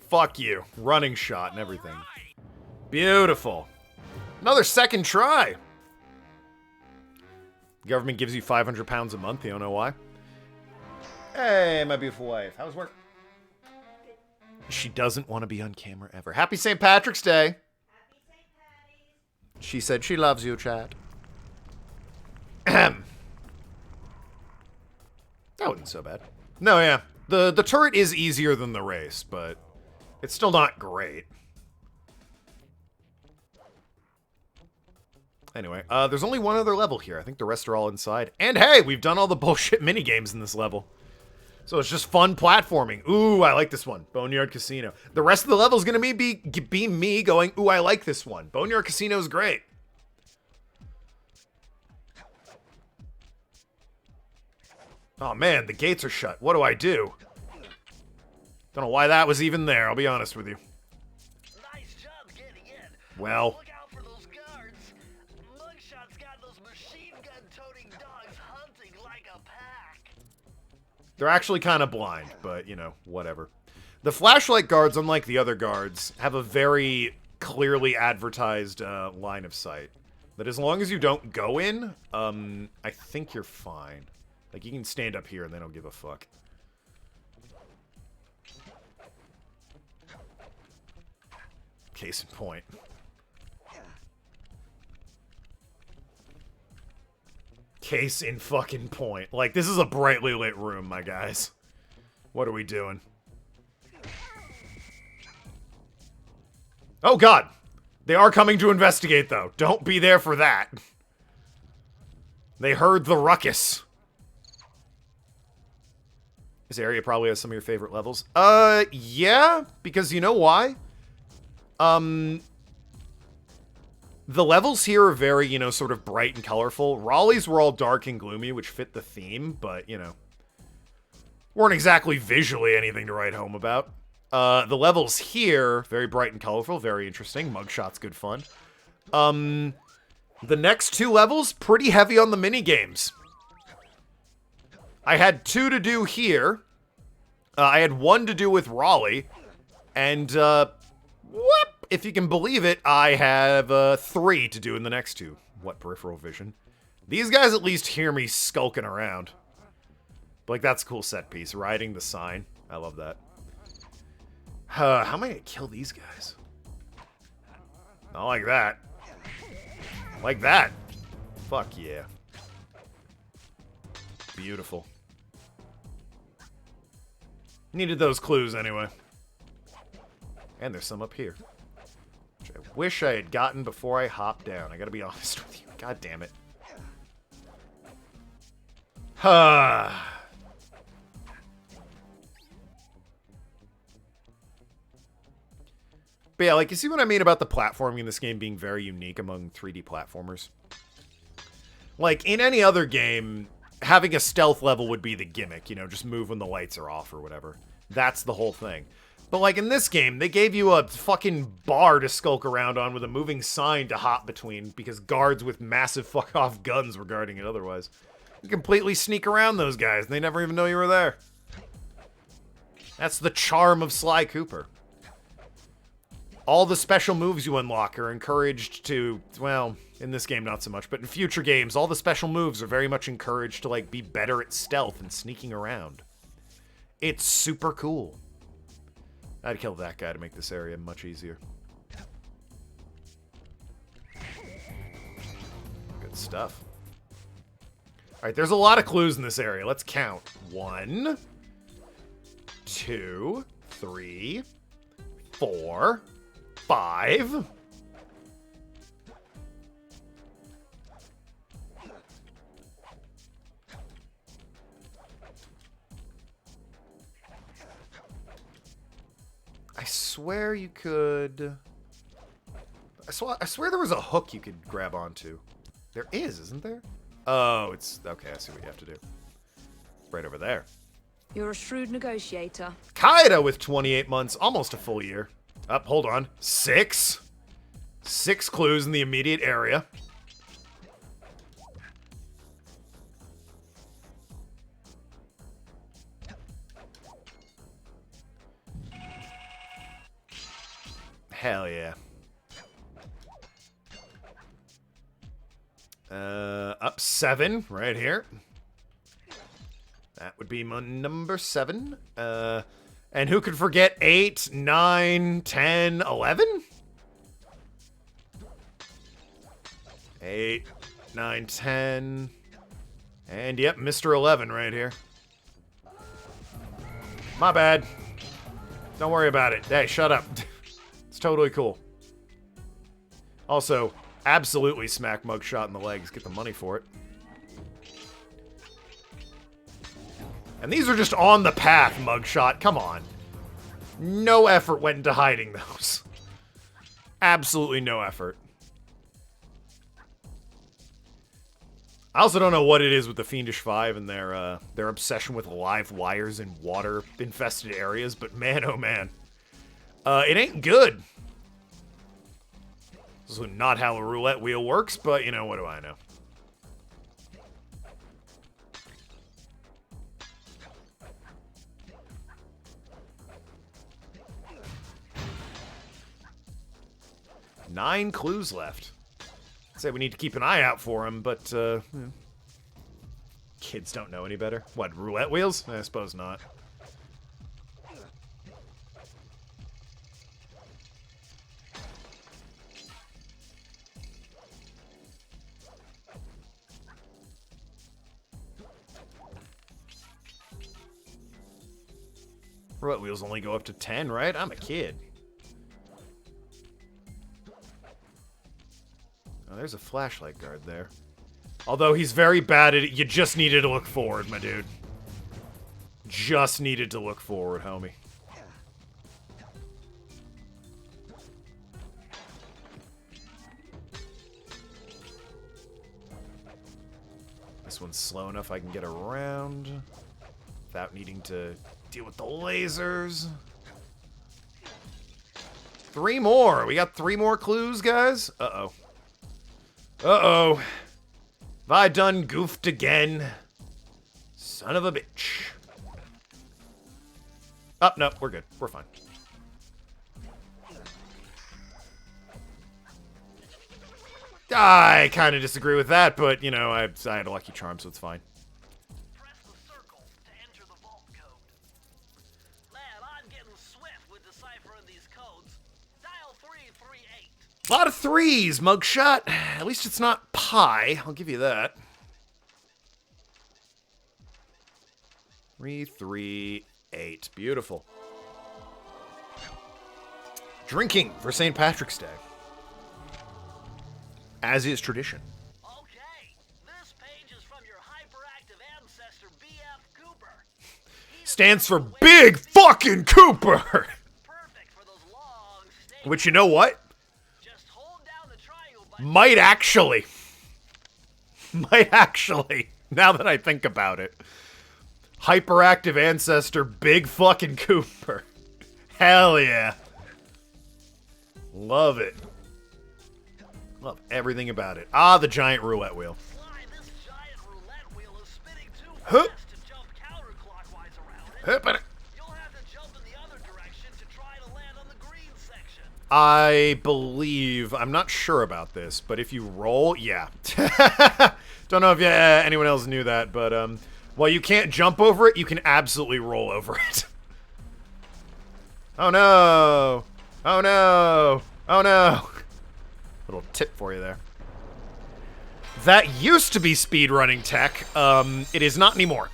Fuck you. Running shot and everything. Beautiful. Another second try. The government gives you 500 pounds a month. You don't know why? Hey, my beautiful wife. How's work? She doesn't want to be on camera ever. Happy St. Patrick's Day. Happy St. Patty's. She said she loves you, chat. Ahem. That wasn't so bad. No, yeah. The turret is easier than the race, but it's still not great. Anyway, there's only one other level here. I think the rest are all inside. And hey, we've done all the bullshit minigames in this level. So it's just fun platforming. Ooh, I like this one. Boneyard Casino. The rest of the level is going to be me going, ooh, I like this one. Boneyard Casino is great. Oh man, the gates are shut. What do I do? Don't know why that was even there, I'll be honest with you. Nice job getting in. Well, Look out for those guards. Mugshot's got those machine gun toting dogs hunting like a pack. they're actually kind of blind, but, you know, whatever. The flashlight guards, unlike the other guards, have a very clearly advertised line of sight. That as long as you don't go in, I think you're fine. Like, you can stand up here and they don't give a fuck. Case in point. Case in fucking point. Like, this is a brightly lit room, my guys. What are we doing? Oh, God. They are coming to investigate, though. Don't be there for that. They heard the ruckus. This area probably has some of your favorite levels. Yeah, because you know why? The levels here are very, you know, sort of bright and colorful. Raleigh's were all dark and gloomy, which fit the theme, but, you know, weren't exactly visually anything to write home about. The levels here, very bright and colorful, very interesting. Mugshot's good fun. The next two levels, pretty heavy on the mini-games. I had 2 to do here. I had 1 to do with Raleigh. And, whoop, if you can believe it, I have 3 to do in the next 2. What peripheral vision? These guys at least hear me skulking around. But, like, that's a cool set piece. Riding the sign. I love that. How am I gonna kill these guys? Not like that. Like that. Fuck yeah. Beautiful. Needed those clues anyway. And there's some up here. Which I wish I had gotten before I hopped down. I gotta be honest with you. God damn it. Ha. But yeah, like, you see what I mean about the platforming in this game being very unique among 3D platformers? Like, in any other game, having a stealth level would be the gimmick, you know, just move when the lights are off or whatever. That's the whole thing. But, like, in this game, they gave you a fucking bar to skulk around on with a moving sign to hop between because guards with massive fuck-off guns were guarding it otherwise. You completely sneak around those guys, and they never even know you were there. That's the charm of Sly Cooper. All the special moves you unlock are encouraged to, well, in this game not so much, but in future games, all the special moves are very much encouraged to, like, be better at stealth and sneaking around. It's super cool. I'd kill that guy to make this area much easier. Good stuff. Alright, there's a lot of clues in this area. Let's count. 1, 2, 3, 4, 5. I swear you could... I swear there was a hook you could grab onto. There is, isn't there? Oh, it's... Okay, I see what you have to do. It's right over there. You're a shrewd negotiator. Kaida with 28 months, almost a full year. Up, hold on. 6. 6 clues in the immediate area. Hell yeah. Up 7, right here. That would be my number 7. And who could forget 8, 9, 10, 11? 8, 9, 10. And yep, Mr. 11 right here. My bad. Don't worry about it. Hey, shut up. It's totally cool. Also, absolutely smack Mugshot in the legs. Get the money for it. And these are just on the path, Mugshot. Come on. No effort went into hiding those. Absolutely no effort. I also don't know what it is with the Fiendish Five and their obsession with live wires in water-infested areas, but man, oh man. It ain't good. This is not how a roulette wheel works, but, you know, what do I know? Nine clues left. I'd say we need to keep an eye out for them, but, kids don't know any better. What, roulette wheels? I suppose not. Roulette wheels only go up to 10, right? I'm a kid. Oh, there's a flashlight guard there. Although he's very bad at it, you just needed to look forward, my dude. Just needed to look forward, homie. This one's slow enough I can get around without needing to deal with the lasers. 3 more. We got 3 more clues, guys. Uh-oh. Uh-oh. Have I done goofed again? Son of a bitch. Oh, no, we're good. We're fine. I kind of disagree with that, but, you know, I had a lucky charm, so it's fine. Press the circle to enter the vault code. Lad, I'm getting swift with deciphering these codes. Dial 338. A lot of 3s, Mugshot. At least it's not pi. I'll give you that. 338. Beautiful. Drinking for St. Patrick's Day. As is tradition. Okay, this page is from your hyperactive ancestor, B.F. Cooper. Stands for Big Fucking Cooper! Perfect for those long stays. Which, you know what? Just hold down the triangle button. Might actually, now that I think about it. Hyperactive ancestor, Big Fucking Cooper. Hell yeah. Love it. Love everything about it. Ah, the giant roulette wheel. Sly, this giant roulette wheel is spinning too Huh. fast to jump counterclockwise around it. Hup, and- You'll have to jump in the other direction to try to land on the green section. I believe, I'm not sure about this, but if you roll, yeah. Don't know if anyone else knew that, but while you can't jump over it, you can absolutely roll over it. Oh no! Oh no! Oh no! Little tip for you there. That used to be speedrunning tech. It is not anymore.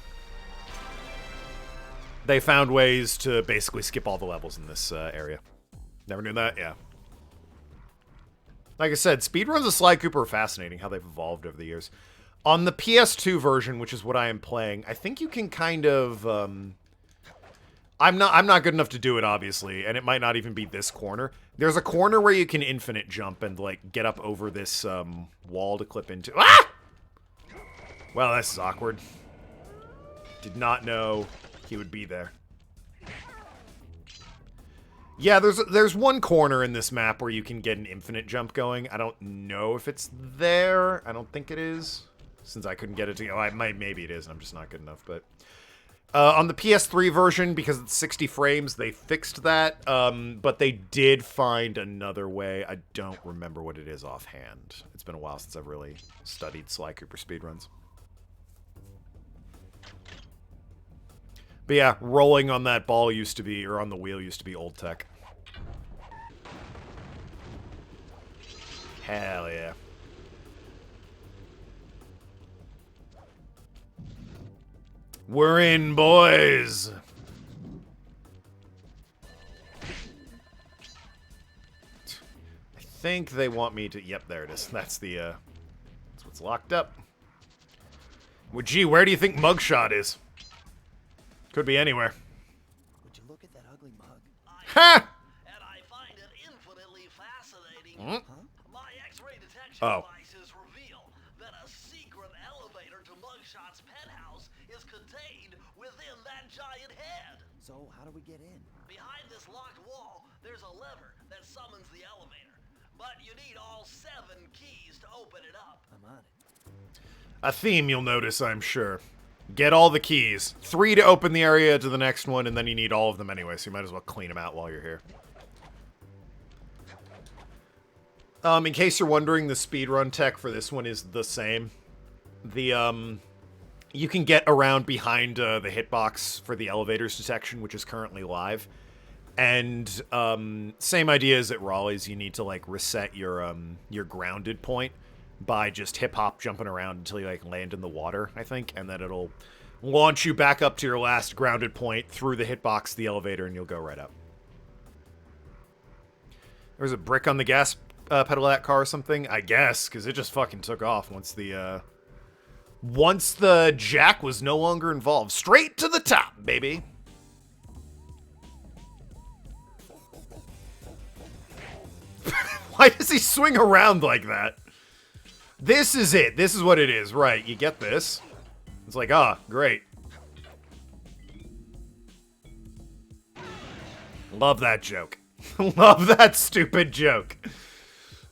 They found ways to basically skip all the levels in this area. Never knew that? Yeah. Like I said, speedruns of Sly Cooper are fascinating, how they've evolved over the years. On the PS2 version, which is what I am playing, I think you can kind of... I'm not good enough to do it, obviously, and it might not even be this corner. There's a corner where you can infinite jump and, like, get up over this wall to clip into. Ah! Well, this is awkward. Did not know he would be there. Yeah, there's one corner in this map where you can get an infinite jump going. I don't know if it's there. I don't think it is, since I couldn't get it to go. Maybe it is, and I'm just not good enough, but... on the PS3 version, because it's 60 frames, they fixed that, but they did find another way. I don't remember what it is offhand. It's been a while since I've really studied Sly Cooper speedruns. But yeah, rolling on that ball used to be, or on the wheel used to be old tech. Hell yeah. We're in, boys! I think they want me to... Yep, there it is. That's the, that's what's locked up. Well, gee, where do you think Mugshot is? Could be anywhere. Would you look at that ugly mug? Ha! And I find it infinitely fascinating. Hmm? My X-ray detection Oh. devices reveal that a secret elevator to Mugshot's penthouse is contained within that giant head. So, how do we get in? Behind this locked wall, there's a lever that summons the elevator. But you need all 7 keys to open it up. I'm on it. A theme you'll notice, I'm sure. Get all the keys. 3 to open the area to the next one, and then you need all of them anyway, so you might as well clean them out while you're here. In case you're wondering, the speedrun tech for this one is the same. The, you can get around behind the hitbox for the elevator's detection, which is currently live. And, same idea as at Raleigh's, you need to, like, reset your grounded point by just hip-hop jumping around until you, like, land in the water, I think, and then it'll launch you back up to your last grounded point through the hitbox, the elevator, and you'll go right up. There's a brick on the gas pedal of that car or something, I guess, because it just fucking took off once the jack was no longer involved. Straight to the top, baby! Why does he swing around like that? This is it. This is what it is. Right, you get this. It's like, ah, great. Love that joke. Love that stupid joke.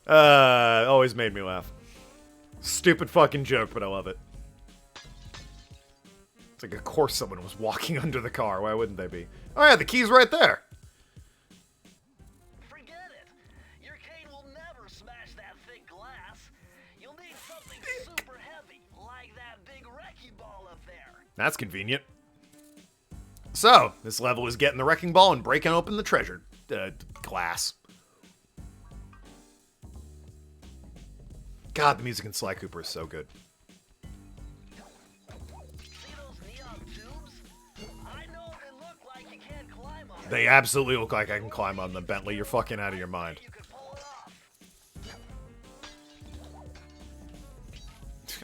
Always made me laugh. Stupid fucking joke, but I love it. It's like, of course someone was walking under the car. Why wouldn't they be? Oh yeah, the key's right there. Forget it. Your cane will never smash that thick glass. You'll need something super heavy, like that big wrecking ball up there. That's convenient. So, this level is getting the wrecking ball and breaking open the treasure glass. God, the music in Sly Cooper is so good. See those neon tubes? I know they look like you can't climb on them. They absolutely look like I can climb on them, Bentley. You're fucking out of your mind. You could pull it off.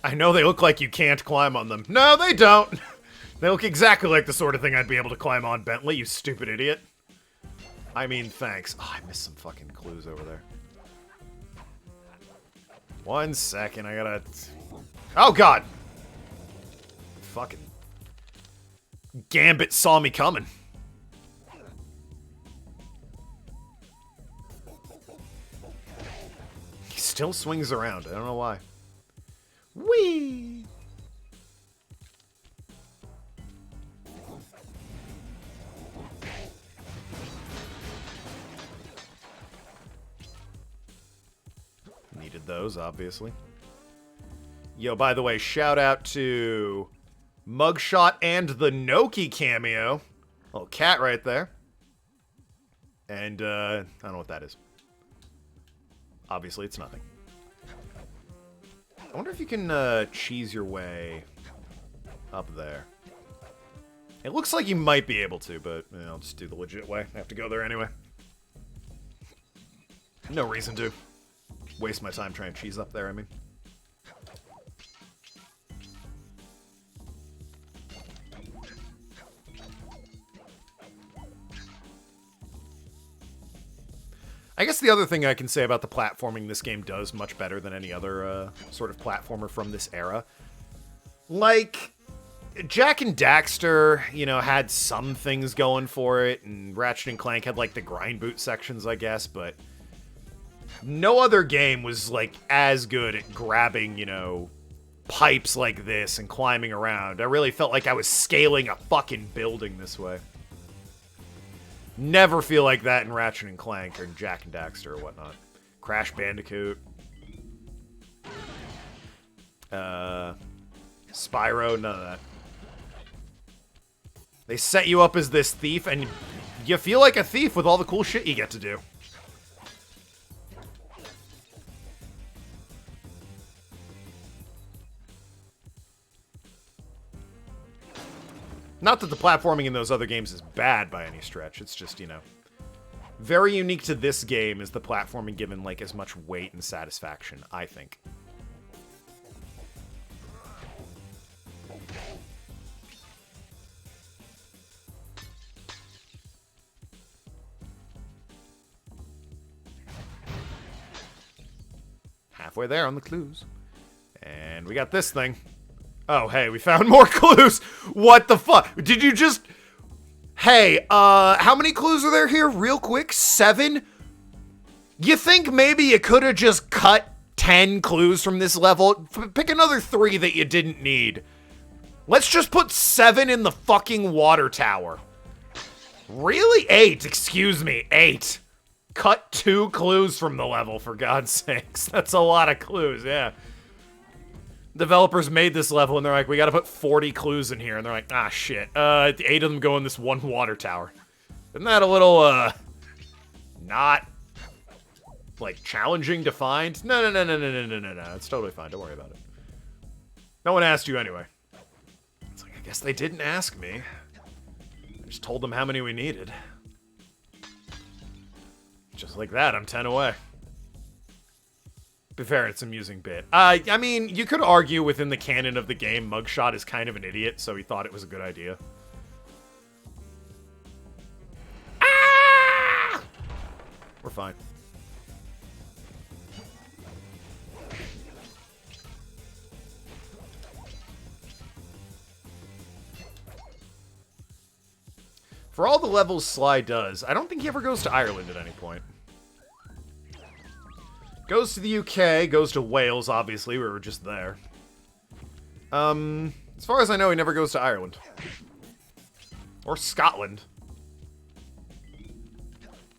I know they look like you can't climb on them. No, they don't. They look exactly like the sort of thing I'd be able to climb on, Bentley, you stupid idiot. I mean, thanks. Oh, I missed some fucking clues over there. 1 second, I gotta... Oh, God! Fucking... Gambit saw me coming. He still swings around. I don't know why. Whee! Needed those, obviously. Yo, by the way, shout out to Mugshot and the Noki cameo. Little cat right there. And, I don't know what that is. Obviously, it's nothing. I wonder if you can cheese your way up there. It looks like you might be able to, but I'll just do the legit way. I have to go there anyway. No reason to waste my time trying to cheese up there, I mean. I guess the other thing I can say about the platforming this game does much better than any other sort of platformer from this era. Like, Jak and Daxter, you know, had some things going for it, and Ratchet and Clank had, like, the grind boot sections, I guess, but no other game was, like, as good at grabbing, you know, pipes like this and climbing around. I really felt like I was scaling a fucking building this way. Never feel like that in Ratchet and Clank or in Jak and Daxter or whatnot. Crash Bandicoot. Spyro, none of that. They set you up as this thief, and you feel like a thief with all the cool shit you get to do. Not that the platforming in those other games is bad by any stretch. It's just, you know, very unique to this game is the platforming given, like, as much weight and satisfaction, I think. Halfway there on the clues. And we got this thing. Oh, hey, we found more clues. What the fuck? Did you just... Hey, how many clues are there here? Real quick, 7? You think maybe you could have just cut 10 clues from this level? Pick another 3 that you didn't need. Let's just put 7 in the fucking water tower. Really? 8, excuse me, 8. Cut 2 clues from the level, for God's sakes. That's a lot of clues, yeah. Developers made this level, and they're like, we gotta put 40 clues in here. And they're like, ah, shit. 8 of them go in this one water tower. Isn't that a little, not, like, challenging to find? No. It's totally fine. Don't worry about it. No one asked you anyway. It's like, I guess they didn't ask me. I just told them how many we needed. Just like that, I'm 10 away. To be fair, it's an amusing bit. I mean, you could argue within the canon of the game, Mugshot is kind of an idiot, so he thought it was a good idea. Ah! We're fine. For all the levels Sly does, I don't think he ever goes to Ireland at any point. Goes to the UK, goes to Wales, obviously, we were just there. As far as I know, he never goes to Ireland. Or Scotland.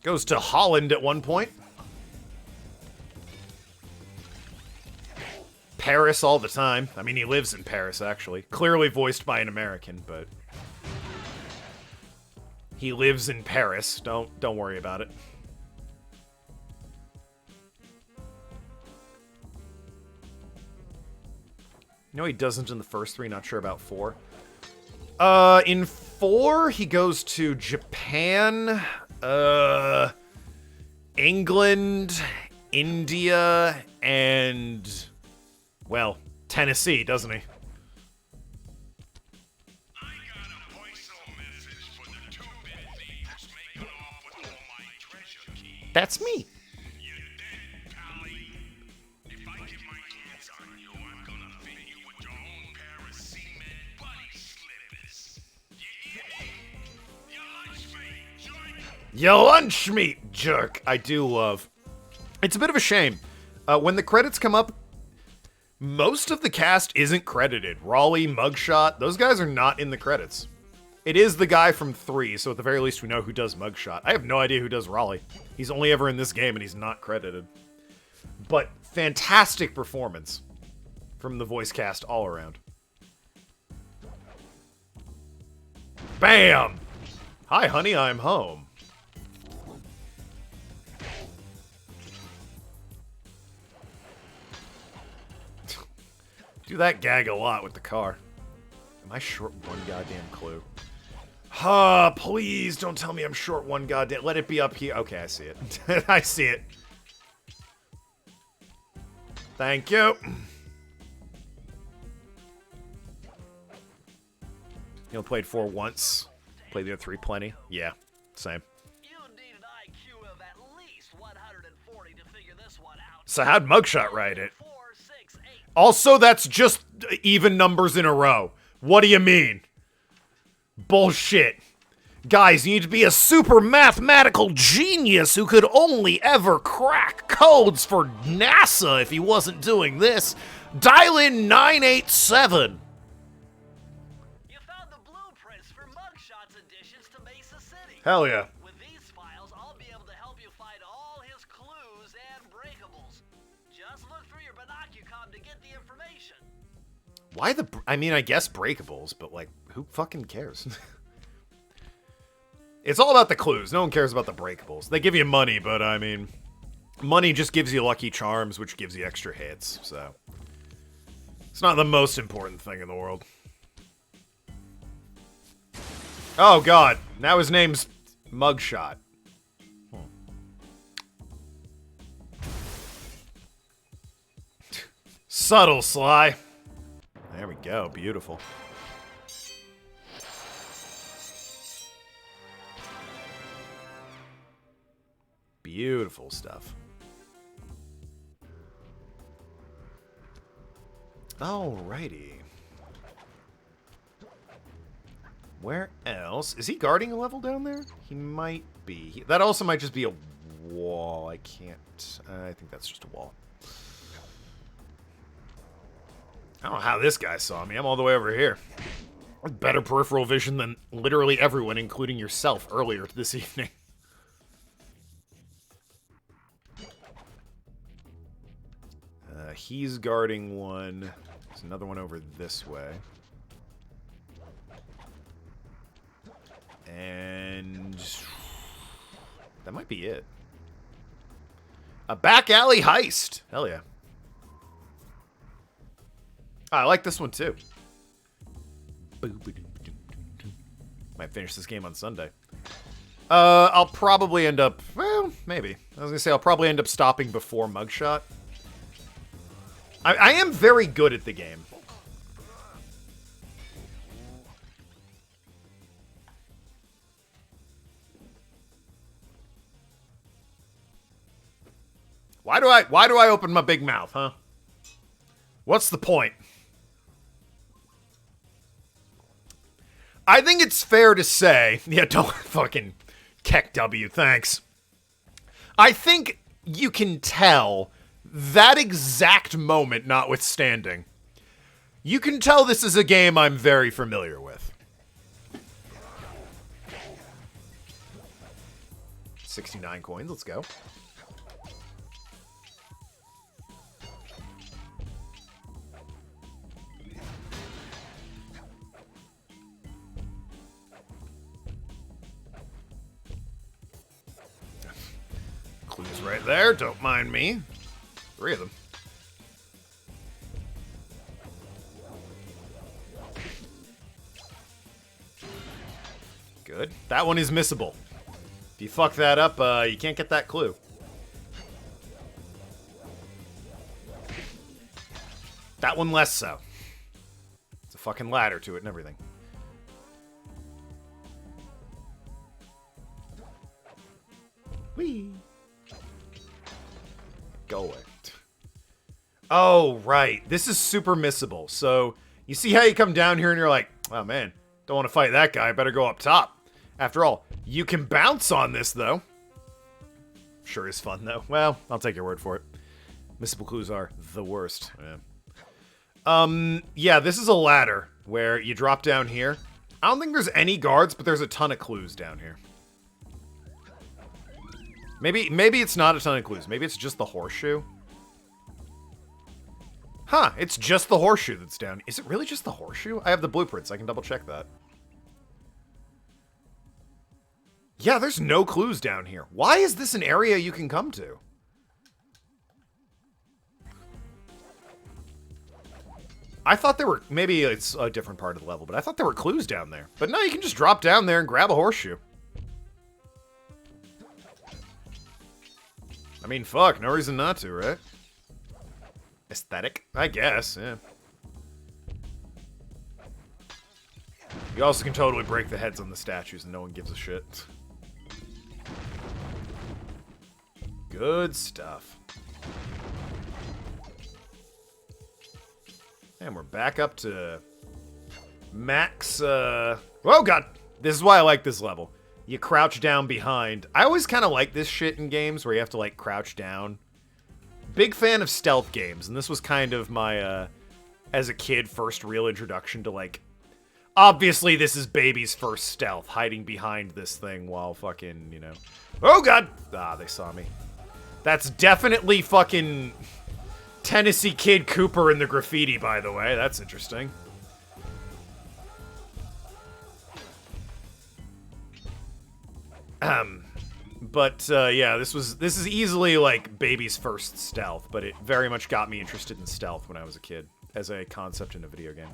Goes to Holland at one point. Paris all the time. I mean, he lives in Paris, actually. Clearly voiced by an American, but... he lives in Paris. Don't worry about it. No, he doesn't in the first 3. Not sure about 4. In 4, he goes to Japan, England, India, and, well, Tennessee, doesn't he? That's me. Your lunch meat, jerk. I do love. It's a bit of a shame. When the credits come up, most of the cast isn't credited. Raleigh, Mugshot, those guys are not in the credits. It is the guy from 3, so at the very least we know who does Mugshot. I have no idea who does Raleigh. He's only ever in this game and he's not credited. But fantastic performance from the voice cast all around. Bam! Hi, honey, I'm home. Do that gag a lot with the car. Am I short one goddamn clue? Please don't tell me I'm short one goddamn. Let it be up here. Okay, I see it. I see it. Thank you. You know, played 4 once. Played the other 3 plenty. Yeah, same. You need an IQ of at least 140 to figure this one out. So how'd Mugshot write it? 4, 6, 8. Also, that's just even numbers in a row. What do you mean? Bullshit. Guys, you need to be a super mathematical genius who could only ever crack codes for NASA if he wasn't doing this. Dial in 987. You found the blueprints for Mugshot's additions to Mesa City. Hell yeah. With these files, I'll be able to help you find all his clues and breakables. Just look through your binocucom to get the information. Why the... I mean, I guess breakables, but, like, who fucking cares? It's all about the clues. No one cares about the breakables. They give you money, but, I mean... Money just gives you lucky charms, which gives you extra hits, so... It's not the most important thing in the world. Oh, God. Now his name's Mugshot. Subtle, Sly. There we go. Beautiful. Beautiful stuff. Alrighty. Where else? Is he guarding a level down there? He might be. That also might just be a wall. I can't... I think that's just a wall. I don't know how this guy saw me. I'm all the way over here. Better peripheral vision than literally everyone, including yourself, earlier this evening. He's guarding one. There's another one over this way. And... that might be it. A back alley heist! Hell yeah. I like this one too. Might finish this game on Sunday. I'll probably end up... well, maybe. I was gonna say I'll probably end up stopping before Mugshot. I am very good at the game. Why do I open my big mouth, huh? What's the point? I think it's fair to say... yeah, don't fucking... Keck W, thanks. I think you can tell, that exact moment notwithstanding, you can tell this is a game I'm very familiar with. 69 coins, let's go. Clues right there, don't mind me. 3 of them. Good. That one is missable. If you fuck that up, you can't get that clue. That one less so. It's a fucking ladder to it and everything. Whee! Go away. Oh, right. This is super missable. So, you see how you come down here and you're like, oh man, don't want to fight that guy, better go up top. After all, you can bounce on this, though. Sure is fun, though. Well, I'll take your word for it. Missable clues are the worst. Yeah, this is a ladder where you drop down here. I don't think there's any guards, but there's a ton of clues down here. Maybe it's not a ton of clues. Maybe it's just the horseshoe. Huh, it's just the horseshoe that's down. Is it really just the horseshoe? I have the blueprints. I can double check that. Yeah, there's no clues down here. Why is this an area you can come to? I thought there were, maybe it's a different part of the level, but I thought there were clues down there. But no, you can just drop down there and grab a horseshoe. I mean, fuck, no reason not to, right? Aesthetic? I guess, yeah. You also can totally break the heads on the statues and no one gives a shit. Good stuff. And we're back up to max, oh god! This is why I like this level. You crouch down behind. I always kind of like this shit in games where you have to, like, crouch down. Big fan of stealth games, and this was kind of my, as a kid, first real introduction to, like, obviously this is baby's first stealth, hiding behind this thing while fucking, you know. Oh god! Ah, they saw me. That's definitely fucking Tennessee Kid Cooper in the graffiti, by the way. That's interesting. But yeah, this is easily like baby's first stealth, but it very much got me interested in stealth when I was a kid as a concept in a video game.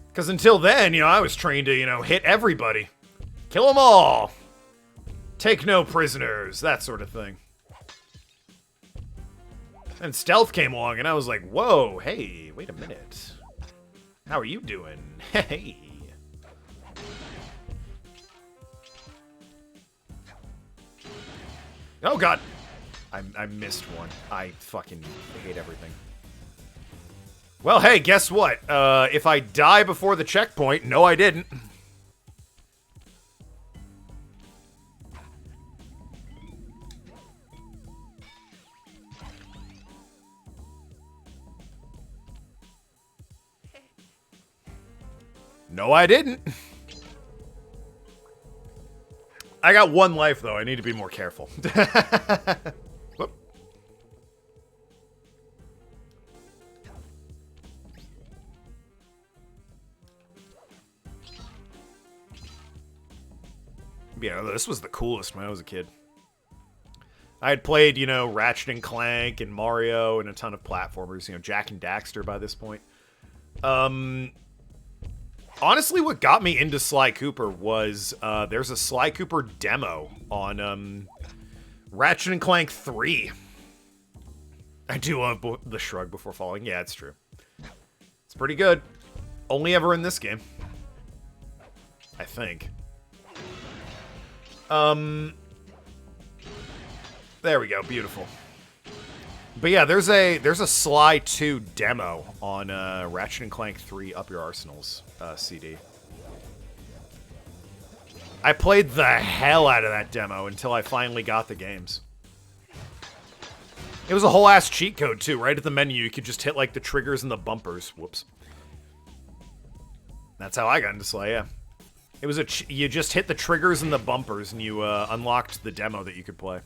Because until then, you know, I was trained to, you know, hit everybody, kill them all, take no prisoners, that sort of thing. And stealth came along, and I was like, whoa, hey, wait a minute. How are you doing? Hey. Oh, God. I missed one. I fucking hate everything. Well, hey, guess what? If I die before the checkpoint, no, I didn't. No, I didn't. I got one life, though. I need to be more careful. Whoop. Yeah, this was the coolest when I was a kid. I had played, you know, Ratchet and Clank and Mario and a ton of platformers, you know, Jak and Daxter by this point. Honestly, what got me into Sly Cooper was there's a Sly Cooper demo on Ratchet and Clank 3. I do love the shrug before falling. Yeah, it's true. It's pretty good. Only ever in this game. I think. There we go. Beautiful. But yeah, there's a Sly 2 demo on Ratchet and Clank 3 Up Your Arsenals CD. I played the hell out of that demo until I finally got the games. It was a whole ass cheat code too. Right at the menu, you could just hit like the triggers and the bumpers. Whoops. That's how I got into Sly. Yeah, it was you just hit the triggers and the bumpers, and you unlocked the demo that you could play.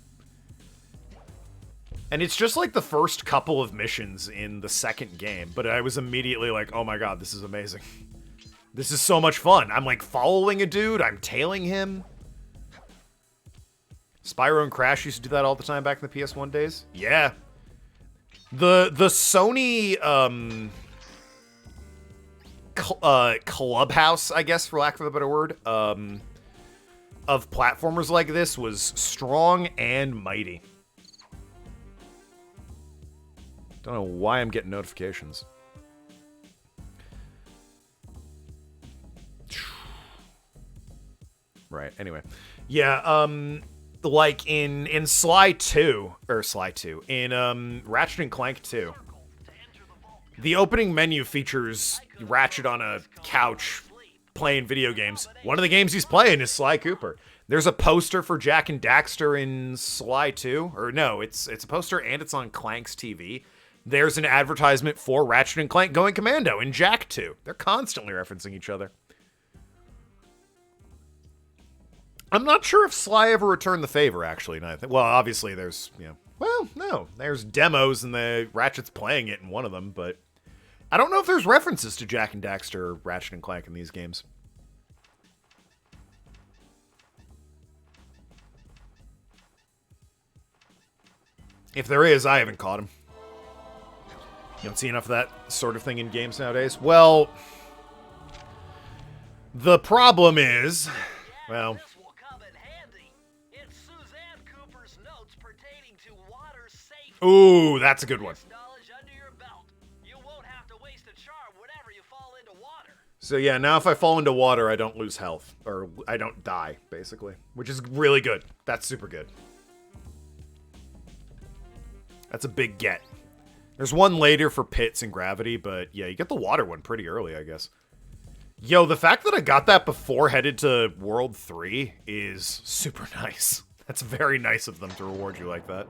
And it's just like the first couple of missions in the second game, but I was immediately like, oh my god, this is amazing. This is so much fun. I'm like following a dude, I'm tailing him. Spyro and Crash used to do that all the time back in the PS1 days. Yeah. The Sony clubhouse, I guess, for lack of a better word, of platformers like this was strong and mighty. Don't know why I'm getting notifications. Right, anyway. Yeah, like in Sly 2, in Ratchet and Clank 2, the opening menu features Ratchet on a couch playing video games. One of the games he's playing is Sly Cooper. There's a poster for Jak and Daxter in Sly 2, or no, it's a poster and it's on Clank's TV. There's an advertisement for Ratchet and Clank Going Commando in Jak 2. They're constantly referencing each other. I'm not sure if Sly ever returned the favor, actually. Well, obviously there's, you know, well, no. There's demos and the Ratchet's playing it in one of them, but I don't know if there's references to Jak and Daxter or Ratchet and Clank in these games. If there is, I haven't caught him. You don't see enough of that sort of thing in games nowadays. Well, the problem is, well... This will come in handy. It's Suzanne Cooper's notes pertaining to water safety. Ooh, that's a good one. This knowledge under your belt. You won't have to waste a charm whenever you fall into water. So yeah, now if I fall into water, I don't lose health. Or I don't die, basically. Which is really good. That's super good. That's a big get. There's one later for pits and gravity, but yeah, you get the water one pretty early, I guess. Yo, the fact that I got that before headed to World 3 is super nice. That's very nice of them to reward you like that.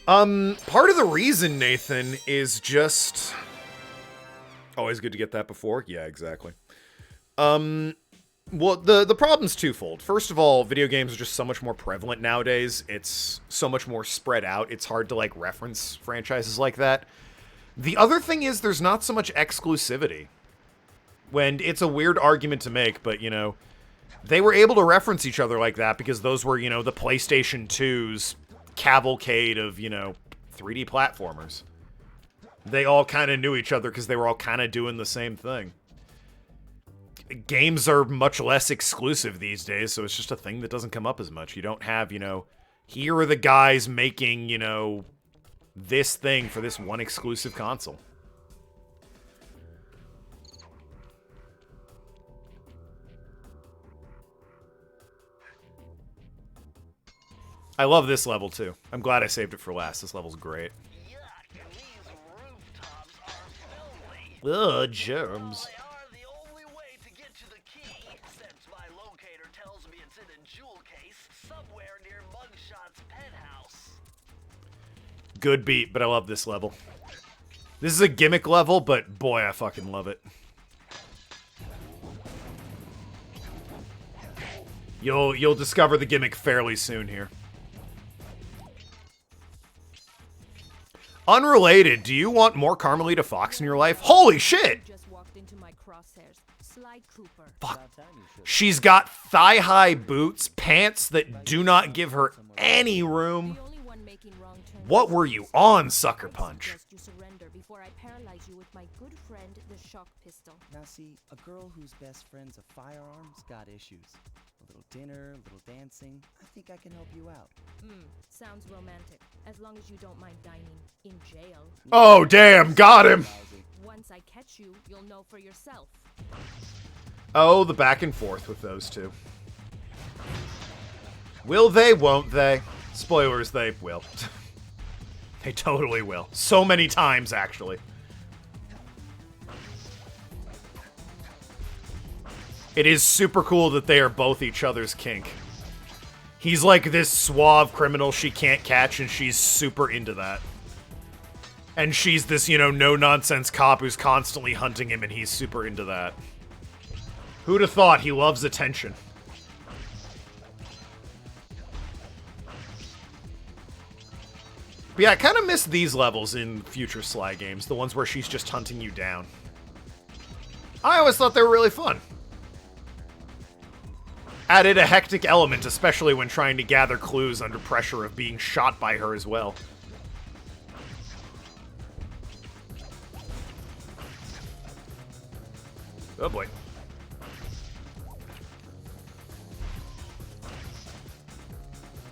Part of the reason, Nathan, is just... Always good to get that before? Yeah, exactly. Well, the problem's twofold. First of all, video games are just so much more prevalent nowadays. It's so much more spread out. It's hard to, like, reference franchises like that. The other thing is there's not so much exclusivity. When it's a weird argument to make, but, you know, they were able to reference each other like that because those were, you know, the PlayStation 2's cavalcade of, you know, 3D platformers. They all kind of knew each other because they were all kind of doing the same thing. Games are much less exclusive these days, so it's just a thing that doesn't come up as much. You don't have, you know, here are the guys making, you know, this thing for this one exclusive console. I love this level, too. I'm glad I saved it for last. This level's great. Yuck, these rooftops are filthy. Ugh, germs. They are the only way to get to the key, since my locator tells me it's in a jewel case somewhere near Mugshot's penthouse. Good beat, but I love this level. This is a gimmick level, but boy, I fucking love it. You'll discover the gimmick fairly soon here. Unrelated, do you want more Carmelita Fox in your life? Holy shit! Just walked into my crosshairs. Sly Cooper. Fuck. She's got thigh-high boots, pants that do not give her any room. The only one making wrong turns. What were you on, Sucker Punch? You surrender before I paralyze you with my good friend, the shock pistol. Now see, a girl whose best friend's a firearm's got issues. A little dinner, a little dancing. I think I can help you out. Sounds romantic. As long as you don't mind dining in jail. Oh, damn, got him! Once I catch you, you'll know for yourself. Oh, the back and forth with those two. Will they, won't they? Spoilers, they will. They totally will. So many times, actually. It is super cool that they are both each other's kink. He's like this suave criminal she can't catch, and she's super into that. And she's this, you know, no-nonsense cop who's constantly hunting him, and he's super into that. Who'd have thought he loves attention? But yeah, I kind of miss these levels in future Sly games, the ones where she's just hunting you down. I always thought they were really fun. Added a hectic element, especially when trying to gather clues under pressure of being shot by her as well. Oh boy.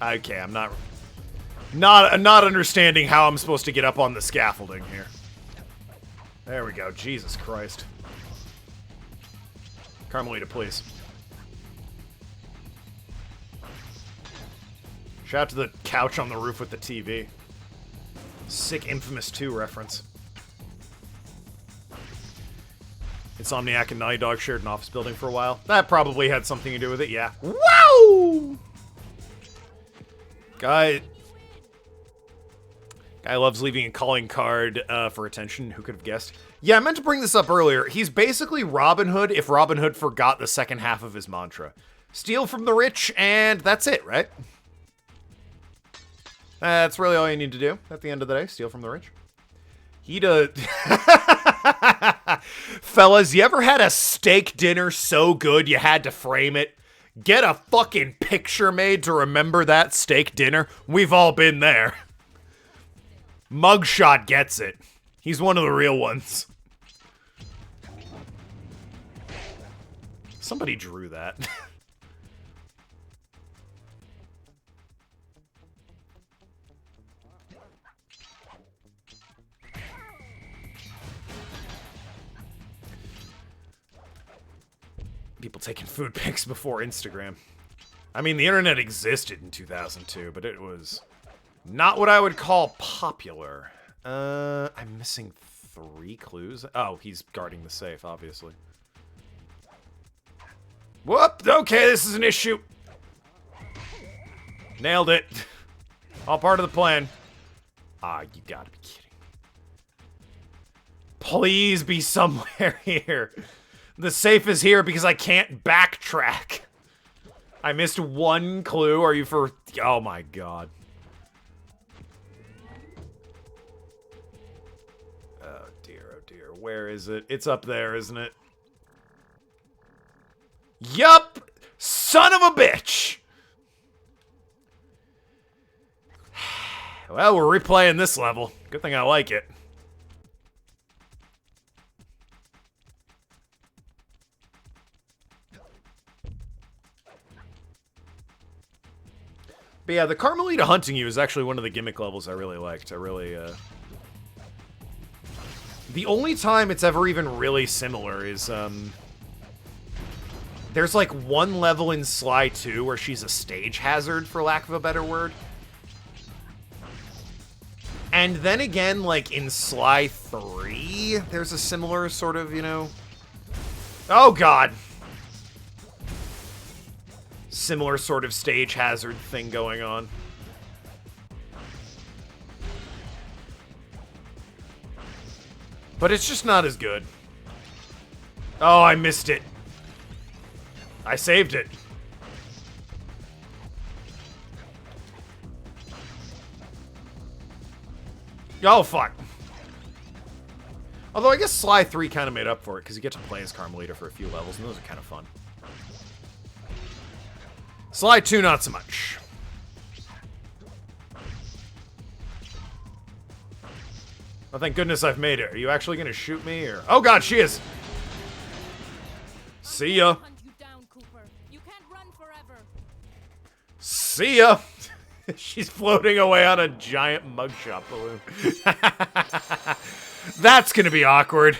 Okay, I'm not understanding how I'm supposed to get up on the scaffolding here. There we go. Jesus Christ. Carmelita, please. Shout out to the couch on the roof with the TV. Sick Infamous 2 reference. Insomniac and Naughty Dog shared an office building for a while. That probably had something to do with it, yeah. Wow! Guy loves leaving a calling card for attention. Who could have guessed? Yeah, I meant to bring this up earlier. He's basically Robin Hood if Robin Hood forgot the second half of his mantra. Steal from the rich, and that's it, right? That's really all you need to do at the end of the day. Steal from the rich. He does. Fellas, you ever had a steak dinner so good you had to frame it? Get a fucking picture made to remember that steak dinner. We've all been there. Mugshot gets it. He's one of the real ones. Somebody drew that. People taking food pics before Instagram. I mean, the internet existed in 2002, but it was not what I would call popular. I'm missing 3 clues. Oh, he's guarding the safe, obviously. Whoop! Okay, this is an issue. Nailed it. All part of the plan. Ah, you gotta be kidding. Please be somewhere here. The safe is here because I can't backtrack. I missed 1 clue. Are you for... Oh my god. Oh dear, oh dear. Where is it? It's up there, isn't it? Yup! Son of a bitch! Well, we're replaying this level. Good thing I like it. But yeah, the Carmelita hunting you is actually one of the gimmick levels I really liked. The only time it's ever even really similar is, there's like 1 level in Sly 2 where she's a stage hazard, for lack of a better word. And then again, like in Sly 3, there's a similar sort of, you know... Oh god! Similar sort of stage hazard thing going on. But it's just not as good. Oh, I missed it. I saved it. Oh, fuck. Although I guess Sly 3 kind of made up for it, because you get to play as Carmelita for a few levels, and those are kind of fun. Sly 2, not so much. Oh, thank goodness I've made it. Are you actually gonna shoot me, or... Oh god, she is! See ya. Hunt you down, Cooper. You can't run forever. See ya! She's floating away on a giant mugshot balloon. That's gonna be awkward.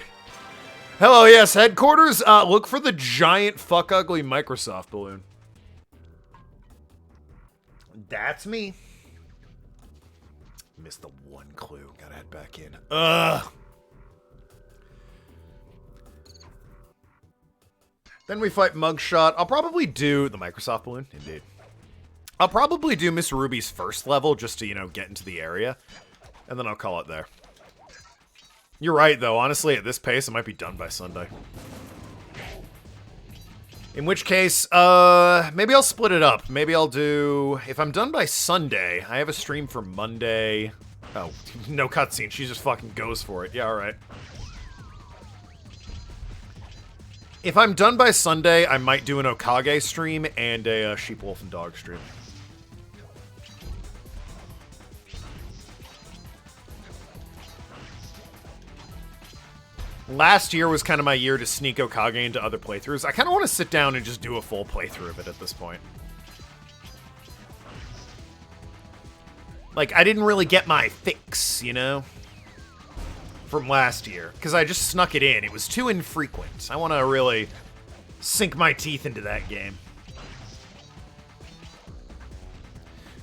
Hello, yes, headquarters. Look for the giant fuck ugly Microsoft balloon. That's me. Missed the 1 clue. Gotta head back in. Ugh. Then we fight Mugshot. I'll probably do the Microsoft balloon. Indeed. I'll probably do Miss Ruby's first level just to, you know, get into the area. And then I'll call it there. You're right, though. Honestly, at this pace, it might be done by Sunday. In which case, maybe I'll split it up. Maybe I'll do... If I'm done by Sunday, I have a stream for Monday. Oh, no cutscene. She just fucking goes for it. Yeah, alright. If I'm done by Sunday, I might do an Okage stream and a Sheep, Wolf, and Dog stream. Last year was kind of my year to sneak Okage into other playthroughs. I kind of want to sit down and just do a full playthrough of it at this point. Like, I didn't really get my fix, you know? From last year. Because I just snuck it in. It was too infrequent. I want to really sink my teeth into that game.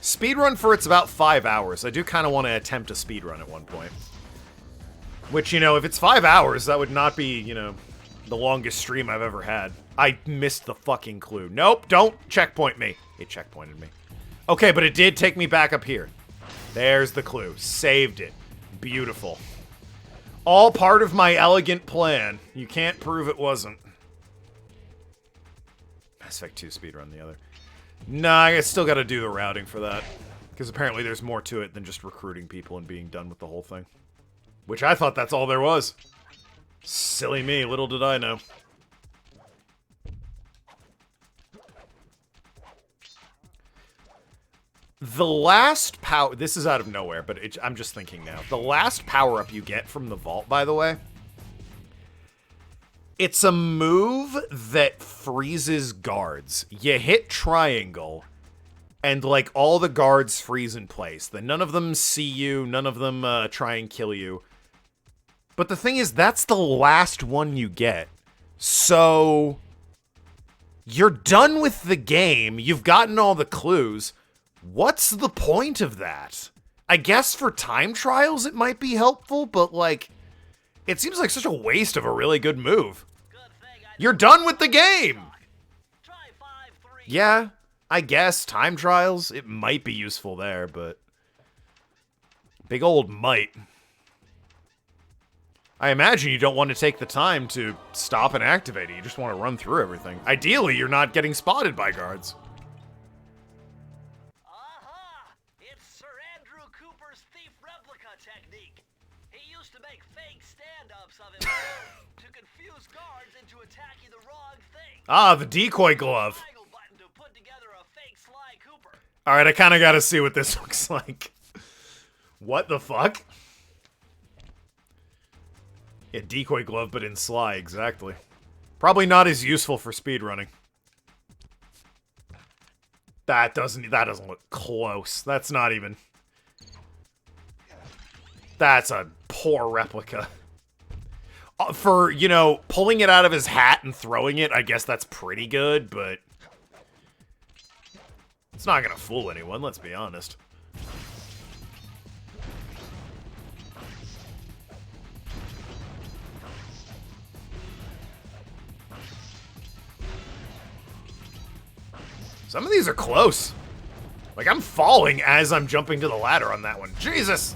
Speedrun for it's about 5 hours. I do kind of want to attempt a speedrun at one point. Which, you know, if it's 5 hours, that would not be, you know, the longest stream I've ever had. I missed the fucking clue. Nope, don't checkpoint me. It checkpointed me. Okay, but it did take me back up here. There's the clue. Saved it. Beautiful. All part of my elegant plan. You can't prove it wasn't. Mass Effect 2 speedrun the other. Nah, I still gotta do the routing for that. Because apparently there's more to it than just recruiting people and being done with the whole thing. Which I thought that's all there was. Silly me, little did I know. The last power... This is out of nowhere, but I'm just thinking now. The last power-up you get from the vault, by the way, it's a move that freezes guards. You hit triangle, and, like, all the guards freeze in place. Then none of them see you, none of them try and kill you. But the thing is, that's the last one you get. So... You're done with the game, you've gotten all the clues. What's the point of that? I guess for time trials it might be helpful, but, like, it seems like such a waste of a really good move. You're done with the game! Yeah, I guess time trials, it might be useful there, but... Big old might. I imagine you don't want to take the time to stop and activate it. You just want to run through everything. Ideally, you're not getting spotted by guards. Aha! It's Sir Andrew Cooper's thief replica technique. He used to make fake stand-ups of himself to confuse guards into attacking the wrong thing. Ah, the decoy glove. Button to put together a fake Sly Cooper. All right, I kind of got to see what this looks like. What the fuck? Yeah, decoy glove, but in Sly, exactly. Probably not as useful for speedrunning. That doesn't look close. That's not even... That's a poor replica. For, you know, pulling it out of his hat and throwing it, I guess that's pretty good, but... It's not gonna fool anyone, let's be honest. Some of these are close. Like, I'm falling as I'm jumping to the ladder on that one. Jesus!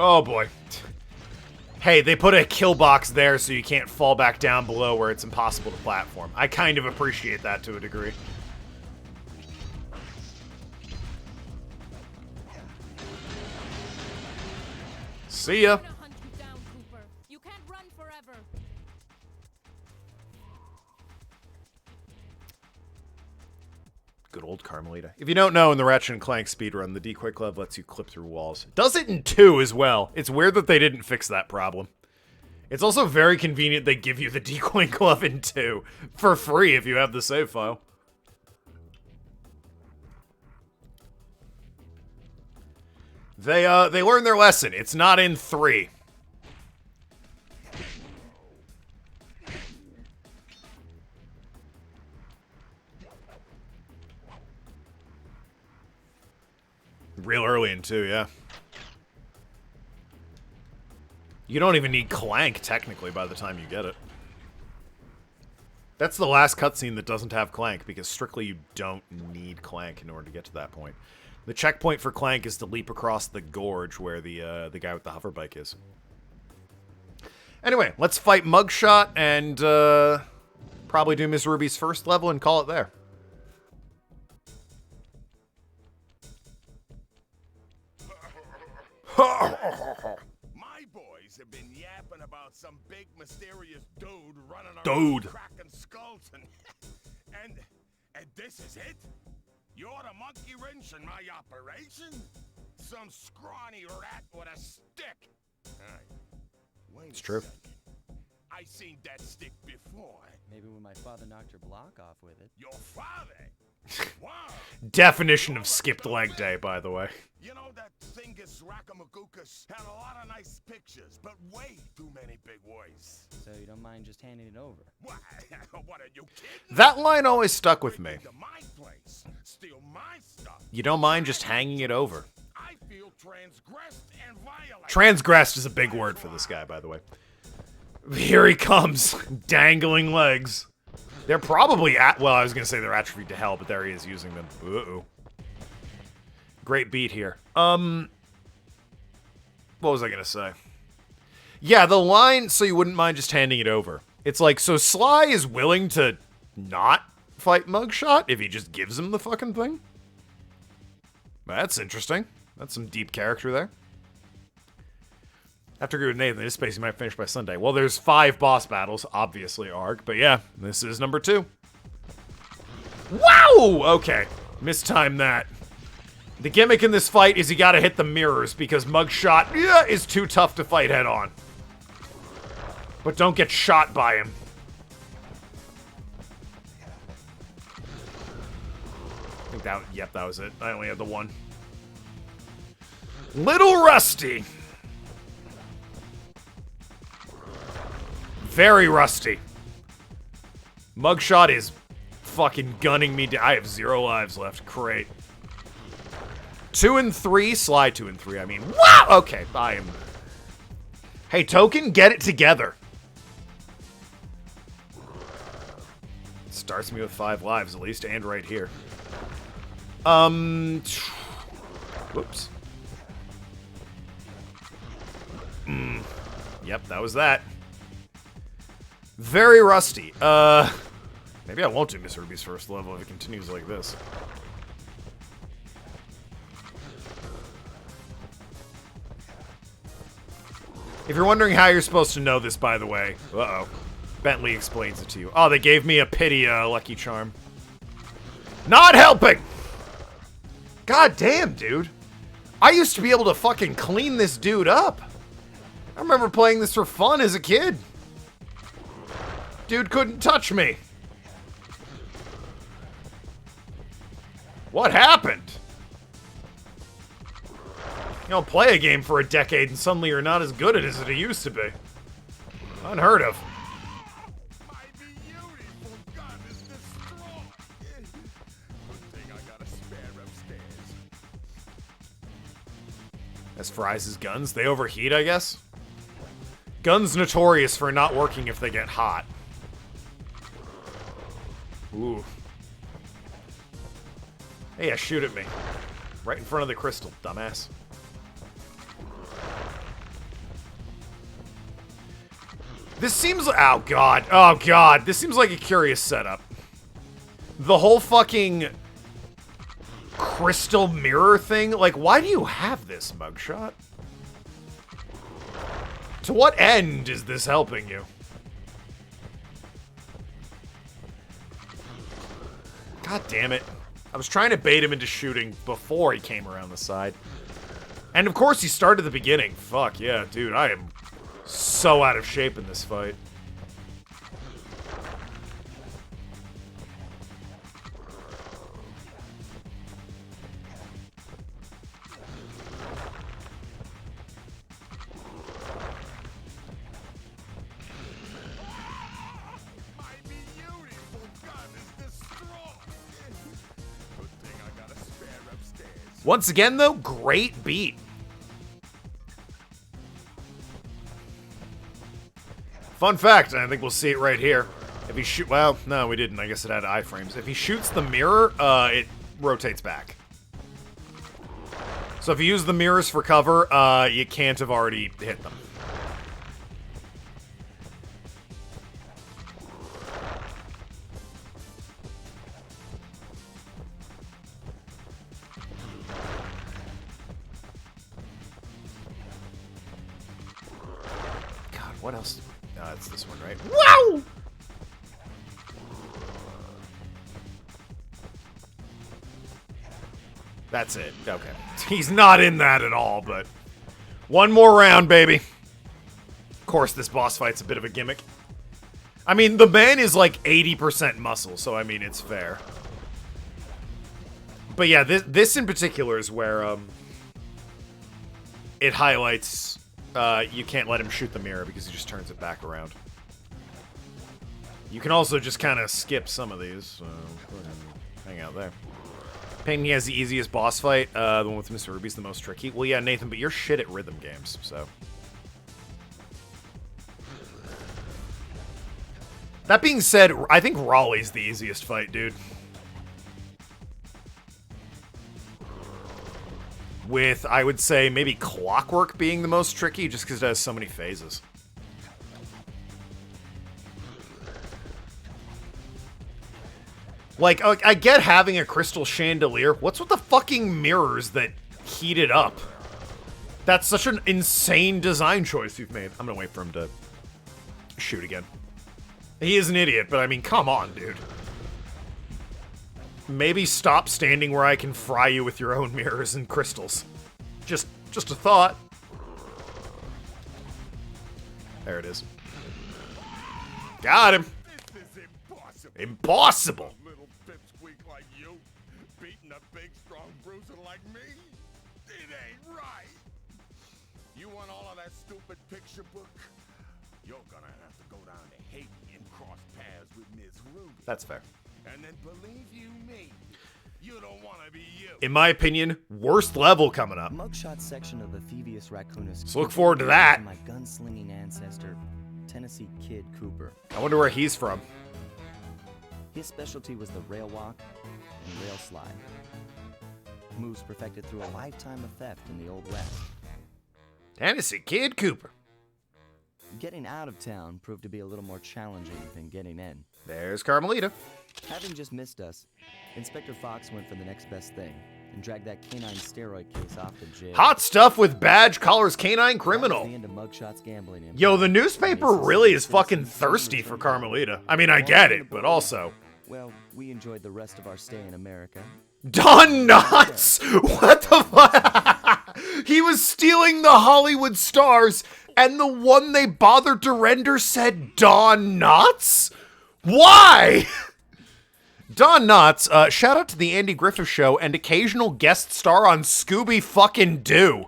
Oh boy. Hey, they put a kill box there so you can't fall back down below where it's impossible to platform. I kind of appreciate that to a degree. See ya. I'm gonna hunt you down, Cooper. You can't run forever. Good old Carmelita. If you don't know, in the Ratchet and Clank speedrun, the decoy glove lets you clip through walls. It does it in 2 as well. It's weird that they didn't fix that problem. It's also very convenient they give you the decoy glove in 2 for free if you have the save file. They learned their lesson. It's not in 3. Real early in 2, yeah. You don't even need Clank, technically, by the time you get it. That's the last cutscene that doesn't have Clank, because strictly you don't need Clank in order to get to that point. The checkpoint for Clank is to leap across the gorge where the guy with the hoverbike is. Anyway, let's fight Mugshot and probably do Miss Ruby's first level and call it there. My boys have been yapping about some big mysterious dude running around Dude. cracking skulls and this is it? You're the monkey wrench in my operation? Some scrawny rat with a stick. Wait It's true. I seen that stick before. Maybe when my father knocked her block off with it. Your father? Wow. Definition of skipped leg day, by the way. You know that Thingus Rackamagookus had a lot of nice pictures, but way too many big words. So you don't mind just handing it over? What? What are you kidding? That line always stuck with me. To my place, steal my stuff. You don't mind just hanging it over. I feel transgressed and violated. Transgressed is a big word for this guy, by the way. Here he comes, dangling legs. They're probably well, I was going to say they're atrophied to hell, but there he is using them. Uh-oh. Great beat here. What was I going to say? Yeah, the line, so you wouldn't mind just handing it over. It's like, so Sly is willing to not fight Mugshot if he just gives him the fucking thing? That's interesting. That's some deep character there. After agreeing with Nathan, this space you might finish by Sunday. Well, there's 5 boss battles, obviously, Arg. But yeah, this is number 2. Wow! Okay. Mistimed that. The gimmick in this fight is you gotta hit the mirrors because Mugshot is too tough to fight head on. But don't get shot by him. I think that, yep, that was it. I only had the one. Little rusty. Very rusty. Mugshot is fucking gunning me down. I have 0 lives left. Great. 2 and 3. Sly 2 and 3, I mean. Wow! Okay, I am... Hey, Token, get it together. Starts me with 5 lives, at least, and right here. Whoops. Yep, that was that. Very rusty. Maybe I won't do Miss Ruby's first level if it continues like this. If you're wondering how you're supposed to know this, by the way, Bentley explains it to you. Oh, they gave me a pity Lucky Charm. Not helping! God damn, dude. I used to be able to fucking clean this dude up. I remember playing this for fun as a kid. Dude couldn't touch me. What happened? You don't play a game for a decade and suddenly you're not as good at it as it used to be. Unheard of. My beautiful gun is destroyed. Good thing I got a spare upstairs. As Fries' guns, they overheat, I guess? Guns notorious for not working if they get hot. Ooh. Hey, yeah, shoot at me. Right in front of the crystal, dumbass. This seems like... Oh, God. Oh, God. This seems like a curious setup. The whole fucking crystal mirror thing. Like, why do you have this, Mugshot? To what end is this helping you? God damn it. I was trying to bait him into shooting before he came around the side. And of course he started at the beginning. Fuck yeah, dude. I am so out of shape in this fight. My beautiful gun is destroyed. Good thing I got a spare upstairs. Once again, though, great beat. Fun fact, and I think we'll see it right here. If he shoot, well, no, we didn't. I guess it had iframes. If he shoots the mirror, it rotates back. So if you use the mirrors for cover, you can't have already hit them. God, what else? It's this one, right? Wow! That's it. Okay. He's not in that at all, but... One more round, baby. Of course, this boss fight's a bit of a gimmick. I mean, the man is like 80% muscle, so I mean, it's fair. But yeah, this in particular is where, it highlights... you can't let him shoot the mirror because he just turns it back around. You can also just kind of skip some of these, so go ahead and hang out there. Painting has the easiest boss fight. The one with Mr. Ruby's the most tricky. Well, yeah, Nathan, but you're shit at rhythm games, so. That being said, I think Raleigh's the easiest fight, dude. With, I would say, maybe Clockwork being the most tricky, just because it has so many phases. Like, I get having a crystal chandelier. What's with the fucking mirrors that heat it up? That's such an insane design choice you've made. I'm gonna wait for him to shoot again. He is an idiot, but I mean, come on, dude. Maybe stop standing where I can fry you with your own mirrors and crystals. Just a thought. There it is. Got him. This is impossible. Impossible. Little pipsqueak like you, beating a big, strong bruiser like me? It ain't right. You want all of that stupid picture book? You're gonna have to go down to Haiti and cross paths with Miss Ruby. That's fair. And then believe you me, you don't want to be you. In my opinion, worst level coming up. Mugshot section of the Thievius Raccoonus. So look forward to that. My gunslinging ancestor, Tennessee Kid Cooper. I wonder where he's from. His specialty was the rail walk and rail slide. Moves perfected through a lifetime of theft in the Old West. Tennessee Kid Cooper. Getting out of town proved to be a little more challenging than getting in. There's Carmelita. Having just missed us, Inspector Fox went for the next best thing and dragged that canine steroid case off to jail. Hot stuff with badge collars canine That criminal. was the end of Mugshot's gambling empire. Yo, the newspaper And his really is citizens fucking thirsty for Carmelita. I mean, I get it, but also... Well, we enjoyed the rest of our stay in America. Don Knotts? What the fuck? He was stealing the Hollywood stars, and the one they bothered to render said Don Knotts? Why? Don Knotts, shout out to the Andy Griffith Show and occasional guest star on Scooby fucking Doo.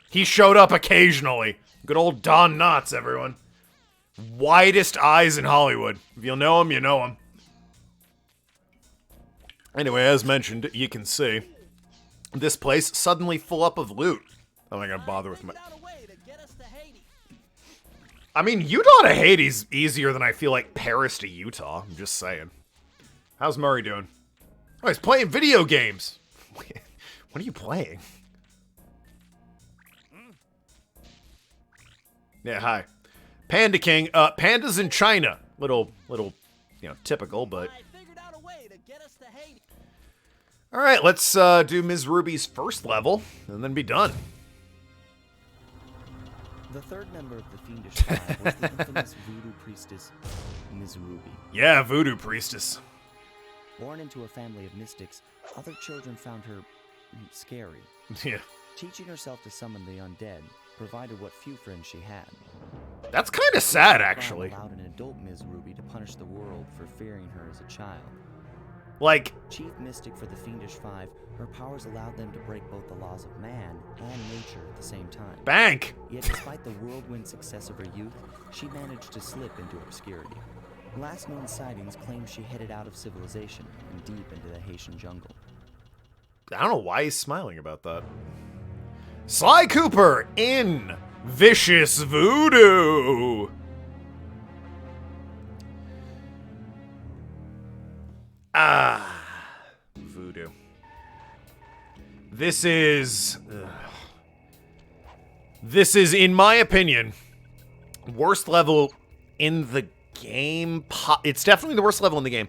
He showed up occasionally. Good old Don Knotts, everyone. Widest eyes in Hollywood. If you'll know him, you know him. Anyway, as mentioned, you can see this place suddenly full up of loot. I'm not gonna bother with my... I mean, Utah to Hades easier than I feel like Paris to Utah. I'm just saying. How's Murray doing? Oh, he's playing video games. What are you playing? Yeah, hi. Panda King. Panda's in China. Little, you know, typical, but... Alright, let's do Ms. Ruby's first level, and then be done. The third member of the Fiendish Tribe was the infamous voodoo priestess, Ms. Ruby. Yeah, voodoo priestess. Born into a family of mystics, other children found her scary. Yeah. Teaching herself to summon the undead provided what few friends she had. That's kind of sad, The actually. tribe allowed an adult Ms. Ruby to punish the world for fearing her as a child. Like, Chief mystic for the Fiendish Five, her powers allowed them to break both the laws of man and nature at the same time. bank. Yet despite the whirlwind success of her youth, she managed to slip into obscurity. Last known sightings claim she headed out of civilization and deep into the Haitian jungle. I don't know why he's smiling about that. Sly Cooper in Vicious Voodoo. Voodoo. This is, in my opinion, worst level in the game. It's definitely the worst level in the game.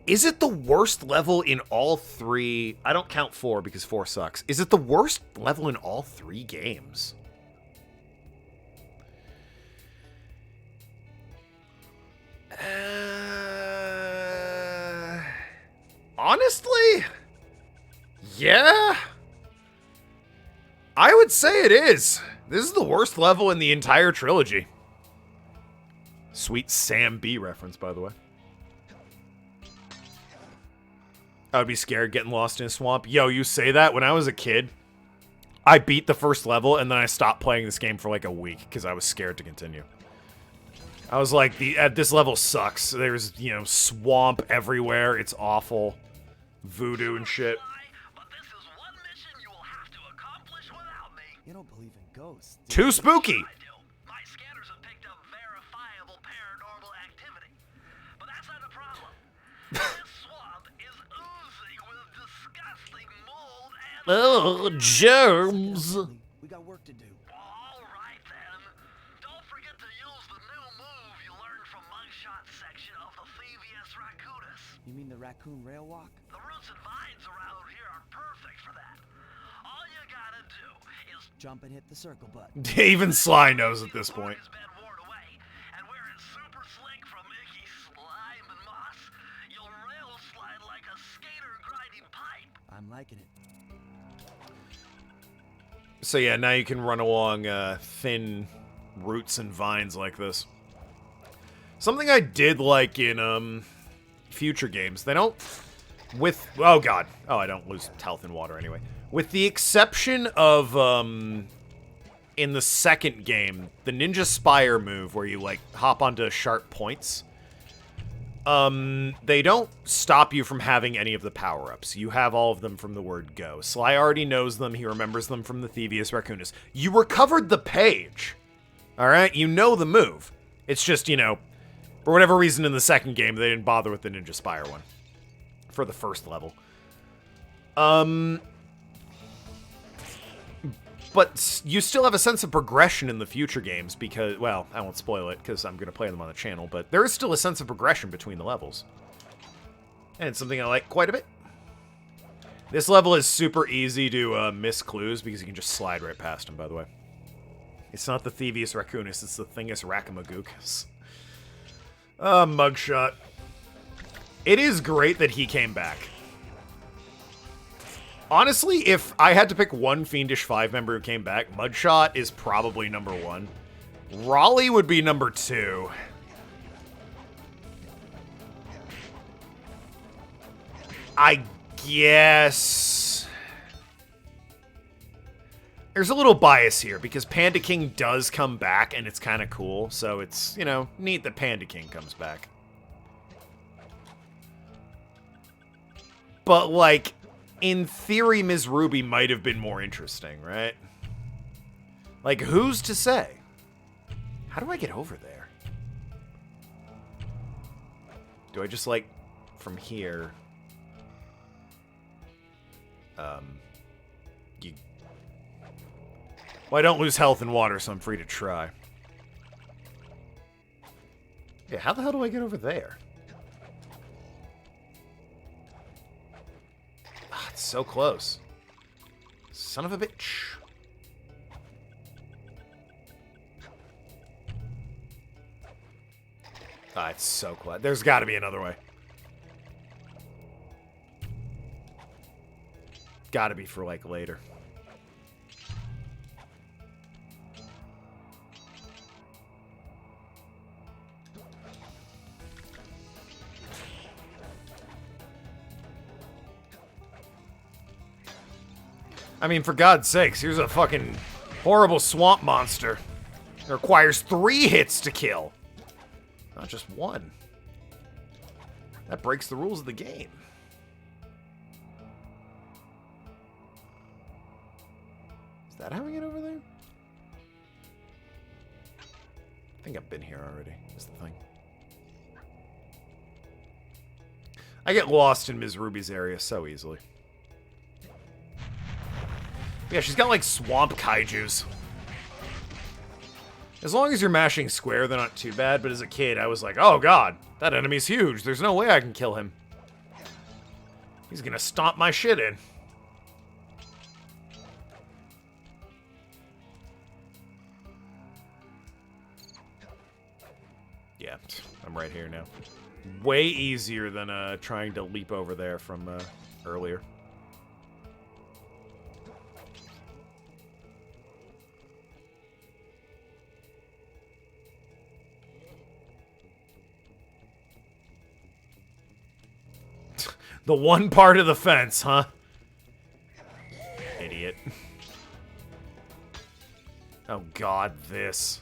Is it the worst level in all three? I don't count 4 because 4 sucks. Is it the worst level in all 3 games? Honestly? Yeah. I would say it is. This is the worst level in the entire trilogy. Sweet Sam B reference, by the way. I would be scared getting lost in a swamp. Yo, you say that? When I was a kid, I beat the first level, and then I stopped playing this game for like a week because I was scared to continue. I was like, this level sucks. There's, you know, swamp everywhere. It's awful. Voodoo and shit. But this is one mission you will have to accomplish without me. You don't believe in ghosts. Too spooky. I do. My scanners have picked up verifiable paranormal activity. But that's not the problem. This swamp is oozing with disgusting mold and... Oh, germs. We got work to do. All right, then. Don't forget to use the new move you learned from Mugshot section of the Thievius Raccoonus. You mean the raccoon rail walk? The roots and vines around here are perfect for that. All you gotta do is Jump and hit the circle button. Even Sly knows at this point. has been worn away, and wearing super slick from icky slime and moss, you'll rail slide like a skater grinding pipe. I'm liking it. So yeah, now you can run along thin roots and vines like this. Something I did like in future games, they don't oh god. Oh, I don't lose health in water anyway. With the exception of in the second game, the Ninja Spire move where you like hop onto sharp points, they don't stop you from having any of the power-ups. You have all of them from the word go. Sly already knows them. He remembers them from the Thievius Raccoonus. You recovered the page. Alright? You know the move. It's just, you know, for whatever reason in the second game, they didn't bother with the Ninja Spire one. For the first level. But you still have a sense of progression in the future games because, well, I won't spoil it because I'm going to play them on the channel, but there is still a sense of progression between the levels. And it's something I like quite a bit. This level is super easy to miss clues because you can just slide right past them, by the way. It's not the Thievius Raccoonus, it's the Thingus Rackamagookus. Mugshot. It is great that he came back. Honestly, if I had to pick one Fiendish 5 member who came back, Mugshot is probably number 1. Raleigh would be number 2. I guess... There's a little bias here, because Panda King does come back, and it's kind of cool, so it's, you know, neat that Panda King comes back. But, like... in theory, Ms. Ruby might have been more interesting, right? Like, who's to say? How do I get over there? Do I just, like, from here? Well, I don't lose health and water, so I'm free to try. Yeah, how the hell do I get over there? It's so close. Son of a bitch. Ah, it's so close. There's got to be another way. Got to be for, like, later. I mean, for God's sakes, here's a fucking horrible swamp monster. It requires 3 hits to kill. Not just 1. That breaks the rules of the game. Is that how we get over there? I think I've been here already, is the thing. I get lost in Ms. Ruby's area so easily. Yeah, she's got, like, swamp kaijus. As long as you're mashing square, they're not too bad, but as a kid, I was like, oh god, that enemy's huge. There's no way I can kill him. He's gonna stomp my shit in. Yeah, I'm right here now. Way easier than trying to leap over there from earlier. The one part of the fence, huh? Idiot. Oh god, this.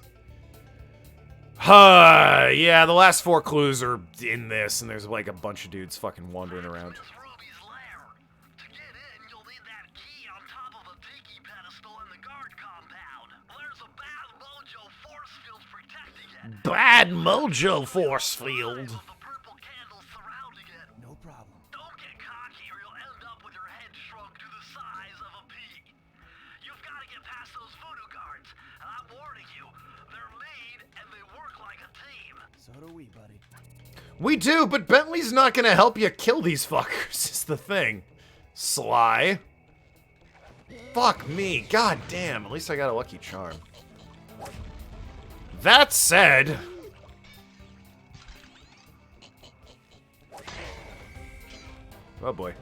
Yeah, the last 4 clues are in this, and there's like a bunch of dudes fucking wandering around. This Ruby's lair. To get in, you'll need that key on top of a tiki pedestal in the guard compound. There's a bad mojo force field protecting it. Bad mojo force field. The purple candles surrounding it. No problem. Don't get cocky or you'll end up with your head shrunk to the size of a pea. You've got to get past those voodoo guards, and I'm warning you, they're mean and they work like a team. So So do we, buddy. We do, but Bentley's not gonna help you kill these fuckers, is the thing. Sly. Fuck me. God damn. At least I got a lucky charm. That said... Oh boy.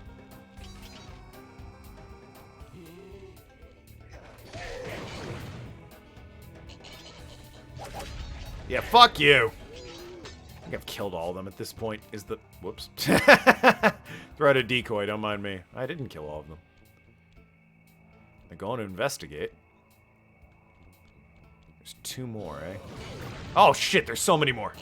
Yeah, fuck you. I think I've killed all of them at this point. Is the... Whoops. Throw out a decoy, don't mind me. I didn't kill all of them. I'm going to investigate. There's 2 more, eh? Oh shit, there's so many more.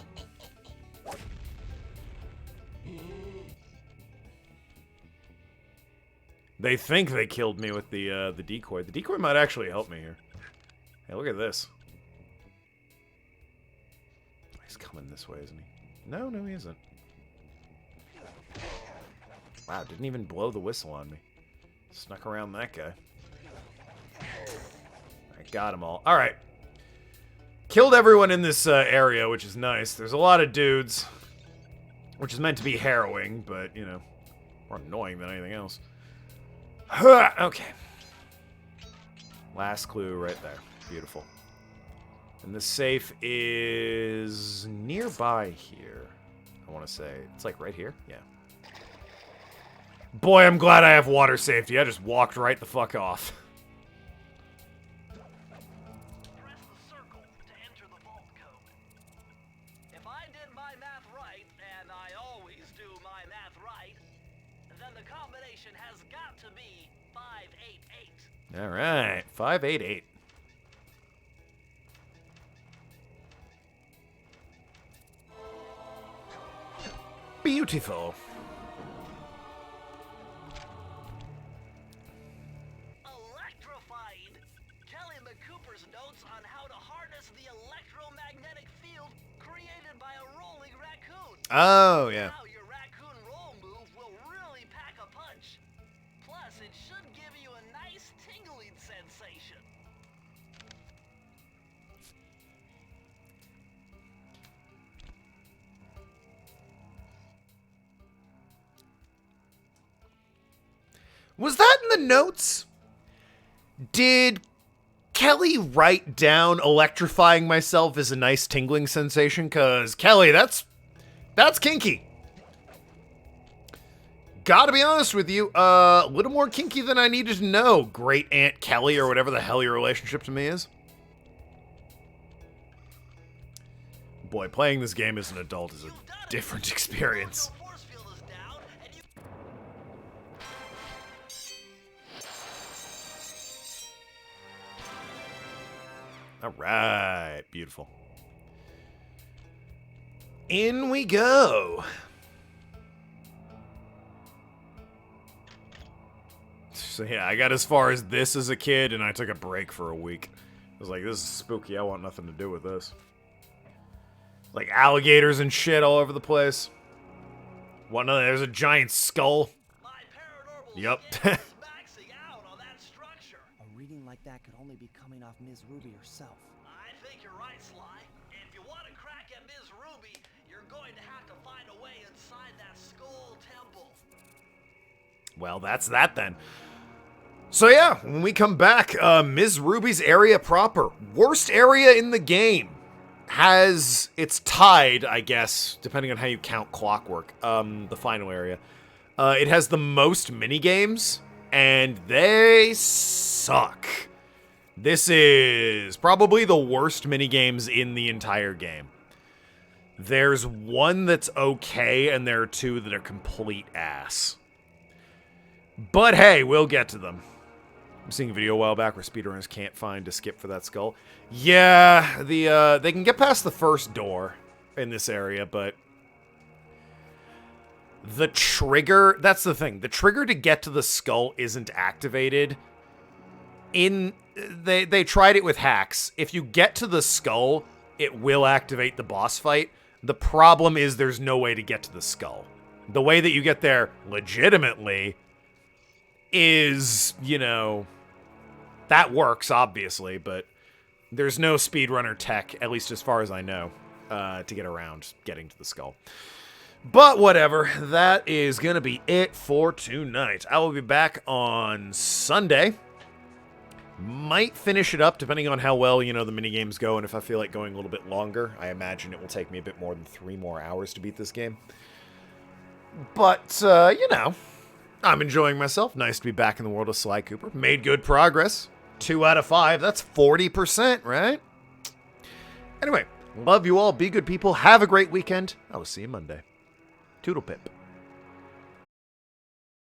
They think they killed me with the decoy. The decoy might actually help me here. Hey, look at this. He's coming this way, isn't he? No, he isn't. Wow, didn't even blow the whistle on me. Snuck around that guy. I got them all. Alright. Killed everyone in this area, which is nice. There's a lot of dudes. Which is meant to be harrowing, but, you know, more annoying than anything else. Okay. Last clue right there. Beautiful. And the safe is nearby here. I want to say. It's like right here? Yeah. Boy, I'm glad I have water safety. I just walked right the fuck off. Press the circle to enter the vault code. If I did my math right, and I always do my math right, then the combination has got to be 588. All right. 588. Beautiful. Electrified. Kelly McCooper's notes on how to harness the electromagnetic field created by a rolling raccoon. Oh, yeah. Now your raccoon roll move will really pack a punch. Plus, it should give you a nice tingling sensation. Was that in the notes? Did Kelly write down electrifying myself as a nice tingling sensation? Because, Kelly, that's kinky. Gotta be honest with you, a little more kinky than I needed to know, Great Aunt Kelly, or whatever the hell your relationship to me is. Boy, playing this game as an adult is a different experience. The force field is down, and you Alright, beautiful. In we go. So yeah, I got as far as this as a kid, and I took a break for a week. I was like, this is spooky, I want nothing to do with this. Like alligators and shit all over the place. There's a giant skull. my paranormal Yep. skin is maxing out on that structure. A reading like that could only be coming off Ms. Ruby herself. I think you're right, Sly. If you want to crack at Ms. Ruby, you're going to have to find a way inside that skull temple. Well, that's that then. So yeah, when we come back, Ms. Ruby's area proper, worst area in the game, it's tied, I guess, depending on how you count Clockwork, the final area. It has the most minigames, and they suck. This is probably the worst minigames in the entire game. There's one that's okay, and there are 2 that are complete ass. But hey, we'll get to them. I'm seeing a video a while back where speedrunners can't find a skip for that skull. Yeah, they can get past the first door in this area, but the trigger, that's the thing. The trigger to get to the skull isn't activated. They tried it with hacks. If you get to the skull, it will activate the boss fight. The problem is there's no way to get to the skull. The way that you get there legitimately is, you know, that works, obviously, but there's no speedrunner tech, at least as far as I know. to get around getting to the skull. But whatever, that is going to be it for tonight. I will be back on Sunday. Might finish it up depending on how well, the minigames go, and if I feel like going a little bit longer. I imagine it will take me a bit more than 3 more hours to beat this game. But, I'm enjoying myself. Nice to be back in the world of Sly Cooper. Made good progress. 2 out of 5. That's 40%, right? Anyway, love you all. Be good people. Have a great weekend. I will see you Monday. Toodle pip.